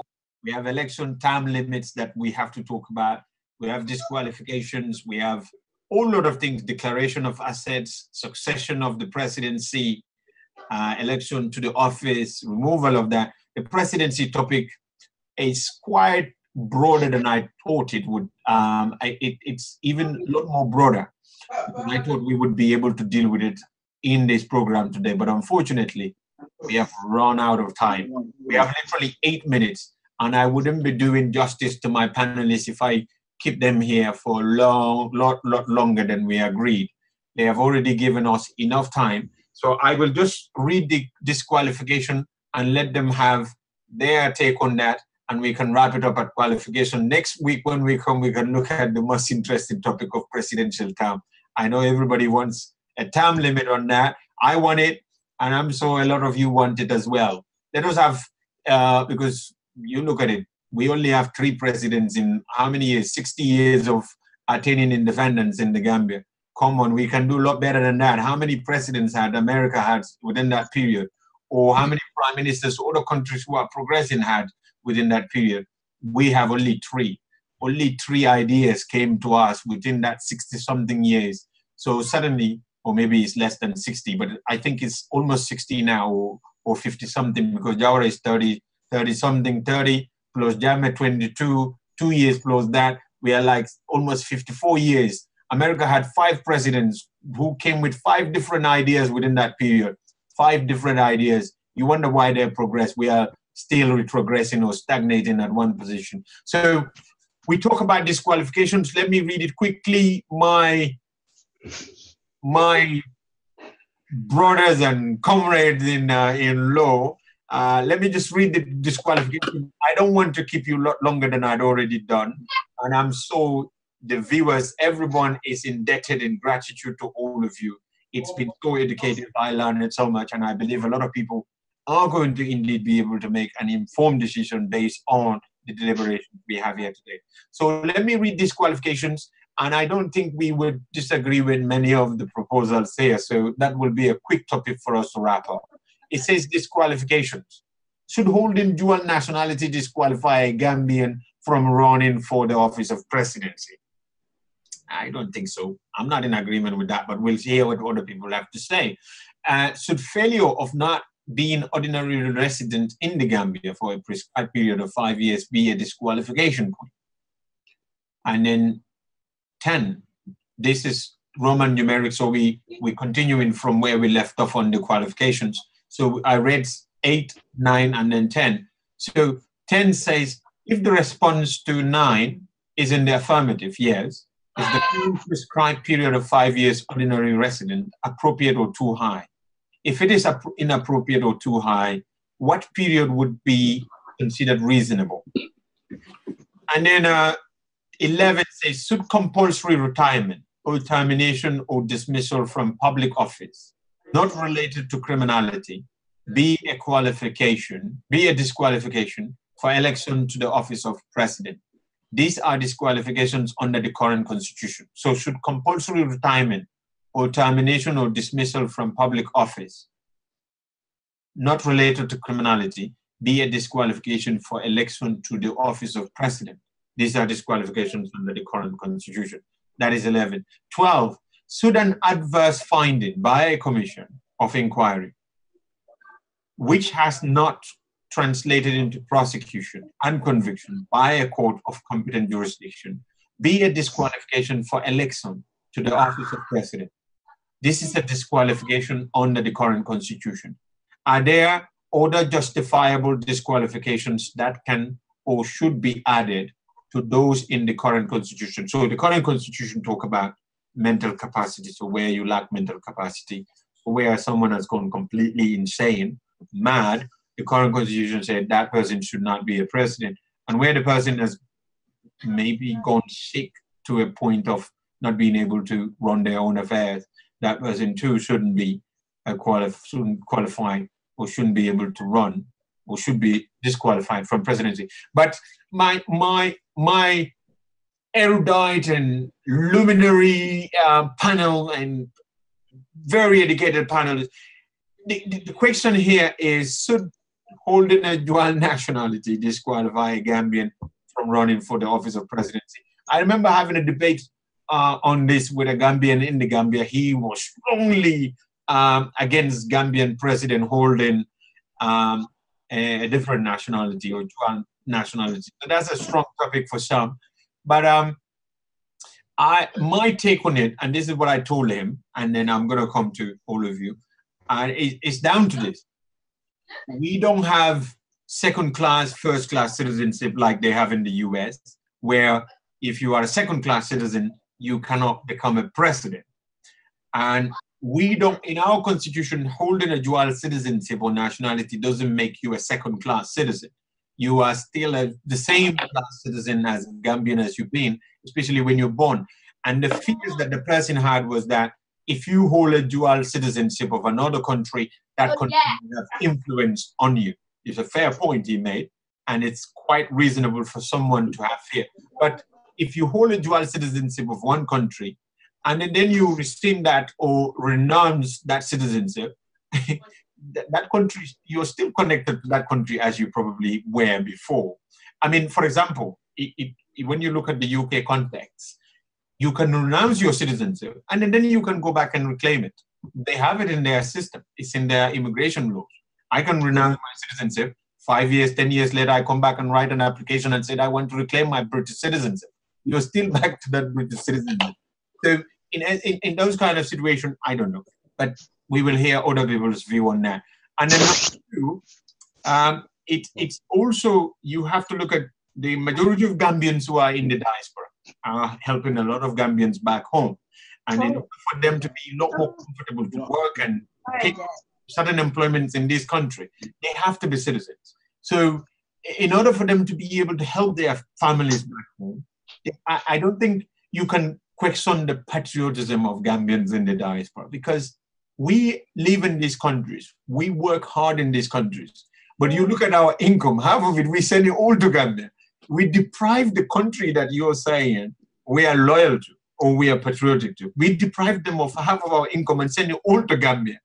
We have election time limits that we have to talk about. We have disqualifications. We have a whole lot of things, declaration of assets, succession of the presidency, election to the office, removal of that. The presidency topic is quite broader than I thought it would. It's even a lot more broader. I thought we would be able to deal with it in this program today, but unfortunately, we have run out of time. We have literally 8 minutes, and I wouldn't be doing justice to my panelists if I keep them here for a lot longer than we agreed. They have already given us enough time. So I will just read the disqualification and let them have their take on that, and we can wrap it up at qualification. Next week when we come, we can look at the most interesting topic of presidential term. I know everybody wants a term limit on that. I want it, and I'm sure a lot of you want it as well. Let us have, because you look at it, we only have 3 presidents in how many years? 60 years of attaining independence in the Gambia. Come on, we can do a lot better than that. How many presidents had America had within that period? Or how many prime ministers other countries who are progressing had within that period? We have only 3. Only 3 ideas came to us within that 60-something years. So suddenly, or maybe it's less than 60, but I think it's almost 60 now, or 50-something, because Jawara is 30-something, 30 plus Jammeh 22, 2 years plus that. We are like almost 54 years. America had 5 presidents who came with 5 different ideas within that period. 5 different ideas. You wonder why they progress. We are still retrogressing or stagnating at one position. So we talk about disqualifications. Let me read it quickly. My brothers and comrades in law, Let me just read the disqualification. I don't want to keep you a lot longer than I'd already done. And I'm so, the viewers, everyone is indebted in gratitude to all of you. It's been so educative. I learned it so much. And I believe a lot of people are going to indeed be able to make an informed decision based on the deliberations we have here today. So let me read disqualifications. And I don't think we would disagree with many of the proposals here. So that will be a quick topic for us to wrap up. It says disqualifications. Should holding dual nationality disqualify a Gambian from running for the office of presidency? I don't think so. I'm not in agreement with that, but we'll hear what other people have to say. Should failure of not being ordinary resident in the Gambia for a prescribed period of 5 years be a disqualification point? And then 10, this is Roman numeric, so we continuing from where we left off on the qualifications. So I read 8, 9, and then 10. So 10 says, if the response to 9 is in the affirmative, yes, is the prescribed period of 5 years ordinary resident appropriate or too high? If it is inappropriate or too high, what period would be considered reasonable? And then 11 says, should compulsory retirement or termination or dismissal from public office, not related to criminality, be a disqualification for election to the office of president? These are disqualifications under the current constitution. So should compulsory retirement or termination or dismissal from public office, not related to criminality, be a disqualification for election to the office of president? These are disqualifications under the current constitution. That is 11. 12, should an adverse finding by a commission of inquiry, which has not translated into prosecution and conviction by a court of competent jurisdiction, be a disqualification for election to the office of president? This is a disqualification under the current constitution. Are there other justifiable disqualifications that can or should be added to those in the current constitution? So the current constitution talk about mental capacity, so where you lack mental capacity, where someone has gone completely insane, mad, the current constitution said that person should not be a president. And where the person has maybe gone sick to a point of not being able to run their own affairs, that person too shouldn't be qualified or shouldn't be able to run or should be disqualified from presidency. But my erudite and luminary panel and very educated panel, the question here is, should holding a dual nationality disqualify a Gambian from running for the office of presidency? I remember having a debate on this with a Gambian in the Gambia. He was strongly against Gambian president holding a different nationality or dual nationality. So that's a strong topic for some. But my take on it, and this is what I told him, and then I'm going to come to all of you, it's down to this. We don't have second-class, first-class citizenship like they have in the US, where if you are a second-class citizen, you cannot become a president. And we don't, in our constitution, holding a dual citizenship or nationality doesn't make you a second-class citizen. You are still the same class citizen as Gambian as you've been, especially when you're born. And the fears that the person had was that if you hold a dual citizenship of another country, that country will have influence on you. It's a fair point he made, and it's quite reasonable for someone to have fear. But if you hold a dual citizenship of one country, and then you rescind that or renounce that citizenship, that country, you're still connected to that country as you probably were before. I mean, for example, when you look at the UK context, you can renounce your citizenship and then you can go back and reclaim it. They have it in their system. It's in their immigration laws. I can renounce my citizenship. 5 years, 10 years later, I come back and write an application and say, I want to reclaim my British citizenship. You're still back to that British citizenship. So in those kind of situations, I don't know. But we will hear other people's view on that. And then number two, it's also, you have to look at the majority of Gambians who are in the diaspora are helping a lot of Gambians back home. And in order for them to be a lot more comfortable to work and take certain employments in this country, they have to be citizens. So in order for them to be able to help their families back home, I don't think you can question the patriotism of Gambians in the diaspora, because we live in these countries, we work hard in these countries, but you look at our income, half of it we send it all to Gambia. We deprive the country that you're saying we are loyal to or we are patriotic to. We deprive them of half of our income and send it all to Gambia.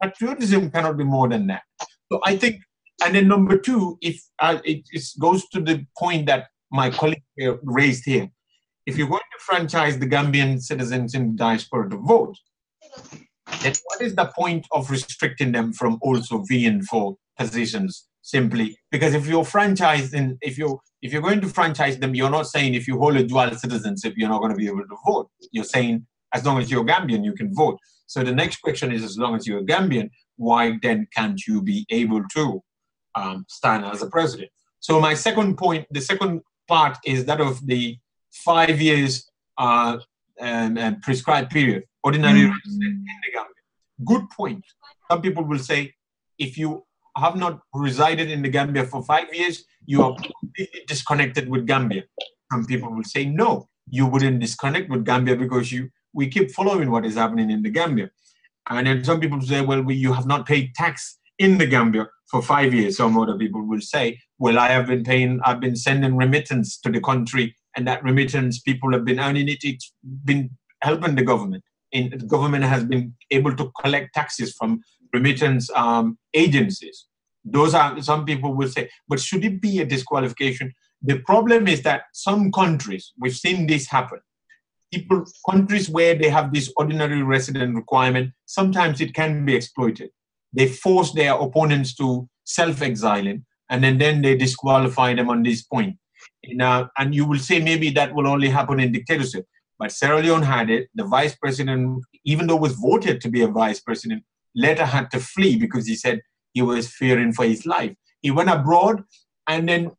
Patriotism cannot be more than that. So I think, and then number two, if it goes to the point that my colleague raised here, if you're going to franchise the Gambian citizens in the diaspora to vote, then what is the point of restricting them from also vying for positions simply? Because if you're franchising, if you're going to franchise them, you're not saying if you hold a dual citizenship, you're not going to be able to vote. You're saying as long as you're Gambian, you can vote. So the next question is, as long as you're Gambian, why then can't you be able to stand as a president? So my second point, the second part is that of the 5 years prescribed period, ordinary resident in the Gambia. Good point. Some people will say, if you have not resided in the Gambia for 5 years, you are completely disconnected with Gambia. Some people will say, no, you wouldn't disconnect with Gambia because we keep following what is happening in the Gambia. And then some people say, well, you have not paid tax in the Gambia for 5 years. Some other people will say, well, I've been sending remittance to the country, and that remittance people have been earning it. It's been helping the government. And the government has been able to collect taxes from remittance agencies. Those are, some people will say, but should it be a disqualification? The problem is that some countries, we've seen this happen, countries where they have this ordinary resident requirement, sometimes it can be exploited. They force their opponents to self-exiling, and then they disqualify them on this point. And you will say maybe that will only happen in dictatorship. But Sierra Leone had it. The vice president, even though was voted to be a vice president, later had to flee because he said he was fearing for his life. He went abroad, and then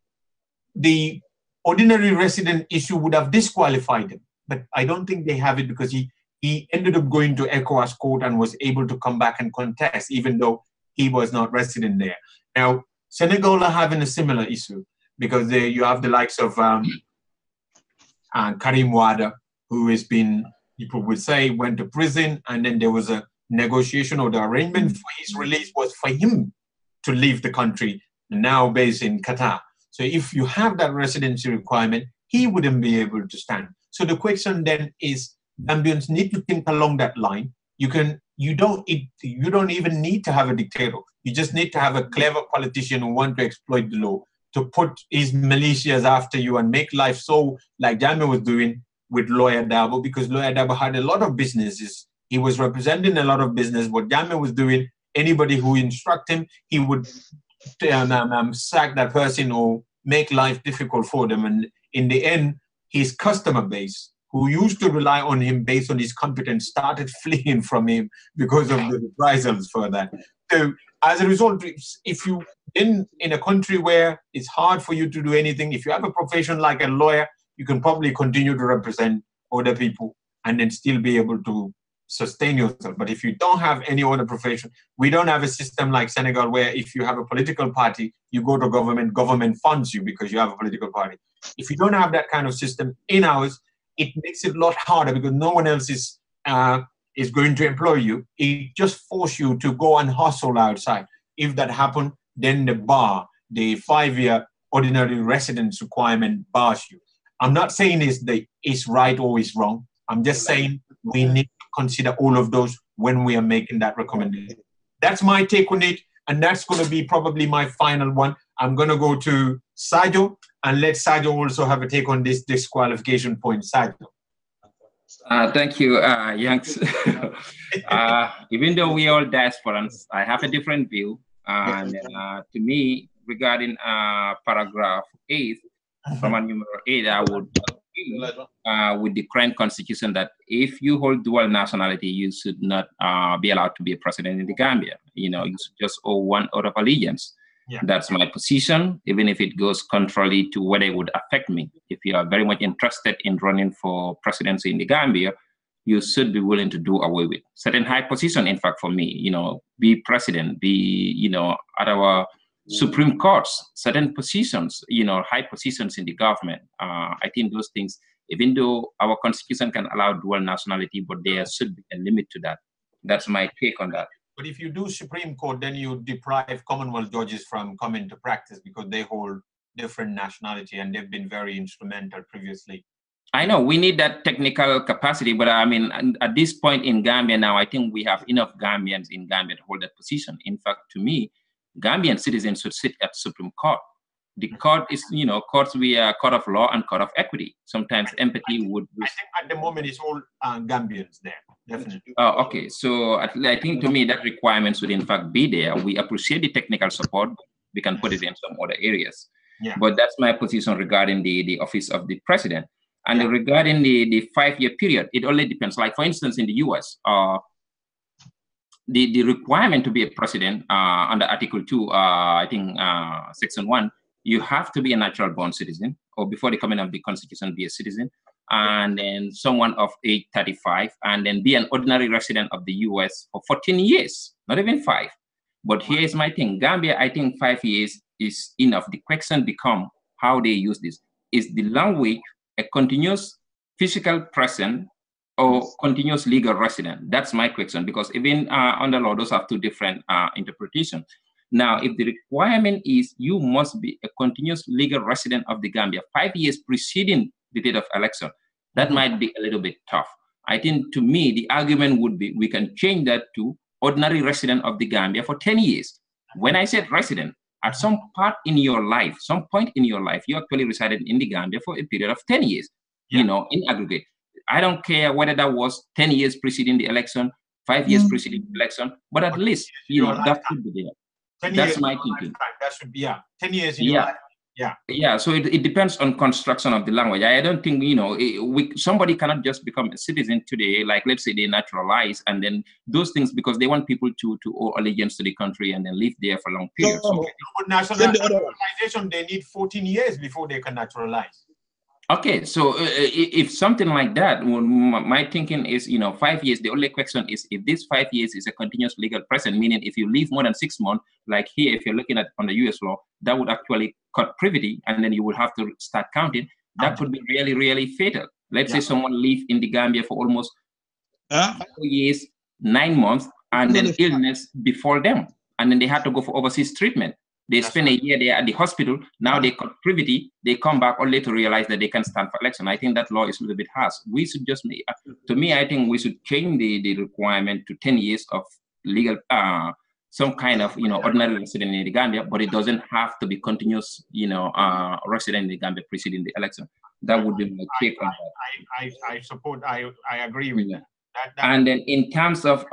the ordinary resident issue would have disqualified him. But I don't think they have it because he ended up going to ECOWAS court and was able to come back and contest, even though he was not resident there. Now, Senegal are having a similar issue because you have the likes of Karim Wade, who has been, people would say, went to prison, and then there was a negotiation, or the arrangement for his release was for him to leave the country, now based in Qatar. So if you have that residency requirement, he wouldn't be able to stand. So the question then is, Gambians need to think along that line. You don't even need to have a dictator. You just need to have a clever politician who want to exploit the law, to put his militias after you and make life so like Jammeh was doing with Lawyer Dabo, because Lawyer Dabo had a lot of businesses. He was representing a lot of business. What Jammeh was doing, anybody who instruct him, he would sack that person or make life difficult for them. And in the end, his customer base, who used to rely on him based on his competence, started fleeing from him because of the reprisals for that. So as a result, if you in a country where it's hard for you to do anything, if you have a profession like a lawyer, you can probably continue to represent other people and then still be able to sustain yourself. But if you don't have any other profession, we don't have a system like Senegal where if you have a political party, you go to government, government funds you because you have a political party. If you don't have that kind of system in ours, it makes it a lot harder because no one else is going to employ you. It just forces you to go and hustle outside. If that happens, then the 5-year ordinary residence requirement bars you. I'm not saying it's right or it's wrong. I'm just saying we need to consider all of those when we are making that recommendation. That's my take on it, and that's going to be probably my final one. I'm going to go to Sajo and let Sajo also have a take on this disqualification point. Sajo. Thank you, Yanks. Even though we are all diasporans, I have a different view. And to me, regarding paragraph 8, Roman numeral 8, I would agree with the current constitution that if you hold dual nationality, you should not be allowed to be a president in the Gambia. You should just owe one oath of allegiance. Yeah. That's my position, even if it goes contrary to whether it would affect me. If you are very much interested in running for presidency in the Gambia, you should be willing to do away with certain high position. In fact, for me, be president, be, at our Supreme Courts, certain positions, high positions in the government. I think those things, even though our constitution can allow dual nationality, but there should be a limit to that. That's my take on that. But if you do Supreme Court, then you deprive Commonwealth judges from coming to practice because they hold different nationality and they've been very instrumental previously. I know we need that technical capacity, but I mean, at this point in Gambia now, I think we have enough Gambians in Gambia to hold that position. In fact, to me, Gambian citizens should sit at Supreme Court. The court is, courts, we are court of law and court of equity. Sometimes empathy would. I think at the moment it's all Gambians there, definitely. Oh, okay. So I think to me that requirement should in fact be there. We appreciate the technical support. We can put it in some other areas. Yeah. But that's my position regarding the office of the president. And regarding the 5-year period, it only depends. Like for instance, in the US, the requirement to be a president under Article 2, I think Section 1, you have to be a natural born citizen, or before the coming of the Constitution, be a citizen, and then someone of age 35, and then be an ordinary resident of the US for 14 years, not even 5. But here's my thing. Gambia, I think 5 years is enough. The question becomes how they use this. Is the language a continuous physical present or continuous legal resident? That's my question, because even under law, those have two different interpretations. Now, if the requirement is you must be a continuous legal resident of the Gambia 5 years preceding the date of election, that might be a little bit tough. I think to me, the argument would be we can change that to ordinary resident of the Gambia for 10 years. When I said resident, at some point in your life, you actually resided in the Gambia for a period of 10 years, in aggregate. I don't care whether that was 10 years preceding the election, 5 years preceding the election, but at least, that should be there. That's my thinking. That should be, 10 years in your life. Yeah, so it depends on construction of the language. I don't think, somebody cannot just become a citizen today, like let's say they naturalize, and then those things, because they want people to owe allegiance to the country and then live there for long periods. No, but naturalization, they need 14 years before they can naturalize. Okay, so if something like that, my thinking is, 5 years, the only question is if this 5 years is a continuous legal present, meaning if you live more than 6 months, like here, if you're looking at on the US law, that would actually cut privity, and then you would have to start counting. That could be really, really fatal. Let's say someone live in the Gambia for almost 4 years, 9 months, and then illness before them, and then they have to go for overseas treatment. They spend a year there at the hospital. Now they cut privity. They come back only to realize that they can stand for election. I think that law is a little bit harsh. We should just, to me, I think we should change the requirement to 10 years of legal, some kind of, ordinary resident in the Gambia, but it doesn't have to be continuous, resident in the Gambia preceding the election. That would be my take on that. I support, I agree with that. And then in terms of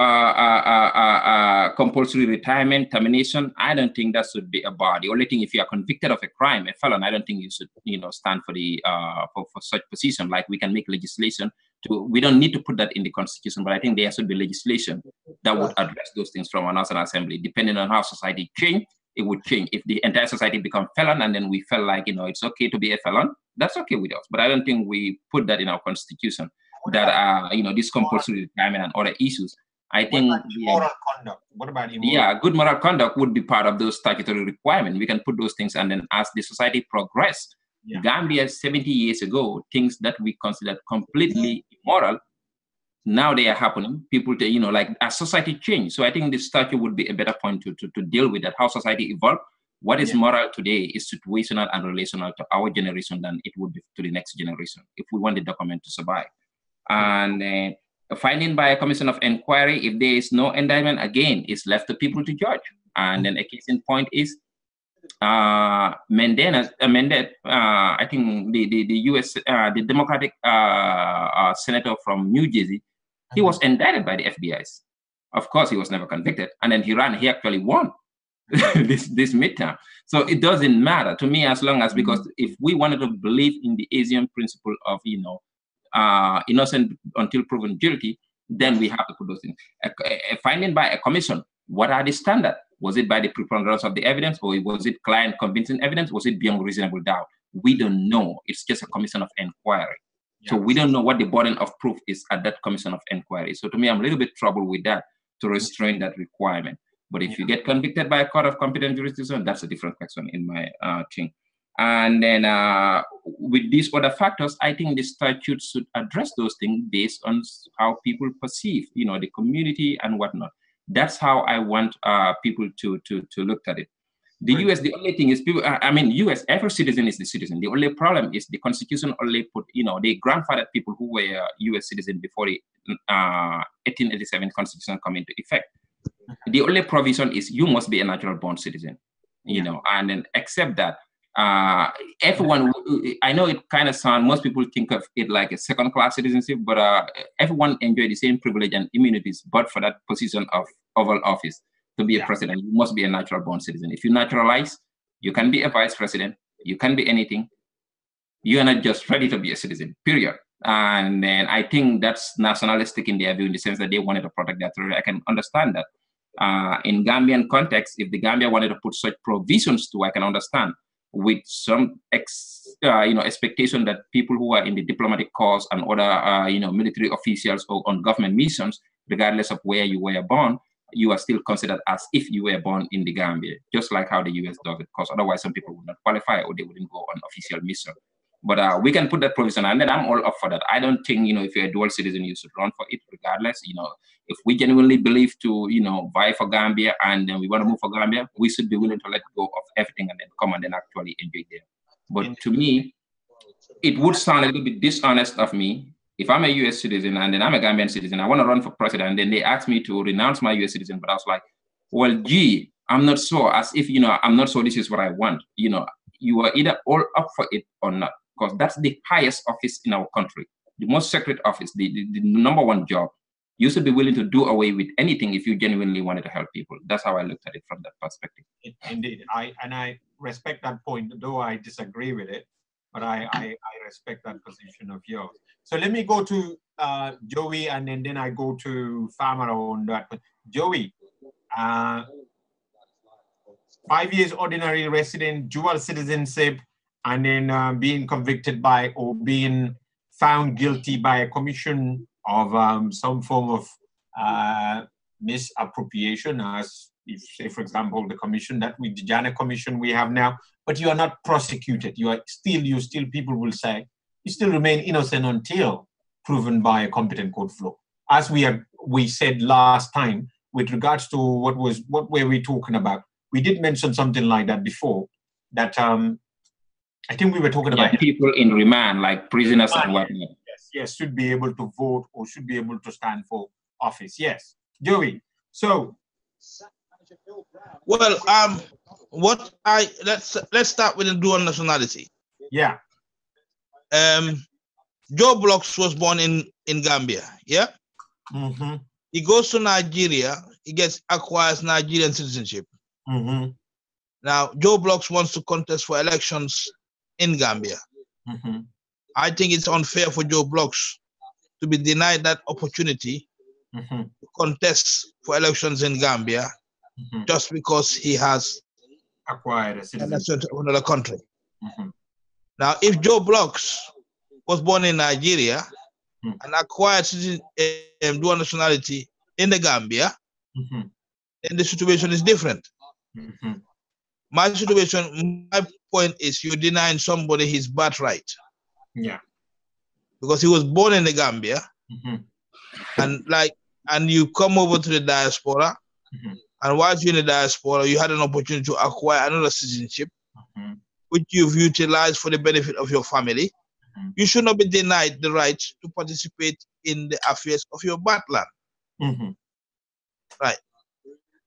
compulsory retirement, termination, I don't think that should be a bar. The only thing, if you are convicted of a crime, a felon, I don't think you should, stand for the for such position. Like we can make legislation we don't need to put that in the Constitution, but I think there should be legislation that would address those things from a National Assembly. Depending on how society change, it would change. If the entire society become felon and then we felt like, it's okay to be a felon, that's okay with us. But I don't think we put that in our Constitution. That this compulsory retirement and other issues. I think moral conduct. What about immoral? Yeah, good moral conduct would be part of those statutory requirements. We can put those things, and then as the society progress, Gambia 70 years ago, things that we considered completely immoral, now they are happening. People, as society change. So I think this statute would be a better point to deal with that. How society evolved. What is moral today is situational and relational to our generation than it would be to the next generation if we want the document to survive. And a finding by a commission of inquiry, if there is no indictment, again, it's left to people to judge. And then a case in point is Mendez, I think the US, the Democratic senator from New Jersey, he was indicted by the FBI's. Of course, he was never convicted. And then he actually won this midterm. So it doesn't matter to me as long as, because if we wanted to believe in the Asian principle of, innocent until proven guilty, then we have to put those things. A finding by a commission, what are the standards? Was it by the preponderance of the evidence, or was it client convincing evidence? Was it beyond reasonable doubt? We don't know. It's just a commission of inquiry. So we don't know what the burden of proof is at that commission of inquiry. So to me, I'm a little bit troubled with that, to restrain that requirement. But if you get convicted by a court of competent jurisdiction, that's a different question in my thing. And then with these other factors, I think the statute should address those things based on how people perceive, the community and whatnot. That's how I want people to look at it. The US, the only thing is people, US, every citizen is the citizen. The only problem is the Constitution only put, they grandfathered people who were US citizens before the 1887 Constitution come into effect. The only provision is you must be a natural born citizen, and then accept that. Everyone, I know it kind of sounds, most people think of it like a second-class citizenship, but everyone enjoy the same privilege and immunities, but for that position of Oval Office, to be a president, you must be a natural born citizen. If you naturalize, you can be a vice president, you can be anything. You are not just ready to be a citizen, period. And then I think that's nationalistic in their view, in the sense that they wanted to protect that. I can understand that. In Gambian context, if the Gambia wanted to put such provisions to, I can understand, with some expectation that people who are in the diplomatic corps and other military officials or on government missions, regardless of where you were born, you are still considered as if you were born in the Gambia, just like how the US does it, because otherwise some people would not qualify or they wouldn't go on official mission. But we can put that provision, and then I'm all up for that. I don't think, if you're a dual citizen, you should run for it regardless. If we genuinely believe to, vie for Gambia and then we want to move for Gambia, we should be willing to let go of everything and then come and then actually enjoy there. But to me, it would sound a little bit dishonest of me if I'm a US citizen and then I'm a Gambian citizen, I want to run for president, and then they ask me to renounce my US citizen, but I was like, well, gee, I'm not sure, as if, I'm not sure this is what I want. You are either all up for it or not, because that's the highest office in our country, the most sacred office, the number one job. You should be willing to do away with anything if you genuinely wanted to help people. That's how I looked at it from that perspective. Indeed, I respect that point, though I disagree with it, but I respect that position of yours. So let me go to Joey, and then I go to Farmer on that. Joey, 5 years ordinary resident, dual citizenship, and then being convicted by or being found guilty by a commission of some form of misappropriation, as if, say, for example, the commission that the Jana commission we have now, but you are not prosecuted. You still, people will say, you still remain innocent until proven by a competent court flow. As we said last time, with regards to what were we talking about? We did mention something like that before, that I think we were talking about people in remand, like prisoners and whatnot. Yes, should be able to vote or should be able to stand for office. Yes, Joey. So, well, let's start with the dual nationality. Yeah. Joe Blocks was born in Gambia. Yeah. Mm-hmm. He goes to Nigeria. He acquires Nigerian citizenship. Mm-hmm. Now, Joe Blocks wants to contest for elections in Gambia. Mm-hmm. I think it's unfair for Joe Blocks to be denied that opportunity mm-hmm. to contest for elections in Gambia mm-hmm. just because he has acquired a citizenship of another country. Mm-hmm. Now, if Joe Blocks was born in Nigeria mm-hmm. and acquired dual nationality in the Gambia, mm-hmm. then the situation is different. Mm-hmm. My point is you're denying somebody his birthright. Yeah. Because he was born in the Gambia, mm-hmm. and you come over to the diaspora, mm-hmm. and whilst you're in the diaspora, you had an opportunity to acquire another citizenship, mm-hmm. which you've utilized for the benefit of your family. Mm-hmm. You should not be denied the right to participate in the affairs of your birthland. Mm-hmm. Right.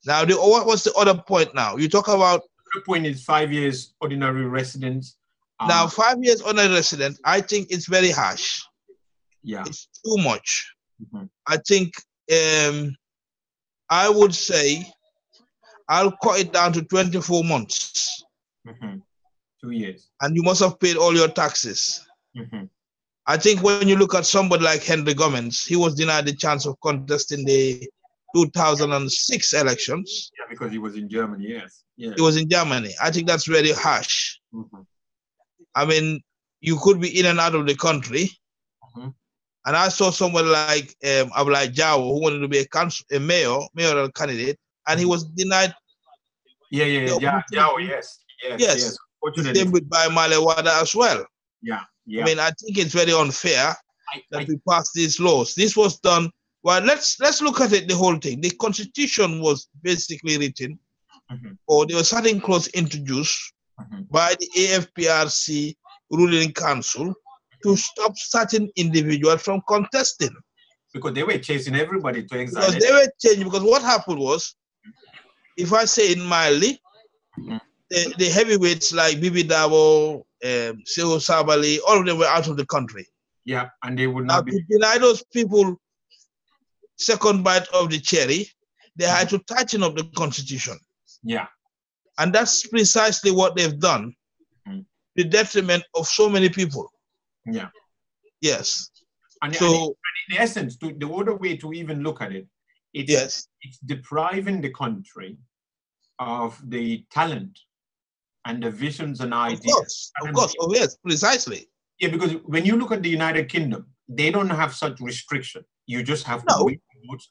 Now, what's the other point now? You talk about... The point is 5 years ordinary residence. Now, 5 years ordinary resident, I think it's very harsh. Yeah. It's too much. Mm-hmm. I think I would say I'll cut it down to 24 months. Mm-hmm. 2 years. And you must have paid all your taxes. Mm-hmm. I think when you look at somebody like Henry Gomez, he was denied the chance of contesting the 2006 elections. Yeah, because he was in Germany, yes. Yeah. He was in Germany. I think that's very harsh. Mm-hmm. I mean, you could be in and out of the country, And I saw someone like Ablai Jawo, who wanted to be a mayoral candidate, and he was denied. Jawo, yes. The same with Bai Malewada as well. Yeah. I mean, I think it's very unfair that we pass these laws. This was done. Well, let's look at it, the whole thing. The constitution was basically written, or there were certain clauses introduced by the AFPRC ruling council to stop certain individuals from contesting. Because they were chasing everybody to exile. Because they were changing, because what happened was, if I say it mildly, the heavyweights like Bibi Dabo, Seho Sabali, all of them were out of the country. Yeah, and they would not be. To deny those people second bite of the cherry, they had to tighten up the constitution. Yeah. And that's precisely what they've done, the detriment of so many people. Yeah. Yes. And in essence, the other way to even look at it, it's depriving the country of the talent and the visions and ideas. Of course. Oh, yes, precisely. Yeah, because when you look at the United Kingdom, they don't have such restriction. You just have to wait,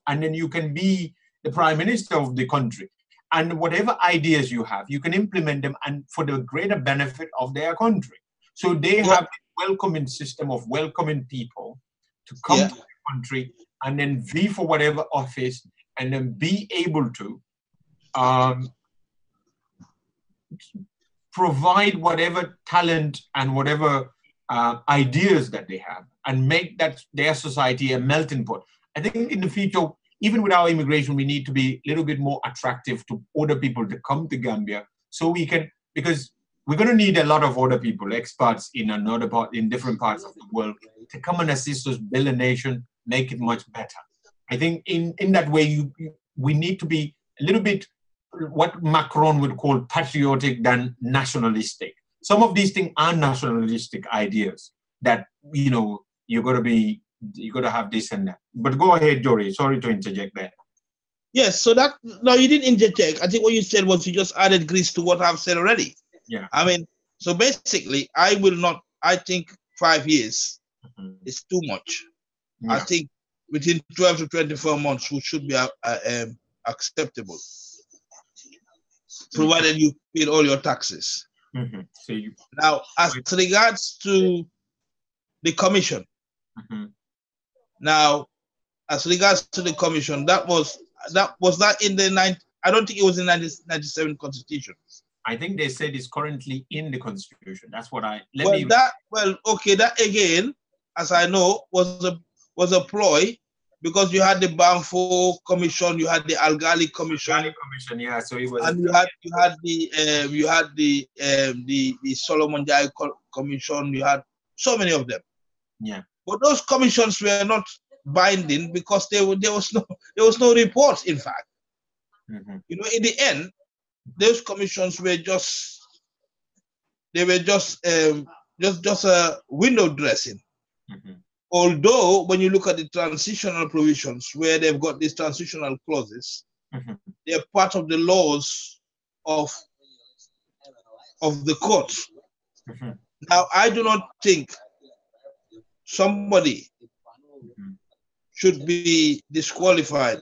and then you can be the prime minister of the country. And whatever ideas you have, you can implement them and for the greater benefit of their country. So they have a welcoming system of welcoming people to come to the country and then vie for whatever office and then be able to provide whatever talent and whatever ideas that they have and make that their society a melting pot. I think in the future, even with our immigration, we need to be a little bit more attractive to other people to come to Gambia so we can, because we're going to need a lot of other people, experts in different parts of the world to come and assist us build a nation, make it much better. I think in that way, we need to be a little bit what Macron would call patriotic than nationalistic. Some of these things are nationalistic ideas that, you know, you got to have this and that. But go ahead, Jory. Sorry to interject there. Yes, so that, no, you didn't interject. I think what you said was you just added grease to what I've said already. Yeah. I mean, so basically, I think 5 years is too much. Yeah. I think within 12 to 24 months, which should be acceptable, provided you pay all your taxes. Now, as regards to the commission, now, as regards to the commission, that was in the I don't think it was in 1997 Constitution. I think they said it's currently in the Constitution. That's what that again, as I know, was a ploy, because you had the Banfo Commission, you had the Algali Commission. Yeah. So it was. And you had the Solomon Jai Commission. You had so many of them. Yeah. But those commissions were not binding because there was no report. In fact, you know, in the end, those commissions were just a window dressing. Although when you look at the transitional provisions where they've got these transitional clauses, they're part of the laws of the court. Now, I do not think somebody should be disqualified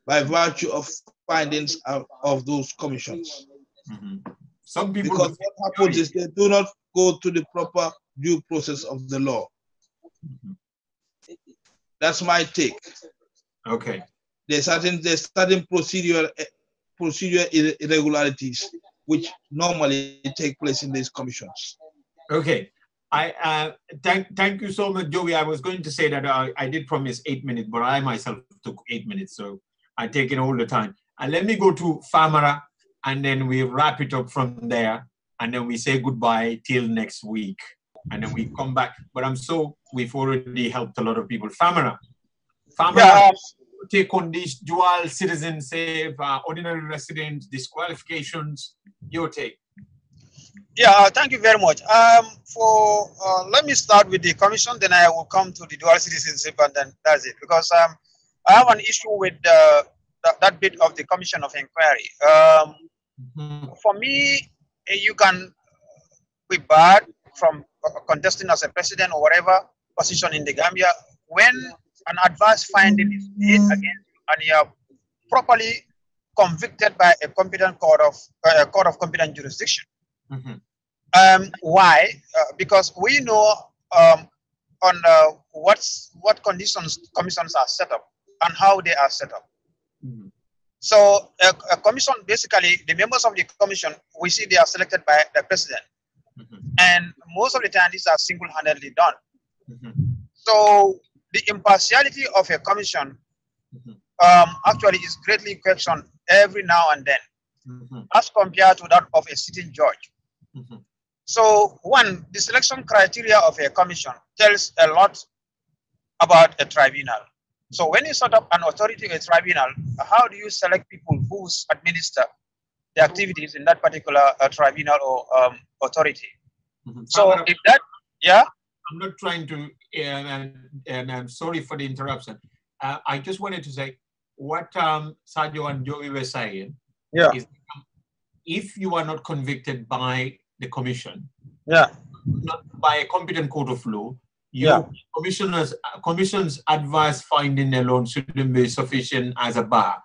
by virtue of findings of those commissions. Some people, because what happens is they do not go to the proper due process of the law. That's my take. Okay. There's certain procedural irregularities which normally take place in these commissions. Okay. I thank you so much, Joey. I was going to say that I did promise 8 minutes, but I myself took 8 minutes, so I take it all the time. And let me go to Famara, and then we wrap it up from there, and then we say goodbye till next week, and then we come back. But we've already helped a lot of people. Famara, take on this dual citizenship, ordinary residents, disqualifications. Your take. Yeah, thank you very much. Let me start with the commission, then I will come to the dual citizenship, and then that's it. Because I have an issue with that bit of the commission of inquiry. For me, you can be barred from contesting as a president or whatever, position in the Gambia, when an adverse finding is made against you and you are properly convicted by a competent court of competent jurisdiction. Why? Because we know on what conditions commissions are set up and how they are set up. So a commission, basically, the members of the commission, we see they are selected by the president. And most of the time, these are single-handedly done. So the impartiality of a commission actually is greatly questioned every now and then, as compared to that of a sitting judge. So one, the selection criteria of a commission tells a lot about a tribunal. So when you set up an authority, a tribunal, how do you select people who administer the activities in that particular tribunal or authority? So if that, yeah? I'm not trying to, and I'm sorry for the interruption. I just wanted to say what Sadio and Joey were saying. Yeah. Is if you are not convicted by the commission, yeah, not by a competent court of law, your commission's advice finding alone shouldn't be sufficient as a bar.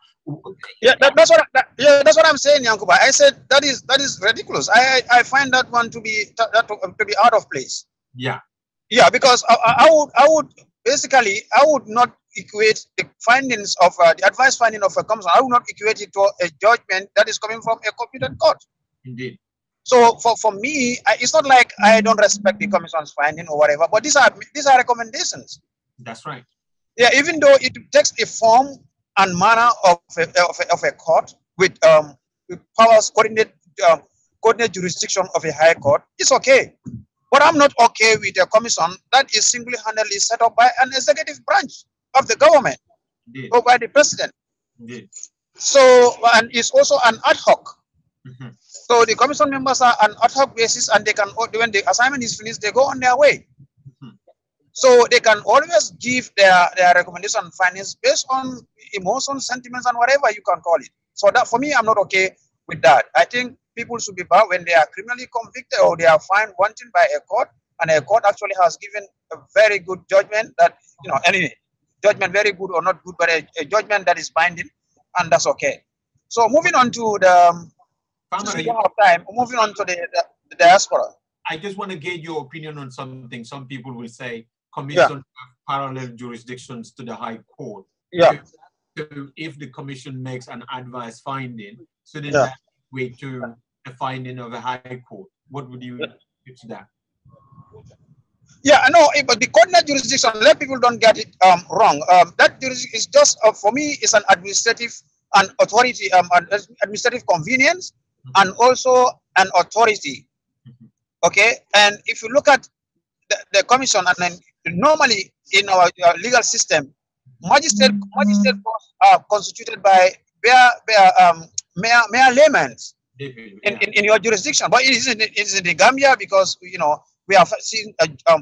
Yeah, that's what I'm saying, Yankuba. I said that is ridiculous. I find that one to be out of place. Yeah. Yeah, because I would basically not equate the findings of the advice finding of a commission. I would not equate it to a judgment that is coming from a competent court. Indeed. So for me, it's not like I don't respect the commission's finding or whatever, but these are recommendations. That's right. Yeah, even though it takes a form and manner of a court with powers coordinate jurisdiction of a high court, it's okay. But I'm not okay with a commission that is single-handedly set up by an executive branch of the government. Indeed. Or by the president. Indeed. So, and it's also an ad hoc. So the commission members are an ad hoc basis, and they can, when the assignment is finished, they go on their way. So they can always give their recommendation and findings based on emotions, sentiments, and whatever you can call it. So that, for me, I'm not okay with that. I think people should be barred when they are criminally convicted or they are found wanting by a court, and a court actually has given a very good judgment that, anyway, judgment very good or not good, but a judgment that is binding, and that's okay. So moving on to the moving on to the diaspora. I just want to gauge your opinion on something. Some people will say commission have parallel jurisdictions to the High Court. Yeah. So if the commission makes an advice finding, so then that way to a finding of a High Court. What would you do to that? Yeah, I know, but the coordinate jurisdiction, let people don't get it wrong. That jurisdiction is just, for me, is an administrative and authority, administrative convenience, and also an authority. Okay, and if you look at the commission, and then normally in our legal system, magistrate courts are constituted by mere laymen in your jurisdiction, but it is in the Gambia because we have seen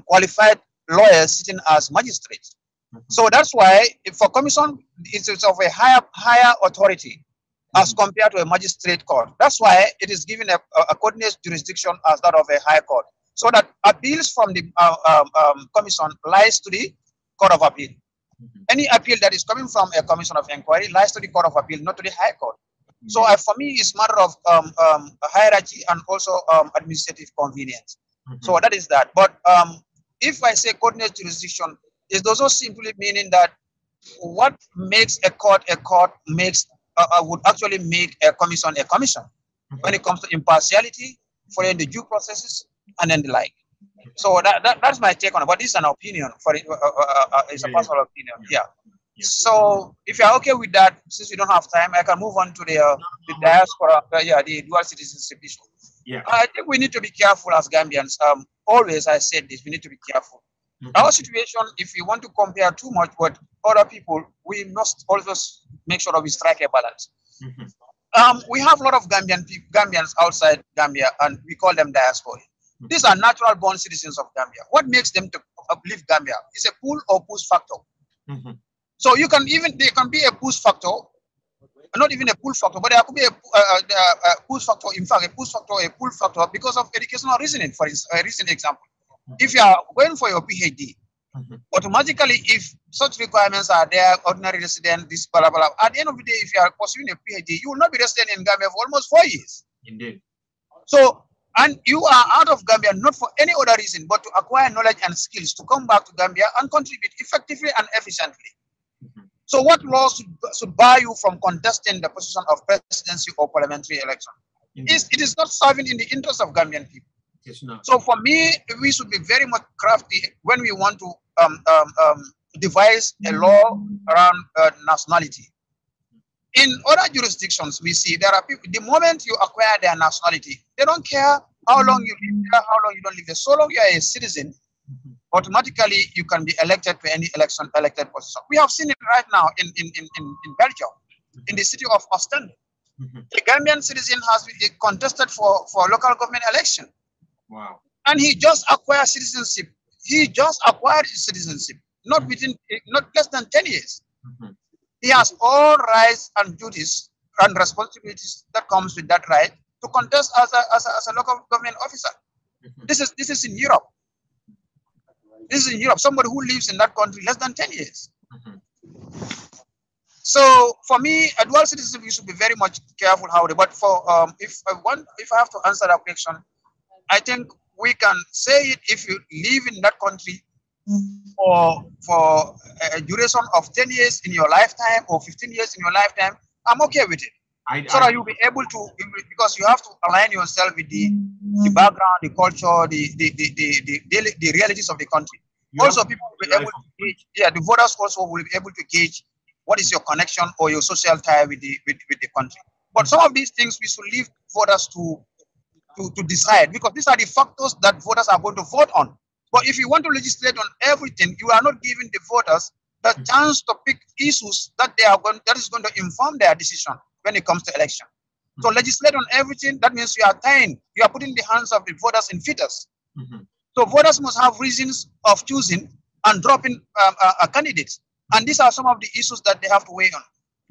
qualified lawyers sitting as magistrates. So that's why for commission it's of a higher authority as compared to a magistrate court. That's why it is given a coordinate jurisdiction as that of a high court, so that appeals from the commission lies to the Court of Appeal. Any appeal that is coming from a commission of inquiry lies to the Court of Appeal, not to the High Court. So for me, it's a matter of hierarchy and also administrative convenience. So that is that. But if I say coordinate jurisdiction, it does not simply meaning that what makes a court makes would actually make a commission when it comes to impartiality, following the due processes, and then the like. So that's my take on it. But this is an opinion for it. It's a personal opinion. Yeah. So if you're okay with that, since we don't have time, I can move on to the diaspora. The dual citizenship issue. Yeah. I think we need to be careful as Gambians. Always I said this, we need to be careful. Our situation, if we want to compare too much with other people, we must always make sure that we strike a balance. We have a lot of Gambians outside Gambia, and we call them diaspora. These are natural born citizens of Gambia. What makes them to leave Gambia is a pull or push factor. So they can be a push factor, not even a pull factor, but there could be a push factor. In fact, a pull factor because of educational reasoning. For a recent example, if you are going for your PhD Automatically, if such requirements are there, ordinary resident, this blah, blah, blah, at the end of the day, if you are pursuing a PhD, you will not be resident in Gambia for almost 4 years. Indeed. So, and you are out of Gambia not for any other reason but to acquire knowledge and skills to come back to Gambia and contribute effectively and efficiently. So what laws should bar you from contesting the position of presidency or parliamentary election? It is not serving in the interest of Gambian people. It's not. So for me, we should be very much crafty when we want to devise a law around nationality. In other jurisdictions, we see there are people, the moment you acquire their nationality, they don't care how long you live there, how long you don't live there. So long you are a citizen, automatically you can be elected to any elected position. We have seen it right now in Belgium, in the city of Ostend. A Gambian citizen has been contested for local government election. Wow. And he just acquired citizenship. He just acquired his citizenship, not less than 10 years. He has all rights and duties and responsibilities that comes with that right to contest as a local government officer. This is in Europe. This is in Europe. Somebody who lives in that country less than 10 years. So for me, a dual citizenship, you should be very much careful how they. But for if I have to answer that question, I think we can say it if you live in that country for a duration of 10 years in your lifetime or 15 years in your lifetime, I'm okay with it. So that you'll be able to, because you have to align yourself with the background, the culture, the realities of the country. Also, people will be able to gauge, the voters also will be able to gauge what is your connection or your social tie with the country. But some of these things we should leave voters to decide, because these are the factors that voters are going to vote on. But if you want to legislate on everything, you are not giving the voters the chance to pick issues that is going to inform their decision when it comes to election. So legislate on everything, that means you are putting the hands of the voters in fetters. So voters must have reasons of choosing and dropping a candidate. And these are some of the issues that they have to weigh on.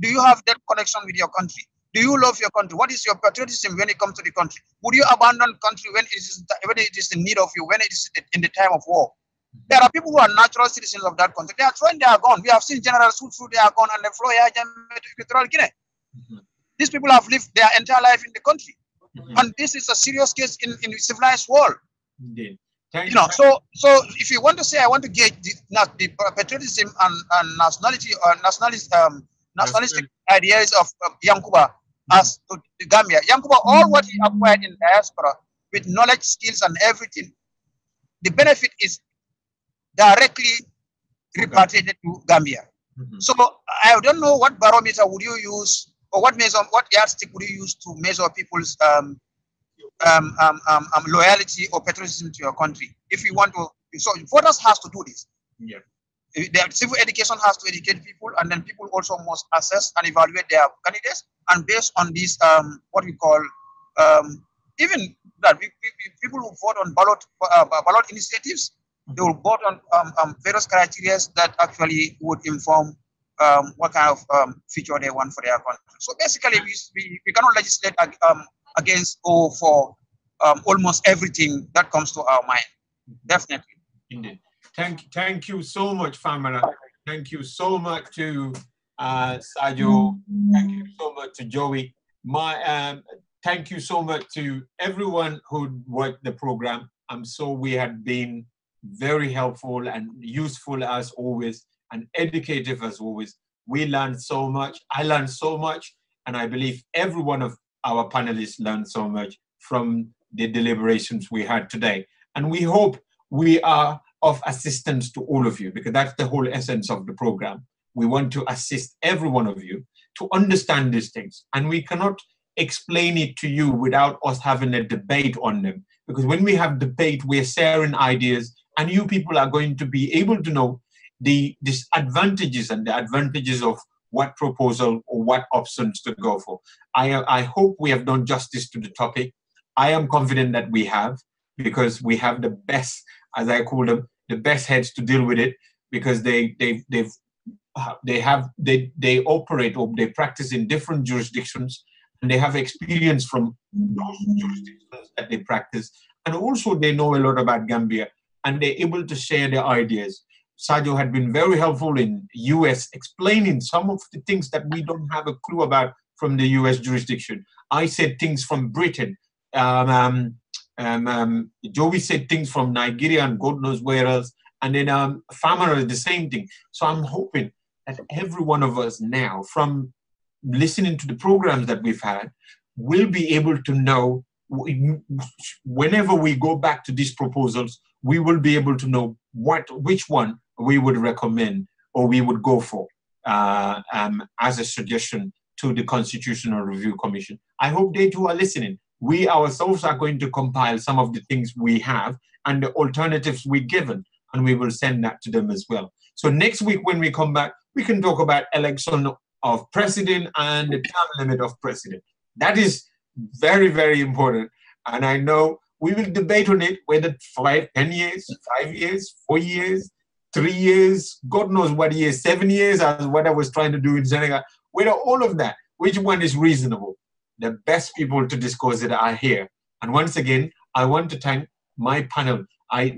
Do you have that connection with your country? Do you love your country? What is your patriotism when it comes to the country? Would you abandon country when it is in need of you, when it is in the time of war? There are people who are natural citizens of that country. They are trying, they are gone. We have seen generals who threw, they are gone, and they flow here to Equatorial Guinea. These people have lived their entire life in the country. And this is a serious case in the civilized world. Indeed. So if you want to say, I want to gauge the patriotism and nationality or nationalistic ideas of Yankuba as to the Gambia. Yankuba, all what he acquired in diaspora with knowledge, skills, and everything, the benefit is directly repatriated to Gambia. So I don't know what barometer would you use, or what yardstick would you use to measure people's loyalty or patriotism to your country. If you want to, so voters has to do this. Yeah. The civil education has to educate people, and then people also must assess and evaluate their candidates. And based on this, what we call, even that people who vote on ballot initiatives, they will vote on various criteria that actually would inform what kind of future they want for their country. So basically, we cannot legislate against or for almost everything that comes to our mind. Definitely. Indeed. Thank you so much, Famara. Thank you so much to Sajo. Thank you so much to Joey. Thank you so much to everyone who watched the program. I'm sure we had been very helpful and useful as always, and educative as always. We learned so much. I learned so much, and I believe every one of our panelists learned so much from the deliberations we had today. And we hope we are of assistance to all of you, because that's the whole essence of the program. We want to assist every one of you to understand these things. And we cannot explain it to you without us having a debate on them. Because when we have debate, we're sharing ideas, and you people are going to be able to know the disadvantages and the advantages of what proposal or what options to go for. I hope we have done justice to the topic. I am confident that we have, because we have the best, as I call them, the best heads to deal with it, because they operate or they practice in different jurisdictions, and they have experience from those jurisdictions that they practice, and also they know a lot about Gambia, and they're able to share their ideas. Sajo had been very helpful in US explaining some of the things that we don't have a clue about from the US jurisdiction. I said things from Britain. Joey said things from Nigeria and God knows where else. And then Famara is the same thing. So I'm hoping that every one of us now, from listening to the programs that we've had, will be able to know whenever we go back to these proposals, we will be able to know which one we would recommend or we would go for as a suggestion to the Constitutional Review Commission. I hope they too are listening. We ourselves are going to compile some of the things we have and the alternatives we're given, and we will send that to them as well. So next week when we come back, we can talk about election of president and the term limit of president. That is very, very important. And I know we will debate on it, whether 10 years, 5 years, 4 years, 3 years, God knows what years, 7 years, as what I was trying to do in Senegal, whether all of that, which one is reasonable. The best people to discuss it are here. And once again, I want to thank my panel.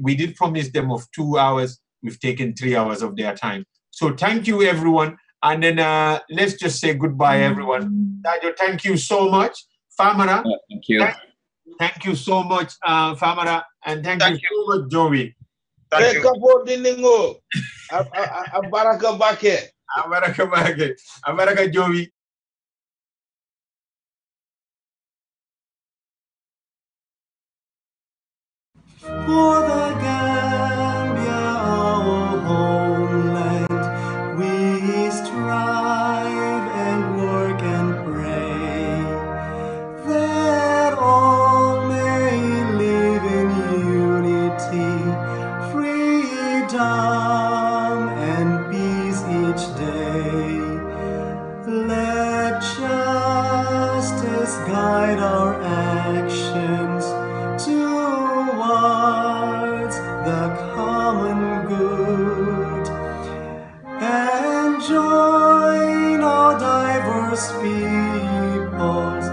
We did promise them of 2 hours. We've taken 3 hours of their time. So thank you, everyone. And then let's just say goodbye, everyone. Dajo, thank you so much. Famara. Thank you. Thank you so much, Famara. And thank you so much, Joey. Thank you. Abaraka Bake. Abaraka Bake. Abaraka Joey. For the Gambia, our homeland, we strive and work and pray that all may live in unity, freedom and peace each day. Let justice guide our actions towards the common good, and join our diverse peoples